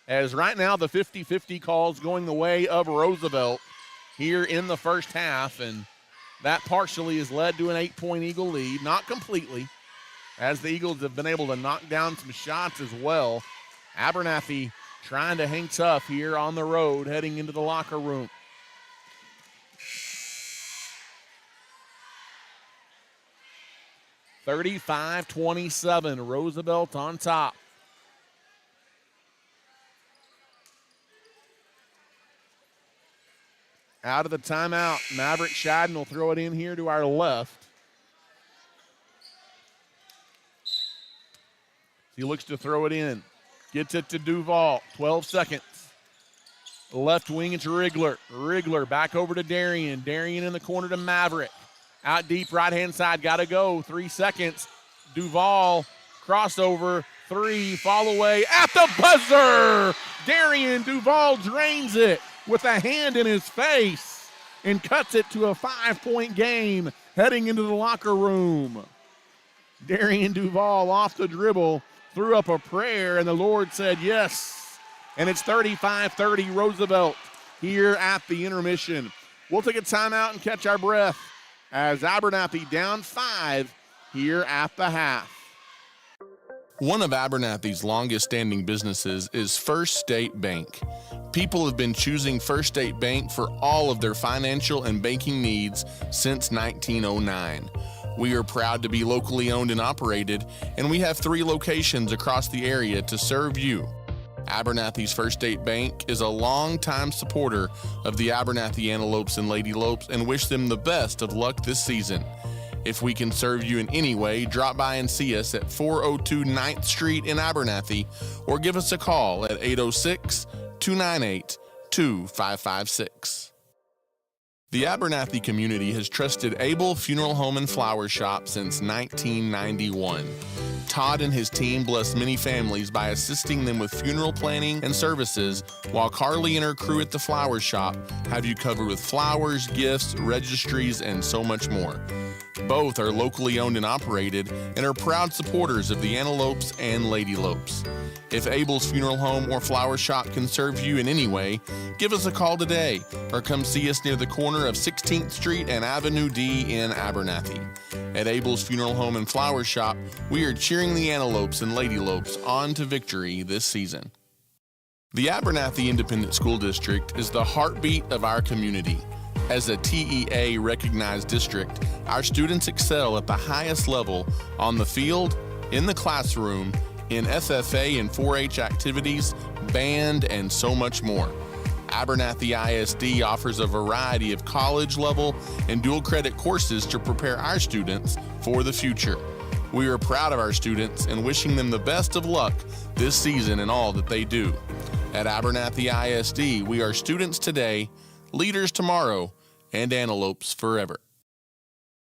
As right now the 50-50 call's going the way of Roosevelt here in the first half, and that partially has led to an 8-point Eagle lead, not completely, as the Eagles have been able to knock down some shots as well. Abernathy trying to hang tough here on the road heading into the locker room. (35-27), Roosevelt on top. Out of the timeout, Maverick Shadden will throw it in here to our left. He looks to throw it in. Gets it to Duval. 12 seconds. Left wing, it's Rigler. Rigler back over to Darian. Darian in the corner to Maverick. Out deep, right-hand side, got to go. 3 seconds. Duval, crossover, three, fall away at the buzzer. Darian Duval drains it with a hand in his face and cuts it to a 5-point game heading into the locker room. Darian Duval off the dribble, threw up a prayer, and the Lord said yes. And it's 35-30 Roosevelt here at the intermission. We'll take a timeout and catch our breath as Abernathy down 5 here at the half. One of Abernathy's longest-standing businesses is First State Bank. People have been choosing First State Bank for all of their financial and banking needs since 1909. We are proud to be locally owned and operated, and we have 3 locations across the area to serve you. Abernathy's First State Bank is a longtime supporter of the Abernathy Antelopes and Lady Lopes and wish them the best of luck this season. If we can serve you in any way, drop by and see us at 402 9th Street in Abernathy or give us a call at 806-298-2556. The Abernathy community has trusted Abel Funeral Home and Flower Shop since 1991. Todd and his team bless many families by assisting them with funeral planning and services, while Carly and her crew at the Flower Shop have you covered with flowers, gifts, registries, and so much more. Both are locally owned and operated and are proud supporters of the Antelopes and Lady Lopes. If Abel's Funeral Home or Flower Shop can serve you in any way, give us a call today or come see us near the corner of 16th Street and Avenue D in Abernathy. At Abel's Funeral Home and Flower Shop, we are cheering the Antelopes and Lady Lopes on to victory this season. The Abernathy Independent School District is the heartbeat of our community. As a TEA-recognized district, our students excel at the highest level on the field, in the classroom, in FFA and 4-H activities, band, and so much more. Abernathy ISD offers a variety of college-level and dual-credit courses to prepare our students for the future. We are proud of our students and wishing them the best of luck this season in all that they do. At Abernathy ISD, we are students today, leaders tomorrow, and antelopes forever.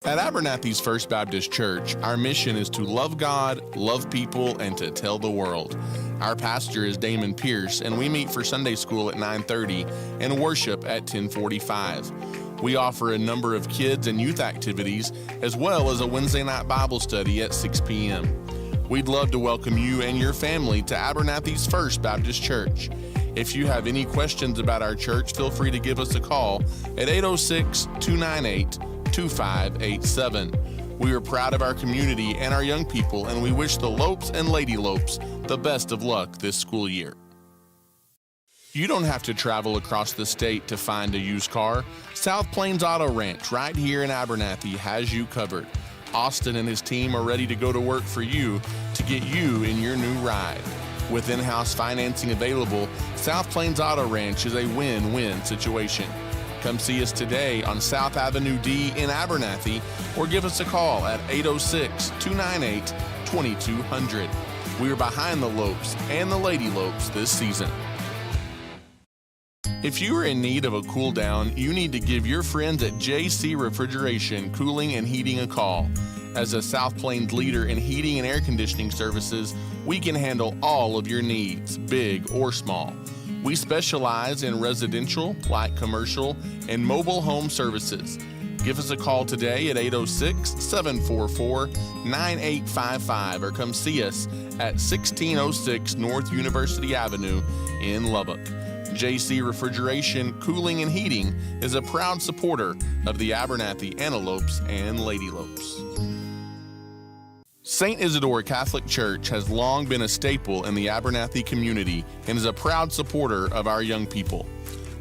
At Abernathy's First Baptist Church, our mission is to love God, love people, and to tell the world. Our pastor is Damon Pierce, and we meet for Sunday school at 9:30 and worship at 10:45. We offer a number of kids and youth activities, as well as a Wednesday night Bible study at 6 p.m. We'd love to welcome you and your family to Abernathy's First Baptist Church. If you have any questions about our church, feel free to give us a call at 806-298-2587. We are proud of our community and our young people, and we wish the Lopes and Lady Lopes the best of luck this school year. You don't have to travel across the state to find a used car. South Plains Auto Ranch right here in Abernathy has you covered. Austin and his team are ready to go to work for you to get you in your new ride. With in-house financing available, South Plains Auto Ranch is a win-win situation. Come see us today on South Avenue D in Abernathy or give us a call at 806-298-2200. We are behind the Lopes and the Lady Lopes this season. If you are in need of a cool down, you need to give your friends at JC Refrigeration Cooling and Heating a call. As a South Plains leader in heating and air conditioning services, we can handle all of your needs, big or small. We specialize in residential, light commercial, and mobile home services. Give us a call today at 806-744-9855 or come see us at 1606 North University Avenue in Lubbock. JC Refrigeration, Cooling, and Heating is a proud supporter of the Abernathy Antelopes and Lady Lopes. St. Isidore Catholic Church has long been a staple in the Abernathy community and is a proud supporter of our young people.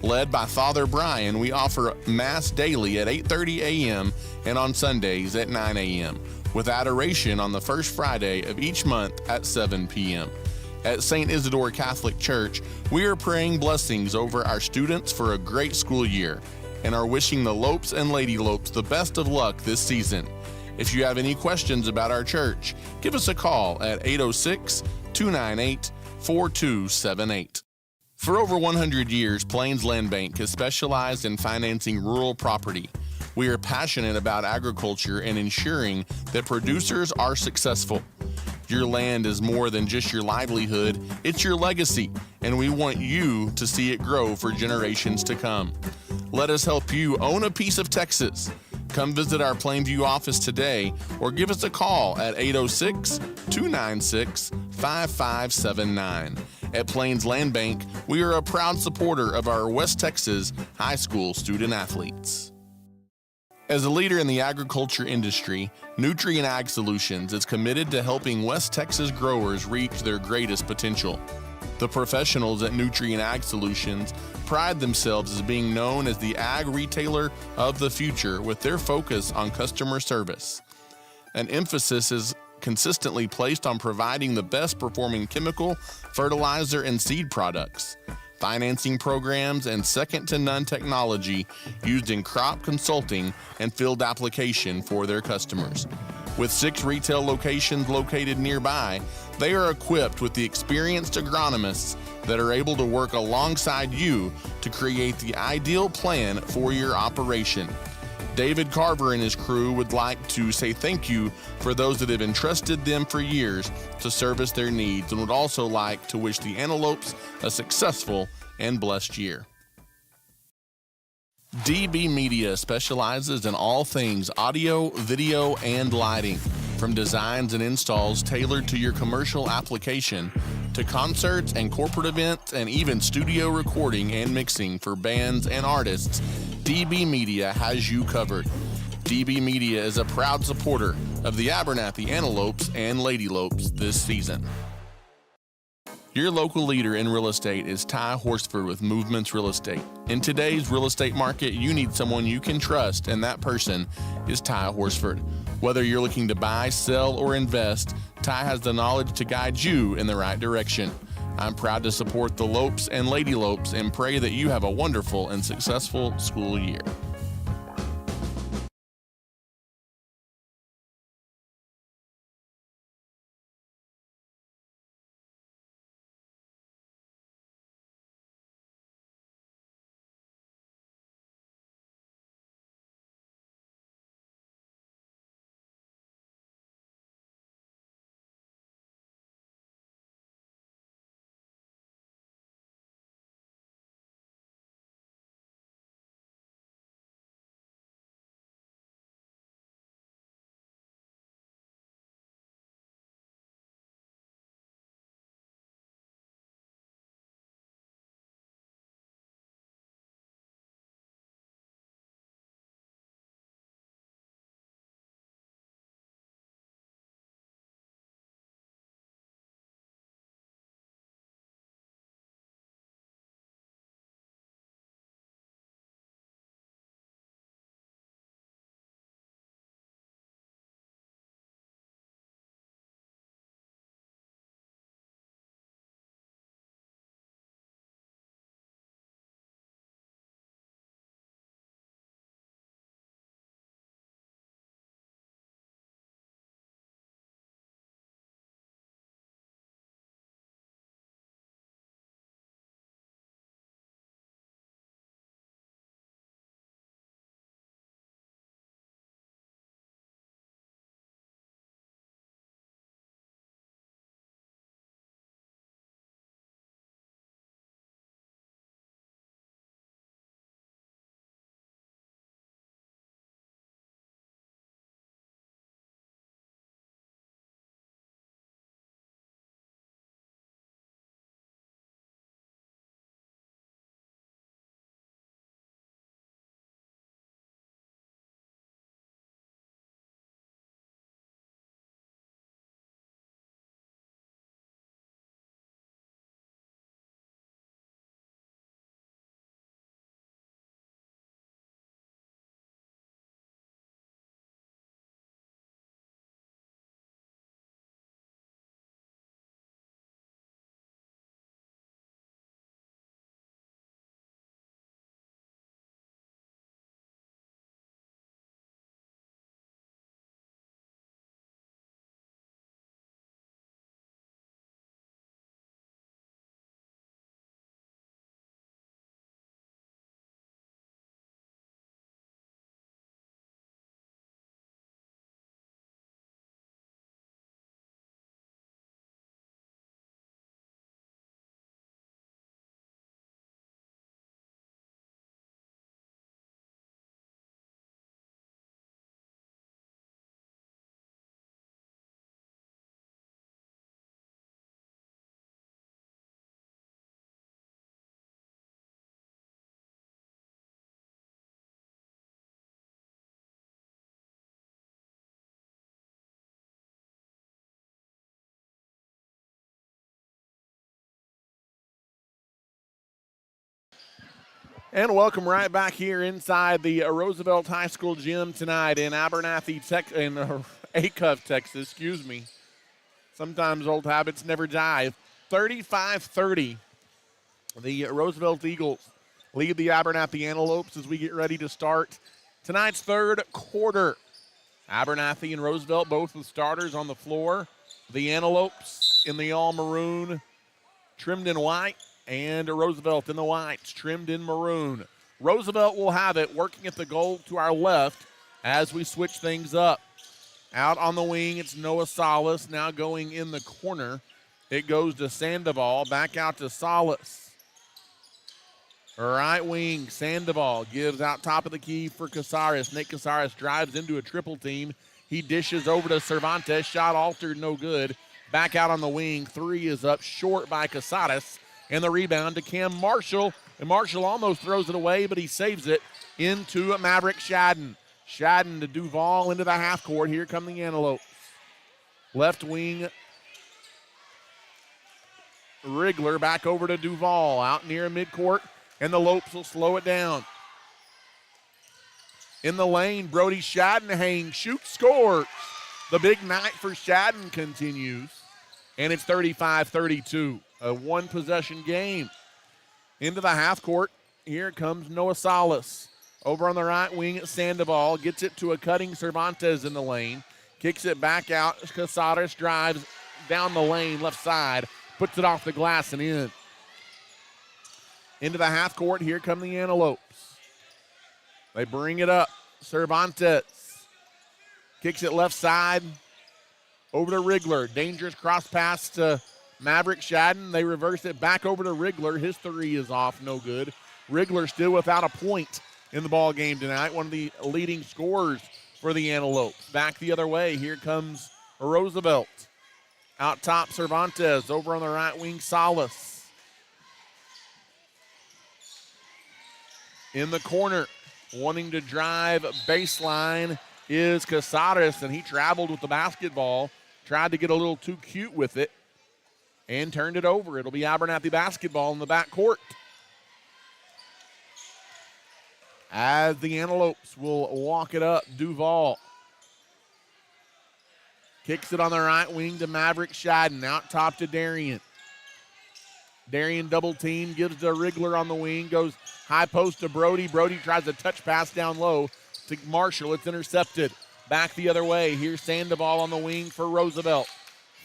Led by Father Brian, we offer Mass daily at 8:30 a.m. and on Sundays at 9 a.m., with adoration on the first Friday of each month at 7 p.m. At St. Isidore Catholic Church, we are praying blessings over our students for a great school year and are wishing the Lopes and Lady Lopes the best of luck this season. If you have any questions about our church, give us a call at 806-298-4278. For over 100 years, Plains Land Bank has specialized in financing rural property. We are passionate about agriculture and ensuring that producers are successful. Your land is more than just your livelihood, it's your legacy, and we want you to see it grow for generations to come. Let us help you own a piece of Texas. Come visit our Plainview office today or give us a call at 806-296-5579. At Plains Land Bank, we are a proud supporter of our West Texas high school student athletes. As a leader in the agriculture industry, Nutrien Ag Solutions is committed to helping West Texas growers reach their greatest potential. The professionals at Nutrien Ag Solutions pride themselves as being known as the ag retailer of the future with their focus on customer service. An emphasis is consistently placed on providing the best performing chemical, fertilizer, and seed products, financing programs, and second-to-none technology used in crop consulting and field application for their customers. With 6 retail locations located nearby, they are equipped with the experienced agronomists that are able to work alongside you to create the ideal plan for your operation. David Carver and his crew would like to say thank you for those that have entrusted them for years to service their needs, and would also like to wish the Antelopes a successful and blessed year. DB Media specializes in all things audio, video, and lighting. From designs and installs tailored to your commercial application, to concerts and corporate events, and even studio recording and mixing for bands and artists, DB Media has you covered. DB Media is a proud supporter of the Abernathy Antelopes and Lady Lopes this season. Your local leader in real estate is Ty Horsford with Movements Real Estate. In today's real estate market, you need someone you can trust, and that person is Ty Horsford. Whether you're looking to buy, sell, or invest, Ty has the knowledge to guide you in the right direction. I'm proud to support the Lopes and Lady Lopes and pray that you have a wonderful and successful school year. And welcome right back here inside the Roosevelt High School gym tonight in Abernathy, Acuff, Texas. Excuse me. Sometimes old habits never die. 35-30. The Roosevelt Eagles lead the Abernathy Antelopes as we get ready to start tonight's third quarter. Abernathy and Roosevelt both with starters on the floor. The Antelopes in the all-maroon, trimmed in white, and Roosevelt in the whites, trimmed in maroon. Roosevelt will have it, working at the goal to our left as we switch things up. Out on the wing, it's Noah Salas. Now going in the corner, it goes to Sandoval. Back out to Salas. Right wing, Sandoval gives out top of the key for Casares. Nate Casares drives into a triple team. He dishes over to Cervantes. Shot altered, no good. Back out on the wing. Three is up short by Casares. And the rebound to Cam Marshall. And Marshall almost throws it away, but he saves it into Maverick Shadden. Shadden to Duval into the half court. Here come the Antelopes. Left wing, Rigler back over to Duval. Out near midcourt, and the Lopes will slow it down. In the lane, Brody Shadden shoots, scores. The big night for Shadden continues, and it's 35-32. A one-possession game. Into the half court, here comes Noah Salas. Over on the right wing at Sandoval, gets it to a cutting Cervantes in the lane. Kicks it back out. Casares drives down the lane, left side. Puts it off the glass and in. Into the half court, here come the Antelopes. They bring it up. Cervantes kicks it left side. Over to Rigler. Dangerous cross pass to Maverick Shadden. They reverse it back over to Rigler. His three is off, no good. Rigler still without a point in the ball game tonight. One of the leading scorers for the Antelopes. Back the other way. Here comes Roosevelt. Out top, Cervantes. Over on the right wing, Salas. In the corner, wanting to drive baseline is Casares, and he traveled with the basketball. Tried to get a little too cute with it and turned it over. It'll be Abernathy basketball in the back court. As the Antelopes will walk it up, Duval kicks it on the right wing to Maverick Shadden. Out top to Darian. Darian double team, gives to Rigler on the wing, goes high post to Brody. Brody tries a touch pass down low to Marshall. It's intercepted. Back the other way. Here's Sandoval on the wing for Roosevelt.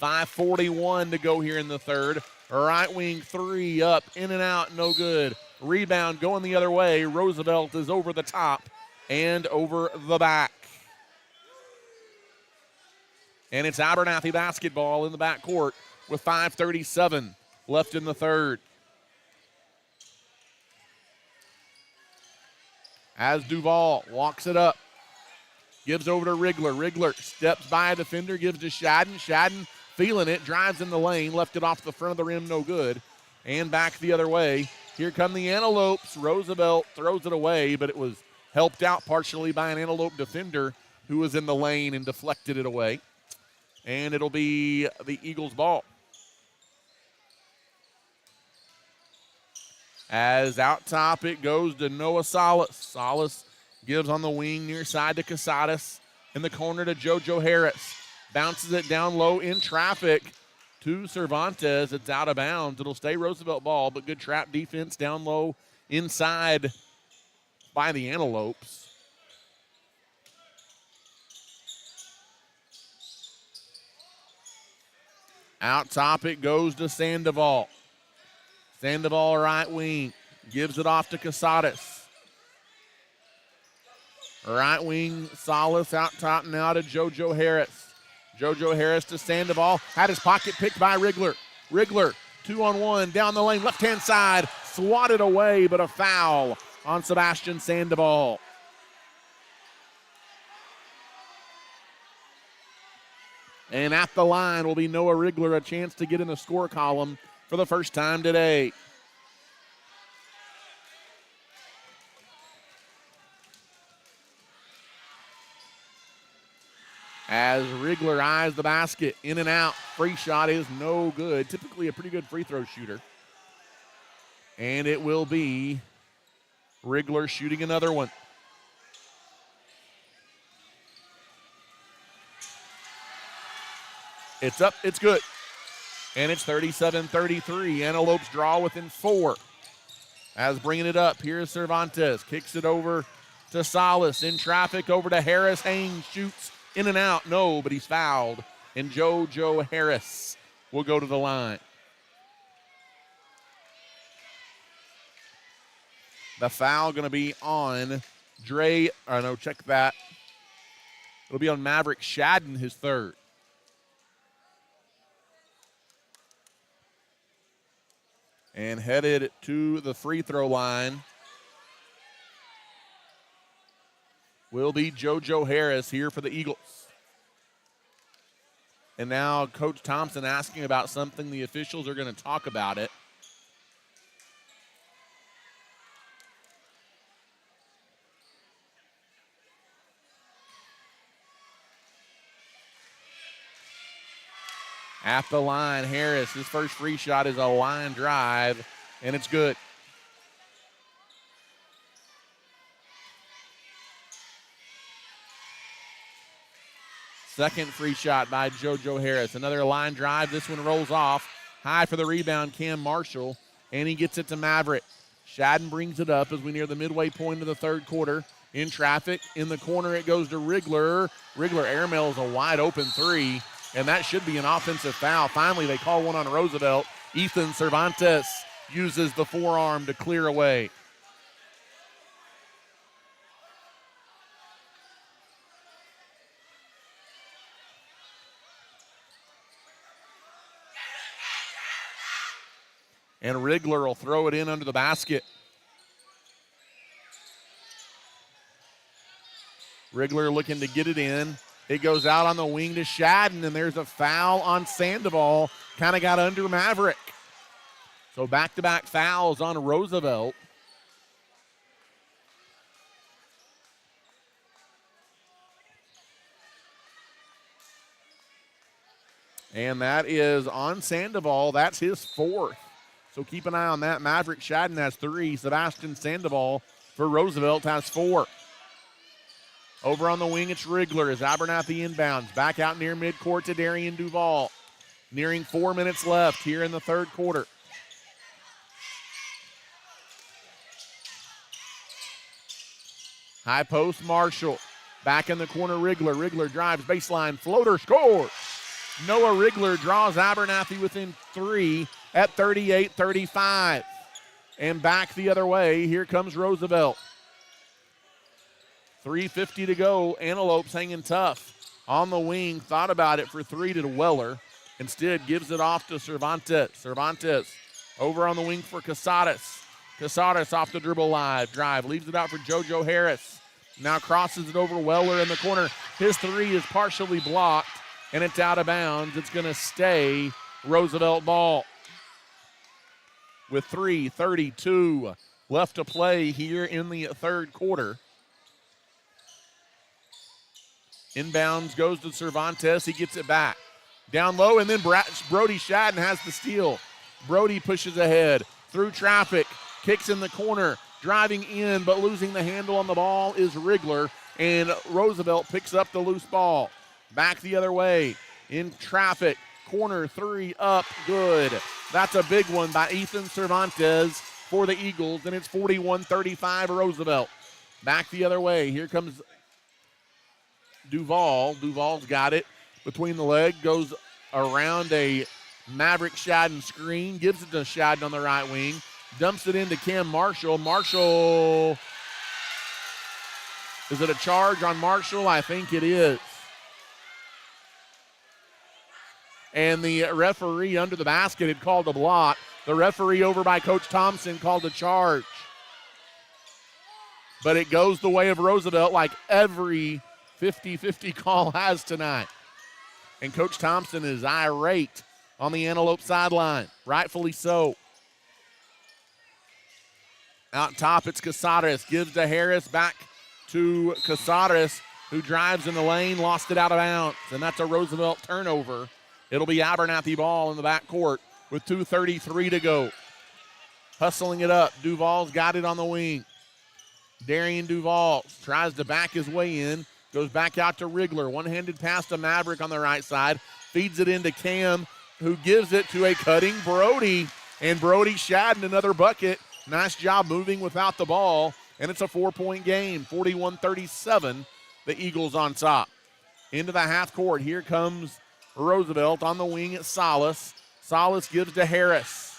5:41 to go here in the third. Right wing three up, in and out, no good. Rebound going the other way. Roosevelt is over the top and over the back. And it's Abernathy basketball in the back court with 5:37 left in the third. As Duval walks it up, gives over to Rigler. Rigler steps by a defender, gives to Shadden. Shadden feeling it, drives in the lane, left it off the front of the rim, no good. And back the other way. Here come the Antelopes. Roosevelt throws it away, but it was helped out partially by an Antelope defender who was in the lane and deflected it away. And it'll be the Eagles' ball. As out top, it goes to Noah Salas. Salas gives on the wing near side to Casares. In the corner to JoJo Harris. Bounces it down low in traffic to Cervantes. It's out of bounds. It'll stay Roosevelt ball, but good trap defense down low inside by the Antelopes. Out top, it goes to Sandoval. Sandoval right wing. Gives it off to Casares. Right wing, Salas out top now to JoJo Harris. JoJo Harris to Sandoval. Had his pocket picked by Rigler. Rigler, 2-on-1, down the lane, left-hand side. Swatted away, but a foul on Sebastian Sandoval. And at the line will be Noah Rigler, a chance to get in the score column for the first time today. As Rigler eyes the basket, in and out. Free shot is no good. Typically a pretty good free throw shooter. And it will be Rigler shooting another one. It's up, it's good. And it's 37-33. Antelopes draw within 4. As bringing it up, here's Cervantes. Kicks it over to Salas. In traffic, over to Harris. Haynes shoots in and out. No, but he's fouled. And JoJo Harris will go to the line. The foul going to be on check that. It'll be on Maverick Shadden, his third. And headed to the free throw line will be JoJo Harris here for the Eagles. And now Coach Thompson asking about something. The officials are going to talk about it. At the line, Harris, his first free shot is a line drive, and it's good. Second free shot by JoJo Harris. Another line drive. This one rolls off. High for the rebound, Cam Marshall, and he gets it to Maverick. Shadden brings it up as we near the midway point of the third quarter. In traffic, in the corner, it goes to Rigler. Rigler airmails a wide open three. And that should be an offensive foul. Finally, they call one on Roosevelt. Ethan Cervantes uses the forearm to clear away. And Rigler will throw it in under the basket. Rigler looking to get it in. It goes out on the wing to Shadden, and there's a foul on Sandoval. Kind of got under Maverick. So back-to-back fouls on Roosevelt. And that is on Sandoval. That's his fourth. So keep an eye on that. Maverick Shadden has 3. Sebastian Sandoval for Roosevelt has 4. Over on the wing, it's Rigler as Abernathy inbounds. Back out near midcourt to Darian Duval. Nearing 4 minutes left here in the third quarter. High post, Marshall. Back in the corner, Rigler. Rigler drives, baseline, floater, scores. Noah Rigler draws Abernathy within 3 at 38-35. And back the other way, here comes Roosevelt. 3:50 to go. Antelopes hanging tough. On the wing, thought about it for 3 to Weller. Instead, gives it off to Cervantes. Cervantes over on the wing for Casares. Casares off the dribble drive. Leaves it out for JoJo Harris. Now crosses it over Weller in the corner. His 3 is partially blocked, and it's out of bounds. It's going to stay Roosevelt ball. With 3:32 left to play here in the third quarter. Inbounds goes to Cervantes. He gets it back. Down low, and then Brody Shadden has the steal. Brody pushes ahead through traffic. Kicks in the corner. Driving in, but losing the handle on the ball is Rigler. And Roosevelt picks up the loose ball. Back the other way. In traffic. Corner 3 up. Good. That's a big one by Ethan Cervantes for the Eagles. And it's 41-35 Roosevelt. Back the other way. Here comes Duval. Duval's got it between the leg, goes around a Maverick Shadden screen, gives it to Shadden on the right wing, dumps it into Cam Marshall. Marshall, is it a charge on Marshall? I think it is. And the referee under the basket had called a block. The referee over by Coach Thompson called a charge. But it goes the way of Roosevelt like every 50-50 call has tonight. And Coach Thompson is irate on the Antelope sideline. Rightfully so. Out top, it's Casares. Gives to Harris. Back to Casares, who drives in the lane. Lost it out of bounds. And that's a Roosevelt turnover. It'll be Abernathy ball in the backcourt with 2:33 to go. Hustling it up. Duval's got it on the wing. Darian Duval tries to back his way in, goes back out to Rigler. One-handed pass to Maverick on the right side, feeds it into Cam, who gives it to a cutting Brody. And Brody Shadden another bucket. Nice job moving without the ball. And it's a 4-point game, 41-37. The Eagles on top. Into the half court. Here comes Roosevelt on the wing at Salas. Salas gives to Harris.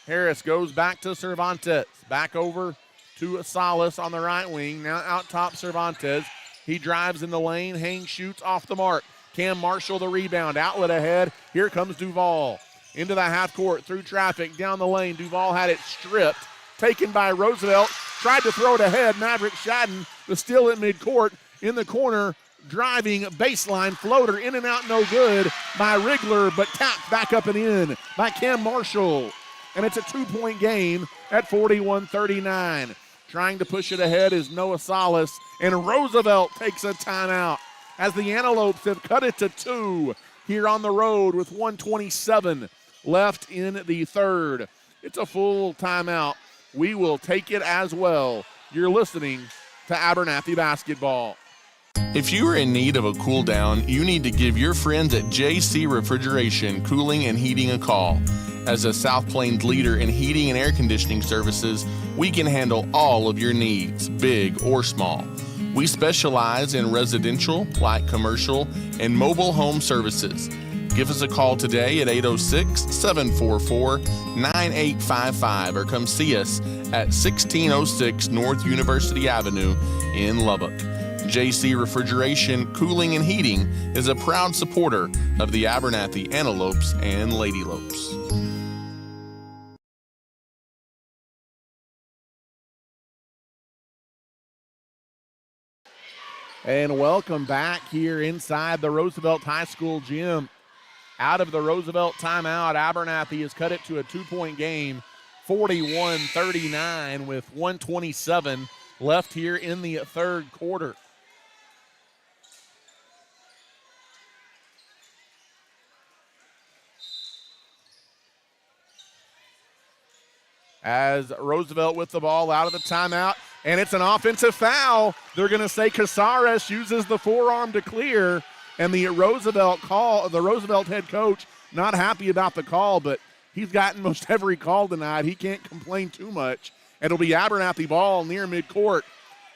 Harris goes back to Cervantes. Back over to Salas on the right wing. Now out top Cervantes. He drives in the lane. Haynes shoots off the mark. Cam Marshall the rebound. Outlet ahead. Here comes Duval. Into the half court. Through traffic. Down the lane. Duval had it stripped. Taken by Roosevelt. Tried to throw it ahead. Maverick Shadden, the steal at midcourt. In the corner. Driving baseline floater. In and out no good by Rigler. But tapped back up and in by Cam Marshall. And it's a 2-point game at 41-39. Trying to push it ahead is Noah Salas. And Roosevelt takes a timeout as the Antelopes have cut it to 2 here on the road with 1:27 left in the third. It's a full timeout. We will take it as well. You're listening to Abernathy Basketball. If you are in need of a cool down, you need to give your friends at JC Refrigeration Cooling and Heating a call. As a South Plains leader in heating and air conditioning services, we can handle all of your needs, big or small. We specialize in residential, light commercial, and mobile home services. Give us a call today at 806-744-9855 or come see us at 1606 North University Avenue in Lubbock. JC Refrigeration, Cooling, and Heating is a proud supporter of the Abernathy Antelopes and Lady Lopes. And welcome back here inside the Roosevelt High School gym. Out of the Roosevelt timeout, Abernathy has cut it to a 2-point game, 41-39 with 1:27 left here in the third quarter. As Roosevelt with the ball out of the timeout, and it's an offensive foul. They're going to say Casares uses the forearm to clear, and the Roosevelt head coach not happy about the call, but he's gotten most every call tonight. He can't complain too much. It'll be Abernathy ball near midcourt.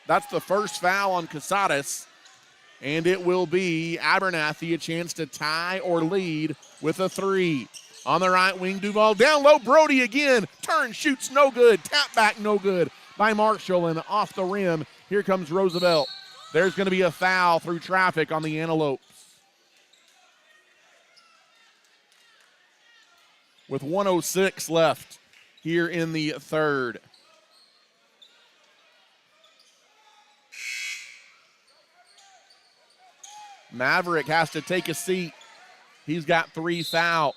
That's the first foul on Casares, and it will be Abernathy a chance to tie or lead with a 3. On the right wing, Duval down low. Brody again. Turn, shoots, no good. Tap back, no good by Marshall, and off the rim. Here comes Roosevelt. There's going to be a foul through traffic on the Antelopes. With 1:06 left here in the third. Maverick has to take a seat. He's got 3 fouls.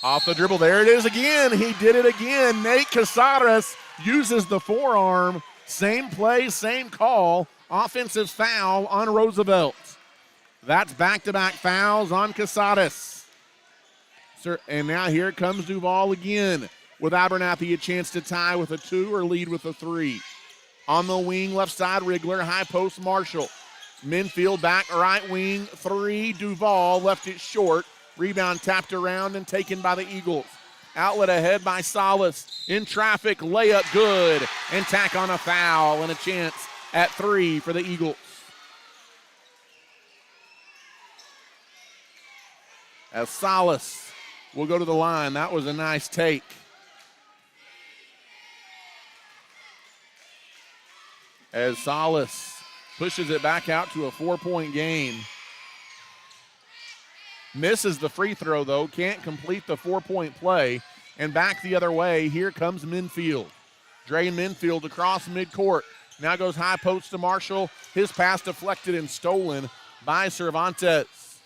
Off the dribble, there it is again. He did it again. Nate Casares uses the forearm. Same play, same call. Offensive foul on Roosevelt. That's back-to-back fouls on Casares. And now here comes Duval again with Abernathy a chance to tie with a 2 or lead with a 3. On the wing, left side, Rigler, high post, Marshall. Minfield back, right wing, 3. Duval left it short. Rebound tapped around and taken by the Eagles. Outlet ahead by Salas. In traffic, layup good. And tack on a foul and a chance at 3 for the Eagles. As Salas will go to the line. That was a nice take. As Salas pushes it back out to a 4-point game. Misses the free throw, though. Can't complete the 4-point play. And back the other way, here comes Minfield. Dre Minfield across midcourt. Now goes high post to Marshall. His pass deflected and stolen by Cervantes.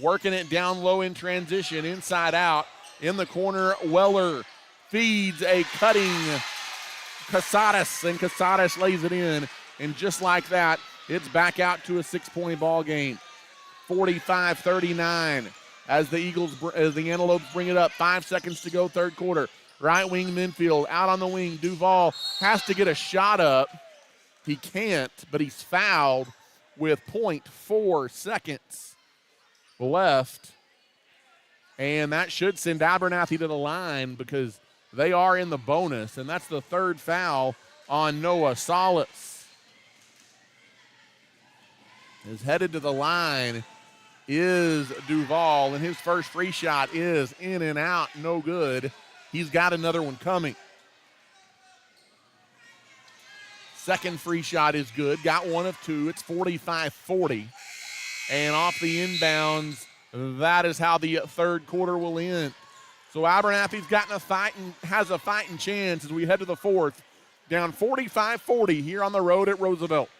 Working it down low in transition, inside out. In the corner, Weller feeds a cutting Casares, and Casares lays it in. And just like that, it's back out to a 6-point ball game. 45-39. as the Antelopes bring it up. 5 seconds to go, third quarter. Right wing Minfield out on the wing. Duval has to get a shot up. He can't, but he's fouled with 0.4 seconds left. And that should send Abernathy to the line because they are in the bonus, and that's the third foul on Noah Salas. Is headed to the line is Duval, and his first free shot is in and out, no good. He's got another one coming. Second free shot is good, got one of two. It's 45-40. And off the inbounds, that is how the third quarter will end. So Abernathy's gotten a fight and has a fighting chance as we head to the fourth. Down 45-40 here on the road at Roosevelt.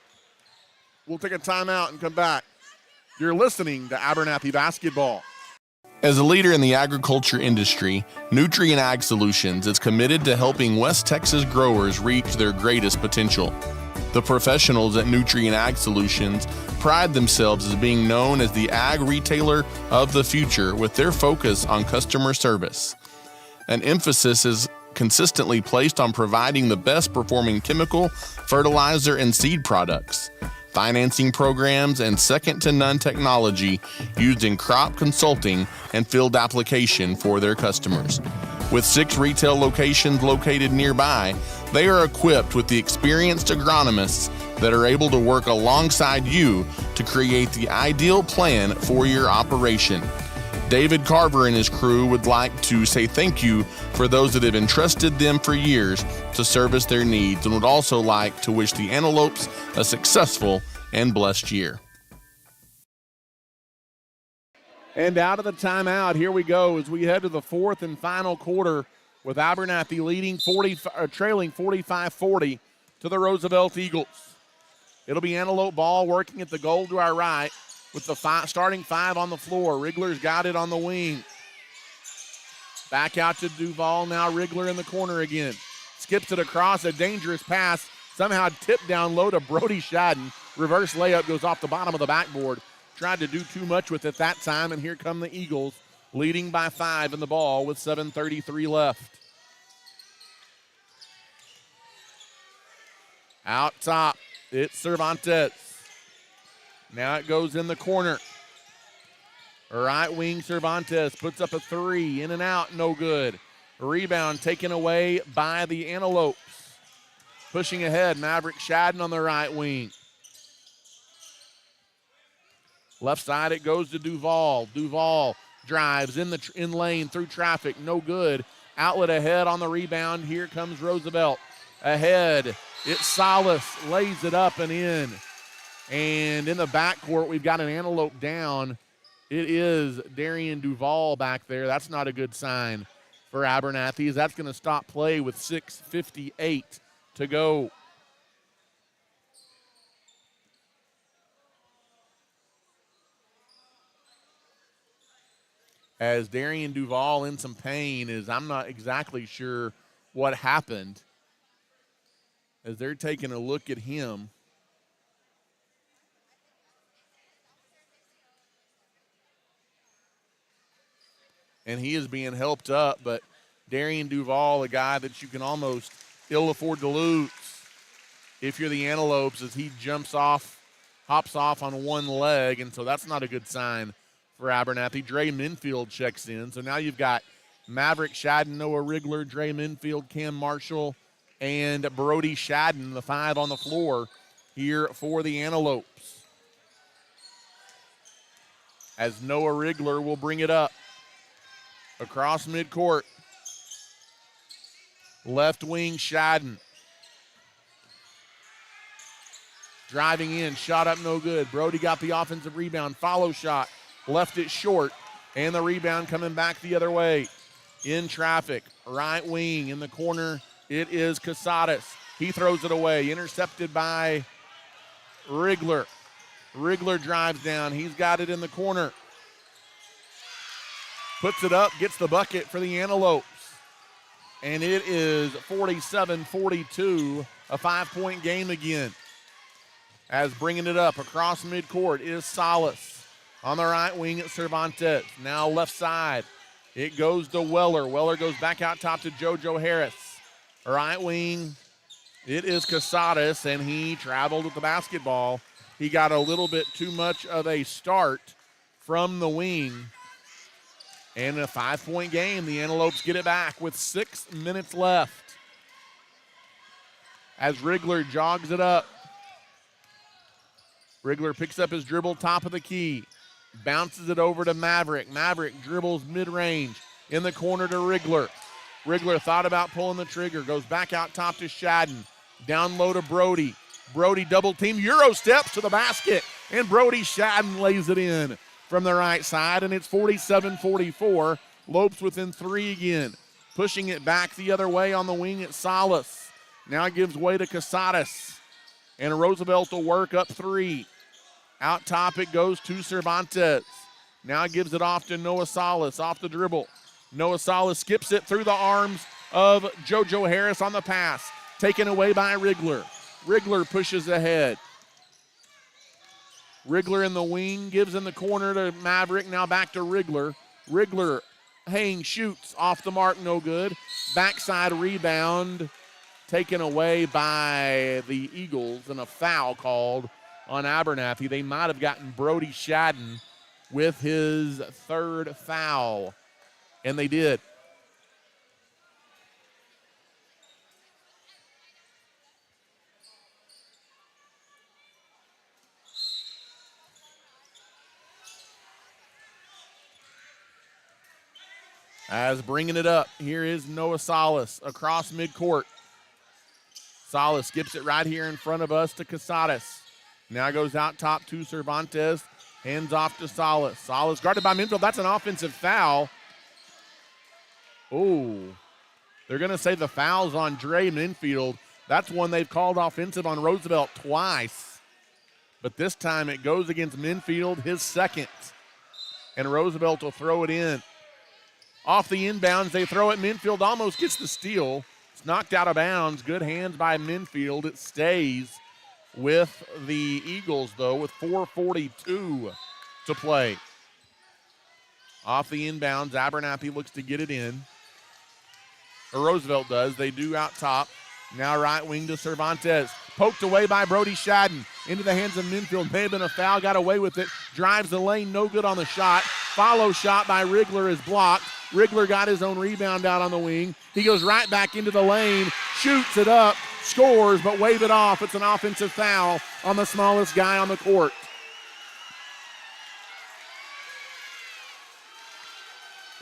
We'll take a timeout and come back. You're listening to Abernathy Basketball. As a leader in the agriculture industry, Nutrient Ag Solutions is committed to helping West Texas growers reach their greatest potential. The professionals at Nutrient Ag Solutions pride themselves as being known as the ag retailer of the future with their focus on customer service. An emphasis is consistently placed on providing the best performing chemical, fertilizer, and seed products, financing programs, and second-to-none technology used in crop consulting and field application for their customers. With 6 retail locations located nearby, they are equipped with the experienced agronomists that are able to work alongside you to create the ideal plan for your operation. David Carver and his crew would like to say thank you for those that have entrusted them for years to service their needs, and would also like to wish the Antelopes a successful and blessed year. And out of the timeout, here we go as we head to the fourth and final quarter with Abernathy trailing 45-40 to the Roosevelt Eagles. It'll be Antelope ball working at the goal to our right with the starting 5 on the floor. Wriggler's got it on the wing. Back out to Duval, now Wriggler in the corner again. Skips it across, a dangerous pass, somehow tipped down low to Brody Shadden. Reverse layup goes off the bottom of the backboard. Tried to do too much with it that time, and here come the Eagles, leading by 5 in the ball with 7:33 left. Out top, it's Cervantes. Now it goes in the corner. Right wing Cervantes puts up a 3, in and out, no good. Rebound taken away by the Antelopes. Pushing ahead, Maverick Shadden on the right wing. Left side, it goes to Duval. Duval drives in lane through traffic, no good. Outlet ahead on the rebound. Here comes Roosevelt. Ahead, it's Salas, lays it up and in. And in the backcourt, we've got an Antelope down. It is Darian Duval back there. That's not a good sign for Abernathy, as that's going to stop play with 6:58 to go. As Darian Duval in some pain, is I'm not exactly sure what happened, as they're taking a look at him. And he is being helped up, but Darian Duval, a guy that you can almost ill afford to lose if you're the Antelopes, as he hops off on one leg, and so that's not a good sign for Abernathy. Dre Minfield checks in, so now you've got Maverick Shadden, Noah Wriggler, Dre Minfield, Cam Marshall, and Brody Shadden, the 5 on the floor here for the Antelopes. As Noah Wriggler will bring it up across midcourt. Left wing Shadden. Driving in, shot up no good. Brody got the offensive rebound, follow shot, left it short, and the rebound coming back the other way. In traffic, right wing in the corner, it is Casadas. He throws it away, intercepted by Wriggler. Wriggler drives down, he's got it in the corner. Puts it up, gets the bucket for the Antelopes. And it is 47-42, a 5-point game again. As bringing it up across midcourt is Salas. On the right wing, it's Cervantes. Now left side. It goes to Weller. Weller goes back out top to JoJo Harris. Right wing, it is Casadas, and he traveled with the basketball. He got a little bit too much of a start from the wing. And in a 5-point game, the Antelopes get it back with 6 minutes left. As Rigler jogs it up. Rigler picks up his dribble top of the key. Bounces it over to Maverick. Maverick dribbles mid-range in the corner to Rigler. Rigler thought about pulling the trigger. Goes back out top to Shadden. Down low to Brody. Brody double team. Euro steps to the basket. And Brody Shadden lays it in from the right side. And it's 47-44. Lopes within 3 again. Pushing it back the other way on the wing at Salas. Now it gives way to Casadas. And Roosevelt will work up 3. Out top it goes to Cervantes. Now gives it off to Noah Salas off the dribble. Noah Salas skips it through the arms of JoJo Harris on the pass. Taken away by Rigler. Rigler pushes ahead. Rigler in the wing, gives in the corner to Maverick. Now back to Rigler. Rigler, Haying shoots off the mark, no good. Backside rebound taken away by the Eagles and a foul called on Abernathy. They might have gotten Brody Shadden with his 3rd foul, and they did. As bringing it up, here is Noah Salas across midcourt. Salas skips it right here in front of us to Casadas. Now goes out top to Cervantes. Hands off to Salas. Salas guarded by Minfield. That's an offensive foul. Oh, they're going to say the foul's on Dre Minfield. That's one they've called offensive on Roosevelt twice. But this time it goes against Minfield, his 2nd. And Roosevelt will throw it in. Off the inbounds, they throw it. Minfield almost gets the steal. It's knocked out of bounds. Good hands by Minfield. It stays with the Eagles, though, with 4:42 to play. Off the inbounds, Abernathy looks to get it in. Or Roosevelt does. They do out top. Now right wing to Cervantes. Poked away by Brody Shadden. Into the hands of Minfield. May have been a foul. Got away with it. Drives the lane. No good on the shot. Follow shot by Rigler is blocked. Rigler got his own rebound out on the wing. He goes right back into the lane. Shoots it up. Scores, but wave it off. It's an offensive foul on the smallest guy on the court.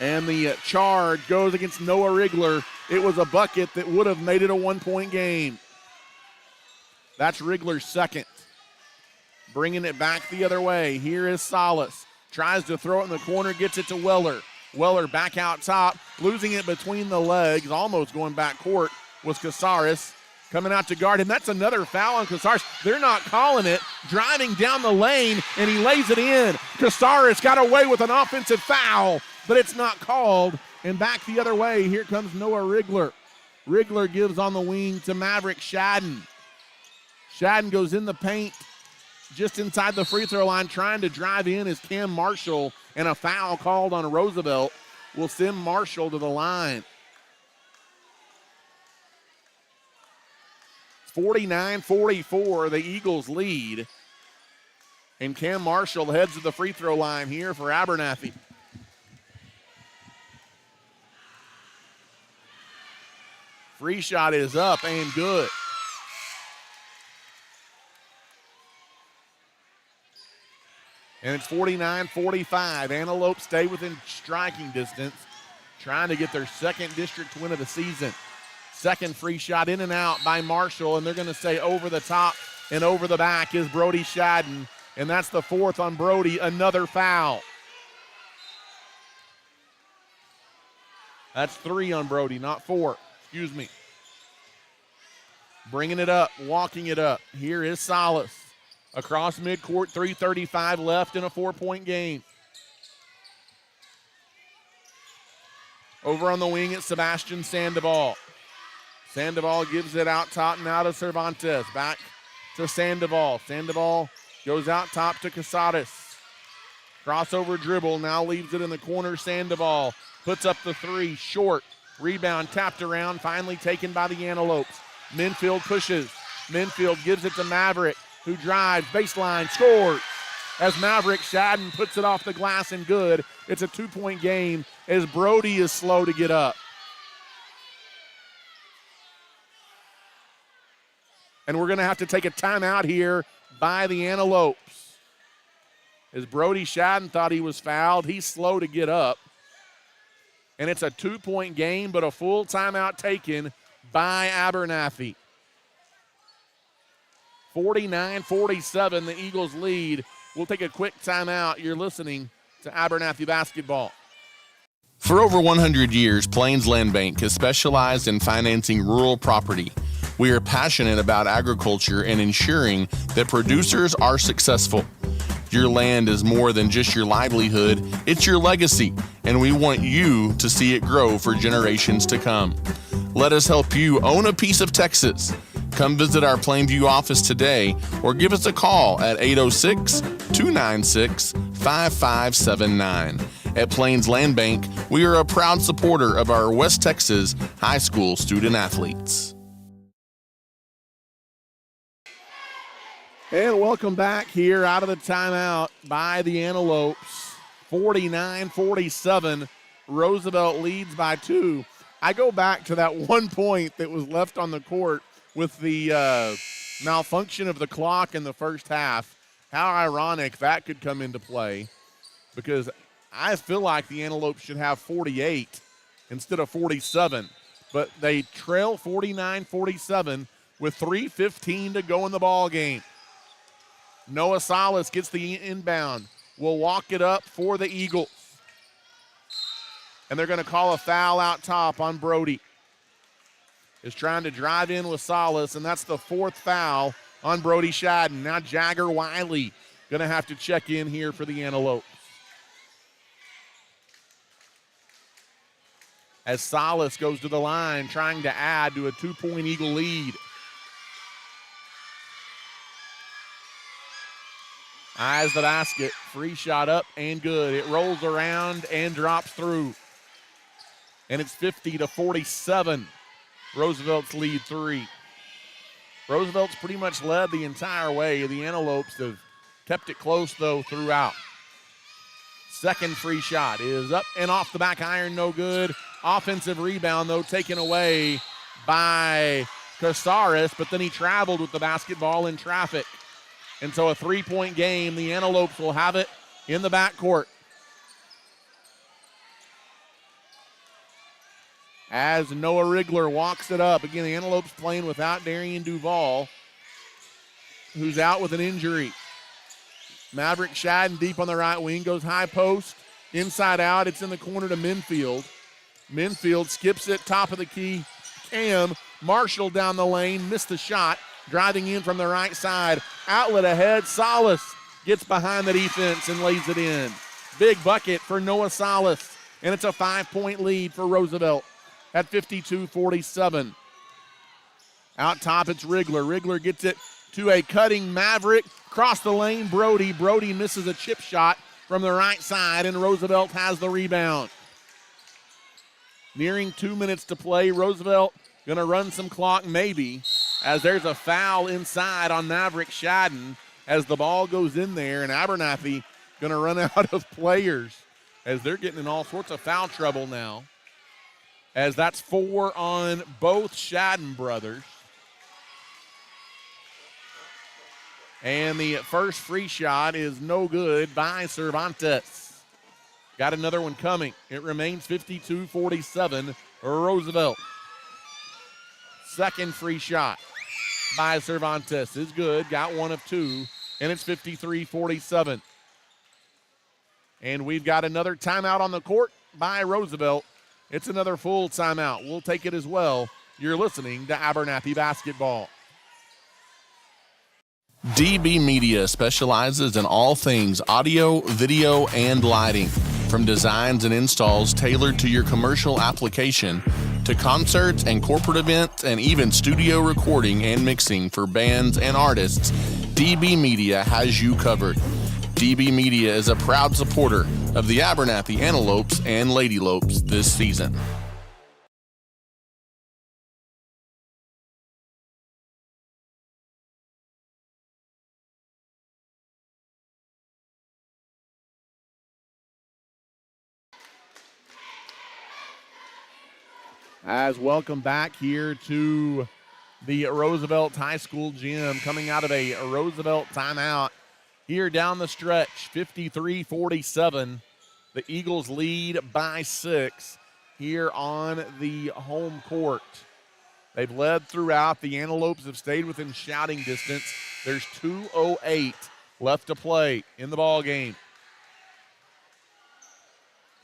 And the charge goes against Noah Rigler. It was a bucket that would have made it a 1-point game. That's Rigler's 2nd. Bringing it back the other way. Here is Salas. Tries to throw it in the corner, gets it to Weller. Weller back out top, losing it between the legs, almost going back court was Casares. Coming out to guard him. That's another foul on Casares. They're not calling it. Driving down the lane, and he lays it in. Casares got away with an offensive foul, but it's not called. And back the other way, here comes Noah Rigler. Rigler gives on the wing to Maverick Shadden. Shadden goes in the paint just inside the free throw line, trying to drive in is Cam Marshall, and a foul called on Roosevelt will send Marshall to the line. 49-44, the Eagles lead. And Cam Marshall heads to the free throw line here for Abernathy. Free shot is up and good. And it's 49-45. Antelope stay within striking distance, trying to get their 2nd district win of the season. 2nd free shot in and out by Marshall, and they're going to say over the top and over the back is Brody Shadden, and that's the 4th on Brody, another foul. That's 3 on Brody, not 4. Excuse me. Bringing it up, walking it up. Here is Salas. Across midcourt, 3:35 left in a 4-point game. Over on the wing, it's Sebastian Sandoval. Sandoval gives it out top now to Cervantes. Back to Sandoval. Sandoval goes out top to Casadas. Crossover dribble, now leaves it in the corner. Sandoval puts up the three, short. Rebound tapped around, finally taken by the Antelopes. Minfield pushes. Minfield gives it to Maverick, who drives, baseline, scores. As Maverick Shadden puts it off the glass and good. It's a 2-point game as Brody is slow to get up. And we're going to have to take a timeout here by the Antelopes. As Brody Shadden thought he was fouled, he's slow to get up. And it's a 2-point game, but a full timeout taken by Abernathy. 49-47, the Eagles lead. We'll take a quick timeout. You're listening to Abernathy basketball. For over 100 years, Plains Land Bank has specialized in financing rural property. We are passionate about agriculture and ensuring that producers are successful. Your land is more than just your livelihood, it's your legacy, and we want you to see it grow for generations to come. Let us help you own a piece of Texas. Come visit our Plainview office today or give us a call at 806-296-5579. At Plains Land Bank, we are a proud supporter of our West Texas high school student athletes. And welcome back here out of the timeout by the Antelopes. 49-47, Roosevelt leads by 2. I go back to that one point that was left on the court with the malfunction of the clock in the first half. How ironic that could come into play, because I feel like the Antelopes should have 48 instead of 47. But they trail 49-47 with 3:15 to go in the ball game. Noah Salas gets the inbound. Will walk it up for the Eagles. And they're going to call a foul out top on Brody. Is trying to drive in with Salas, and that's the 4th foul on Brody Shadden. Now Jagger Wiley going to have to check in here for the Antelopes. As Salas goes to the line, trying to add to a 2-point Eagle lead. Eyes the basket, free shot up and good. It rolls around and drops through. And it's 50-47. Roosevelt's lead 3. Roosevelt's pretty much led the entire way. The Antelopes have kept it close, though, throughout. Second free shot is up and off the back iron, no good. Offensive rebound, though, taken away by Casares, but then he traveled with the basketball in traffic. And so a 3-point game, the Antelopes will have it in the backcourt. As Noah Rigler walks it up. Again, the Antelopes playing without Darian Duval, who's out with an injury. Maverick Shadden deep on the right wing, goes high post, inside out. It's in the corner to Minfield. Minfield skips it, top of the key. Cam Marshall down the lane, missed the shot. Driving in from the right side. Outlet ahead. Salas gets behind the defense and lays it in. Big bucket for Noah Salas. And it's a 5-point lead for Roosevelt at 52-47. Out top, it's Rigler. Rigler gets it to a cutting Maverick. Cross the lane, Brody. Brody misses a chip shot from the right side, and Roosevelt has the rebound. Nearing 2 minutes to play. Roosevelt going to run some clock, maybe, as there's a foul inside on Maverick Shadden as the ball goes in there, and Abernathy going to run out of players as they're getting in all sorts of foul trouble now, as that's 4 on both Shadden brothers. And the first free shot is no good by Cervantes. Got another one coming. It remains 52-47, Roosevelt. Second free shot by Cervantes is good. Got 1 of 2, and it's 53-47. And we've got another timeout on the court by Roosevelt. It's another full timeout. We'll take it as well. You're listening to Abernathy basketball. DB Media specializes in all things audio, video, and lighting. From designs and installs tailored to your commercial application to concerts and corporate events and even studio recording and mixing for bands and artists, DB Media has you covered. DB Media is a proud supporter of the Abernathy Antelopes and Lady Lopes this season. As welcome back here to the Roosevelt High School gym, coming out of a Roosevelt timeout here down the stretch, 53-47. The Eagles lead by 6 here on the home court. They've led throughout. The Antelopes have stayed within shouting distance. There's 2:08 left to play in the ball game.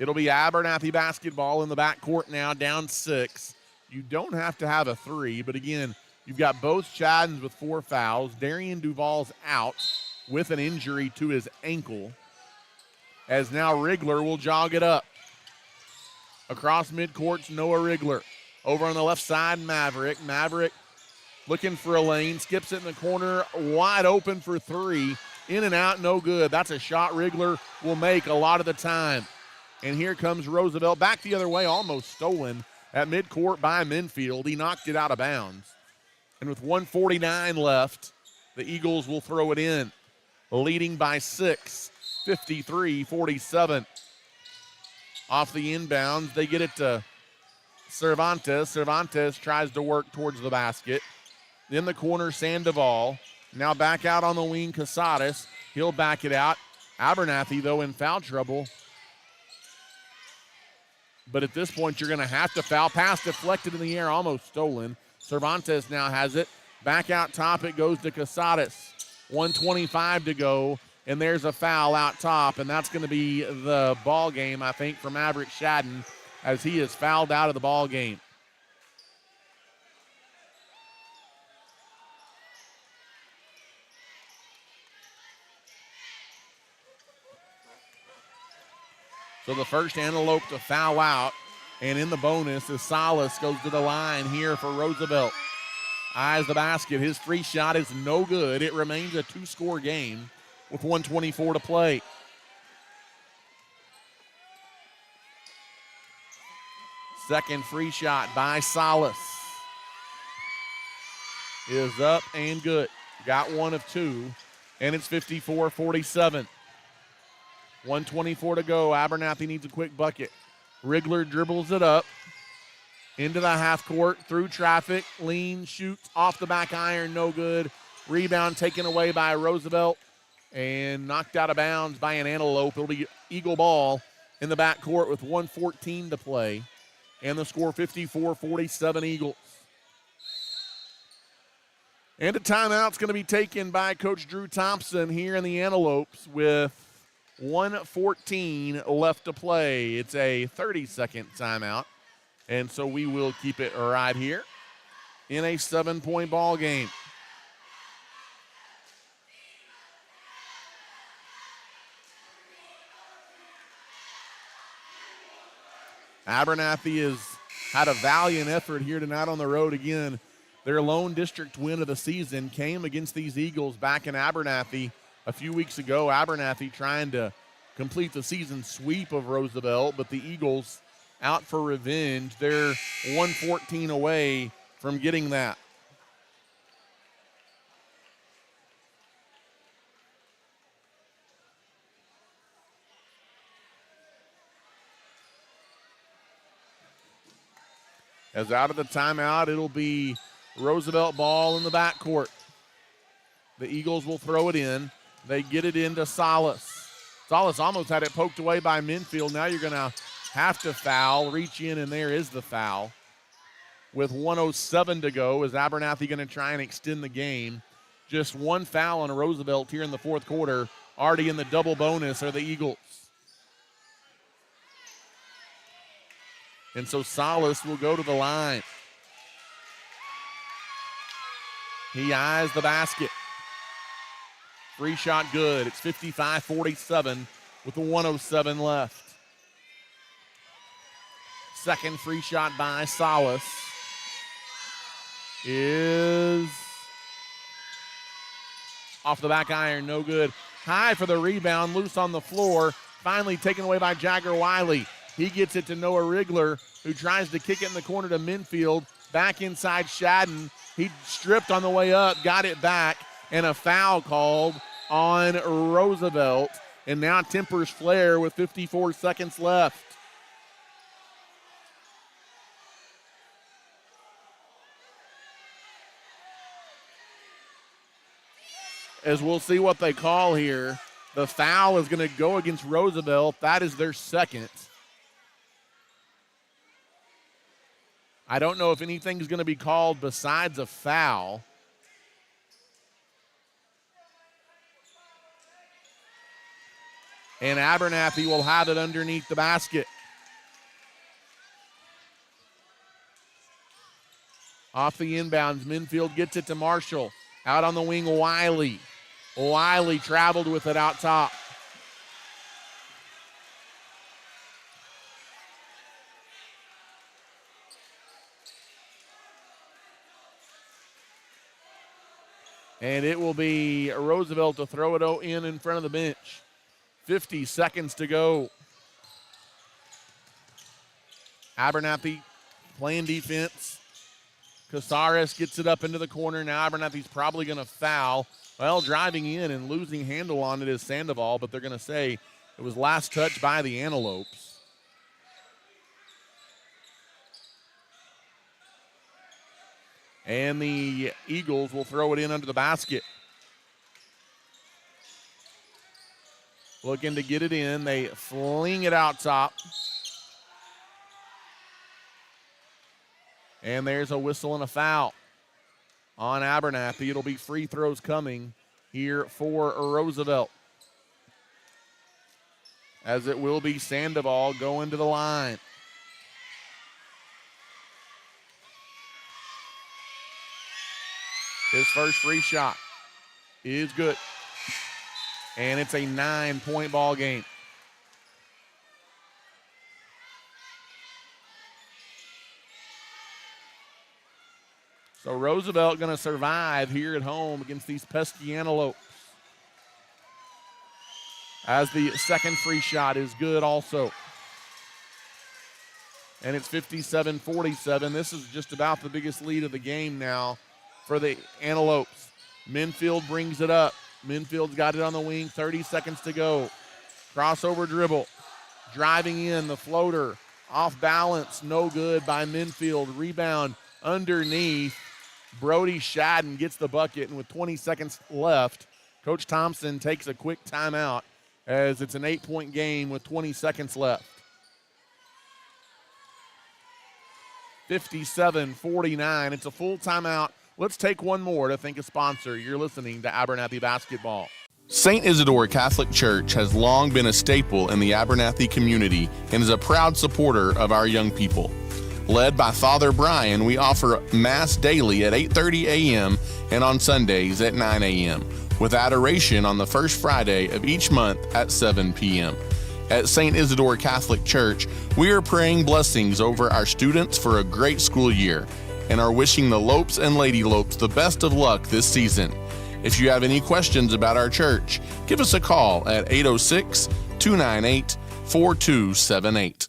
It'll be Abernathy basketball in the backcourt now, down 6. You don't have to have a 3, but again, you've got both Chaddens with 4 fouls. Darian Duvall's out with an injury to his ankle, as now Rigler will jog it up. Across midcourt's Noah Rigler. Over on the left side, Maverick. Maverick looking for a lane, skips it in the corner, wide open for 3. In and out, no good. That's a shot Rigler will make a lot of the time. And here comes Roosevelt back the other way, almost stolen at midcourt by Minfield. He knocked it out of bounds. And with 1:49 left, the Eagles will throw it in, leading by 6, 53-47. Off the inbounds, they get it to Cervantes. Cervantes tries to work towards the basket. In the corner, Sandoval. Now back out on the wing, Casadas. He'll back it out. Abernathy, though, in foul trouble. But at this point, you're going to have to foul. Pass deflected in the air, almost stolen. Cervantes now has it. Back out top, it goes to Casadas. 1:25 to go, and there's a foul out top, and that's going to be the ball game, I think, for Maverick Shadden, as he is fouled out of the ball game. So the first Antelope to foul out, and in the bonus is Salas goes to the line here for Roosevelt. Eyes the basket. His 3 shot is no good. It remains a 2-score game with 1:24 to play. Second free shot by Salas is up and good. Got 1 of 2, and it's 54-47. 1:24 to go. Abernathy needs a quick bucket. Rigler dribbles it up into the half court, through traffic, lean, shoots off the back iron, no good. Rebound taken away by Roosevelt and knocked out of bounds by an Antelope. It'll be Eagle ball in the back court with 1:14 to play, and the score 54-47 Eagles. And a timeout's going to be taken by Coach Drew Thompson here in the Antelopes with 1:14 left to play. It's a 30-second timeout, and so we will keep it right here in a 7-point ball game. Abernathy has had a valiant effort here tonight on the road again. Their lone district win of the season came against these Eagles back in Abernathy a few weeks ago. Abernathy trying to complete the season sweep of Roosevelt, but the Eagles out for revenge. They're 1:14 away from getting that. As out of the timeout, it'll be Roosevelt ball in the backcourt. The Eagles will throw it in. They get it into Salas. Salas almost had it poked away by Minfield. Now you're going to have to foul. Reach in, and there is the foul. With 1:07 to go, is Abernathy going to try and extend the game? Just 1 foul on Roosevelt here in the fourth quarter. Already in the double bonus are the Eagles. And so Salas will go to the line. He eyes the basket. Free shot good. It's 55-47 with 1:07 left. Second free shot by Salas is Off the back iron, no good. High for the rebound, loose on the floor. Finally taken away by Jagger Wiley. He gets it to Noah Rigler, who tries to kick it in the corner to Minfield. Back inside Shadden. He stripped on the way up, got it back, and a foul called on Roosevelt. And now tempers flare with 54 seconds left. As we'll see what they call here. The foul is going to go against Roosevelt. That is their second. I don't know if anything's going to be called besides a foul. And Abernathy will have it underneath the basket. Off the inbounds, Minfield gets it to Marshall. Out on the wing, Wiley. Wiley traveled with it out top. And it will be Roosevelt to throw it in front of the bench. 50 seconds to go. Abernathy playing defense. Casares gets it up into the corner. Now Abernathy's probably going to foul. Well, driving in and losing handle on it is Sandoval, but they're going to say it was last touch by the Antelopes. And the Eagles will throw it in under the basket. Looking to get it in. They fling it out top. And there's a whistle and a foul on Abernathy. It'll be free throws coming here for Roosevelt. As it will be Sandoval going to the line. His first free shot is good. And it's a 9-point ball game. So Roosevelt going to survive here at home against these pesky Antelopes. As the second free shot is good also. And it's 57-47. This is just about the biggest lead of the game now for the Antelopes. Minfield brings it up. Minfield's got it on the wing, 30 seconds to go. Crossover dribble. Driving in, the floater. Off balance, no good by Minfield. Rebound underneath. Brody Shadden gets the bucket, and with 20 seconds left, Coach Thompson takes a quick timeout as it's an 8-point game with 20 seconds left. 57-49. It's a full timeout. Let's take one more to thank a sponsor. You're listening to Abernathy Basketball. St. Isidore Catholic Church has long been a staple in the Abernathy community and is a proud supporter of our young people. Led by Father Brian, we offer Mass daily at 8:30 a.m. and on Sundays at 9 a.m., with adoration on the first Friday of each month at 7 p.m. At St. Isidore Catholic Church, we are praying blessings over our students for a great school year and are wishing the Lopes and Lady Lopes the best of luck this season. If you have any questions about our church, give us a call at 806-298-4278.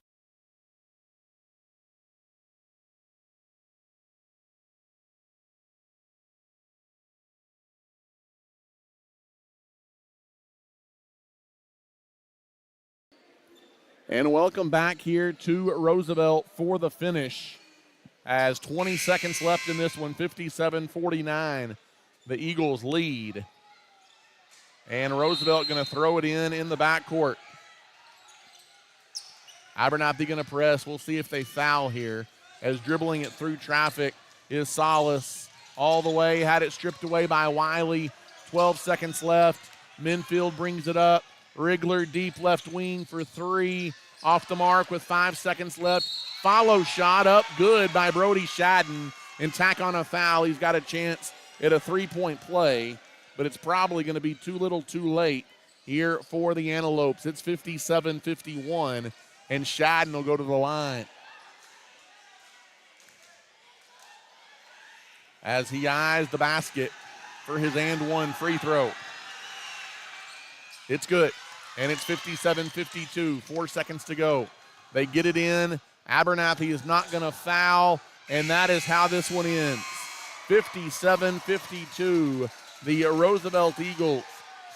And welcome back here to Roosevelt for the finish. As 20 seconds left in this one, 57-49. The Eagles lead. And Roosevelt going to throw it in the backcourt. Abernathy going to press. We'll see if they foul here. As dribbling it through traffic is Salas. All the way, had it stripped away by Wiley. 12 seconds left. Minfield brings it up. Rigler deep left wing for three. Off the mark with 5 seconds left. Follow shot up good by Brody Shadden. And tack on a foul. He's got a chance at a three-point play, but it's probably going to be too little too late here for the Antelopes. It's 57-51, and Shadden will go to the line. As he eyes the basket for his and one free throw. It's good. And it's 57-52, 4 seconds to go. They get it in. Abernathy is not going to foul, and that is how this one ends. 57-52. The Roosevelt Eagles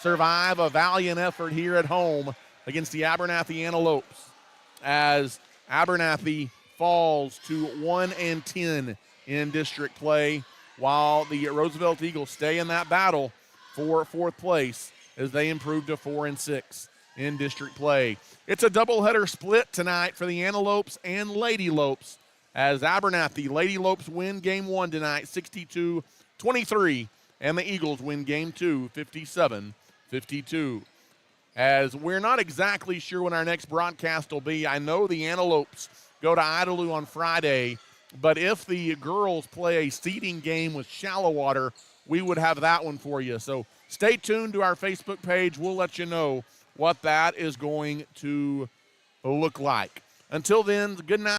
survive a valiant effort here at home against the Abernathy Antelopes as Abernathy falls to 1-10 in district play, while the Roosevelt Eagles stay in that battle for fourth place as they improve to 4-6 in district play. It's a doubleheader split tonight for the Antelopes and Lady Lopes as Abernathy Lady Lopes win game 1 tonight 62-23, and the Eagles win game 2 57-52. As we're not exactly sure when our next broadcast will be. I know the Antelopes go to Idalou on Friday, but if the girls play a seeding game with Shallowater, we would have that one for you. So stay tuned to our Facebook page. We'll let you know what that is going to look like. Until then, good night.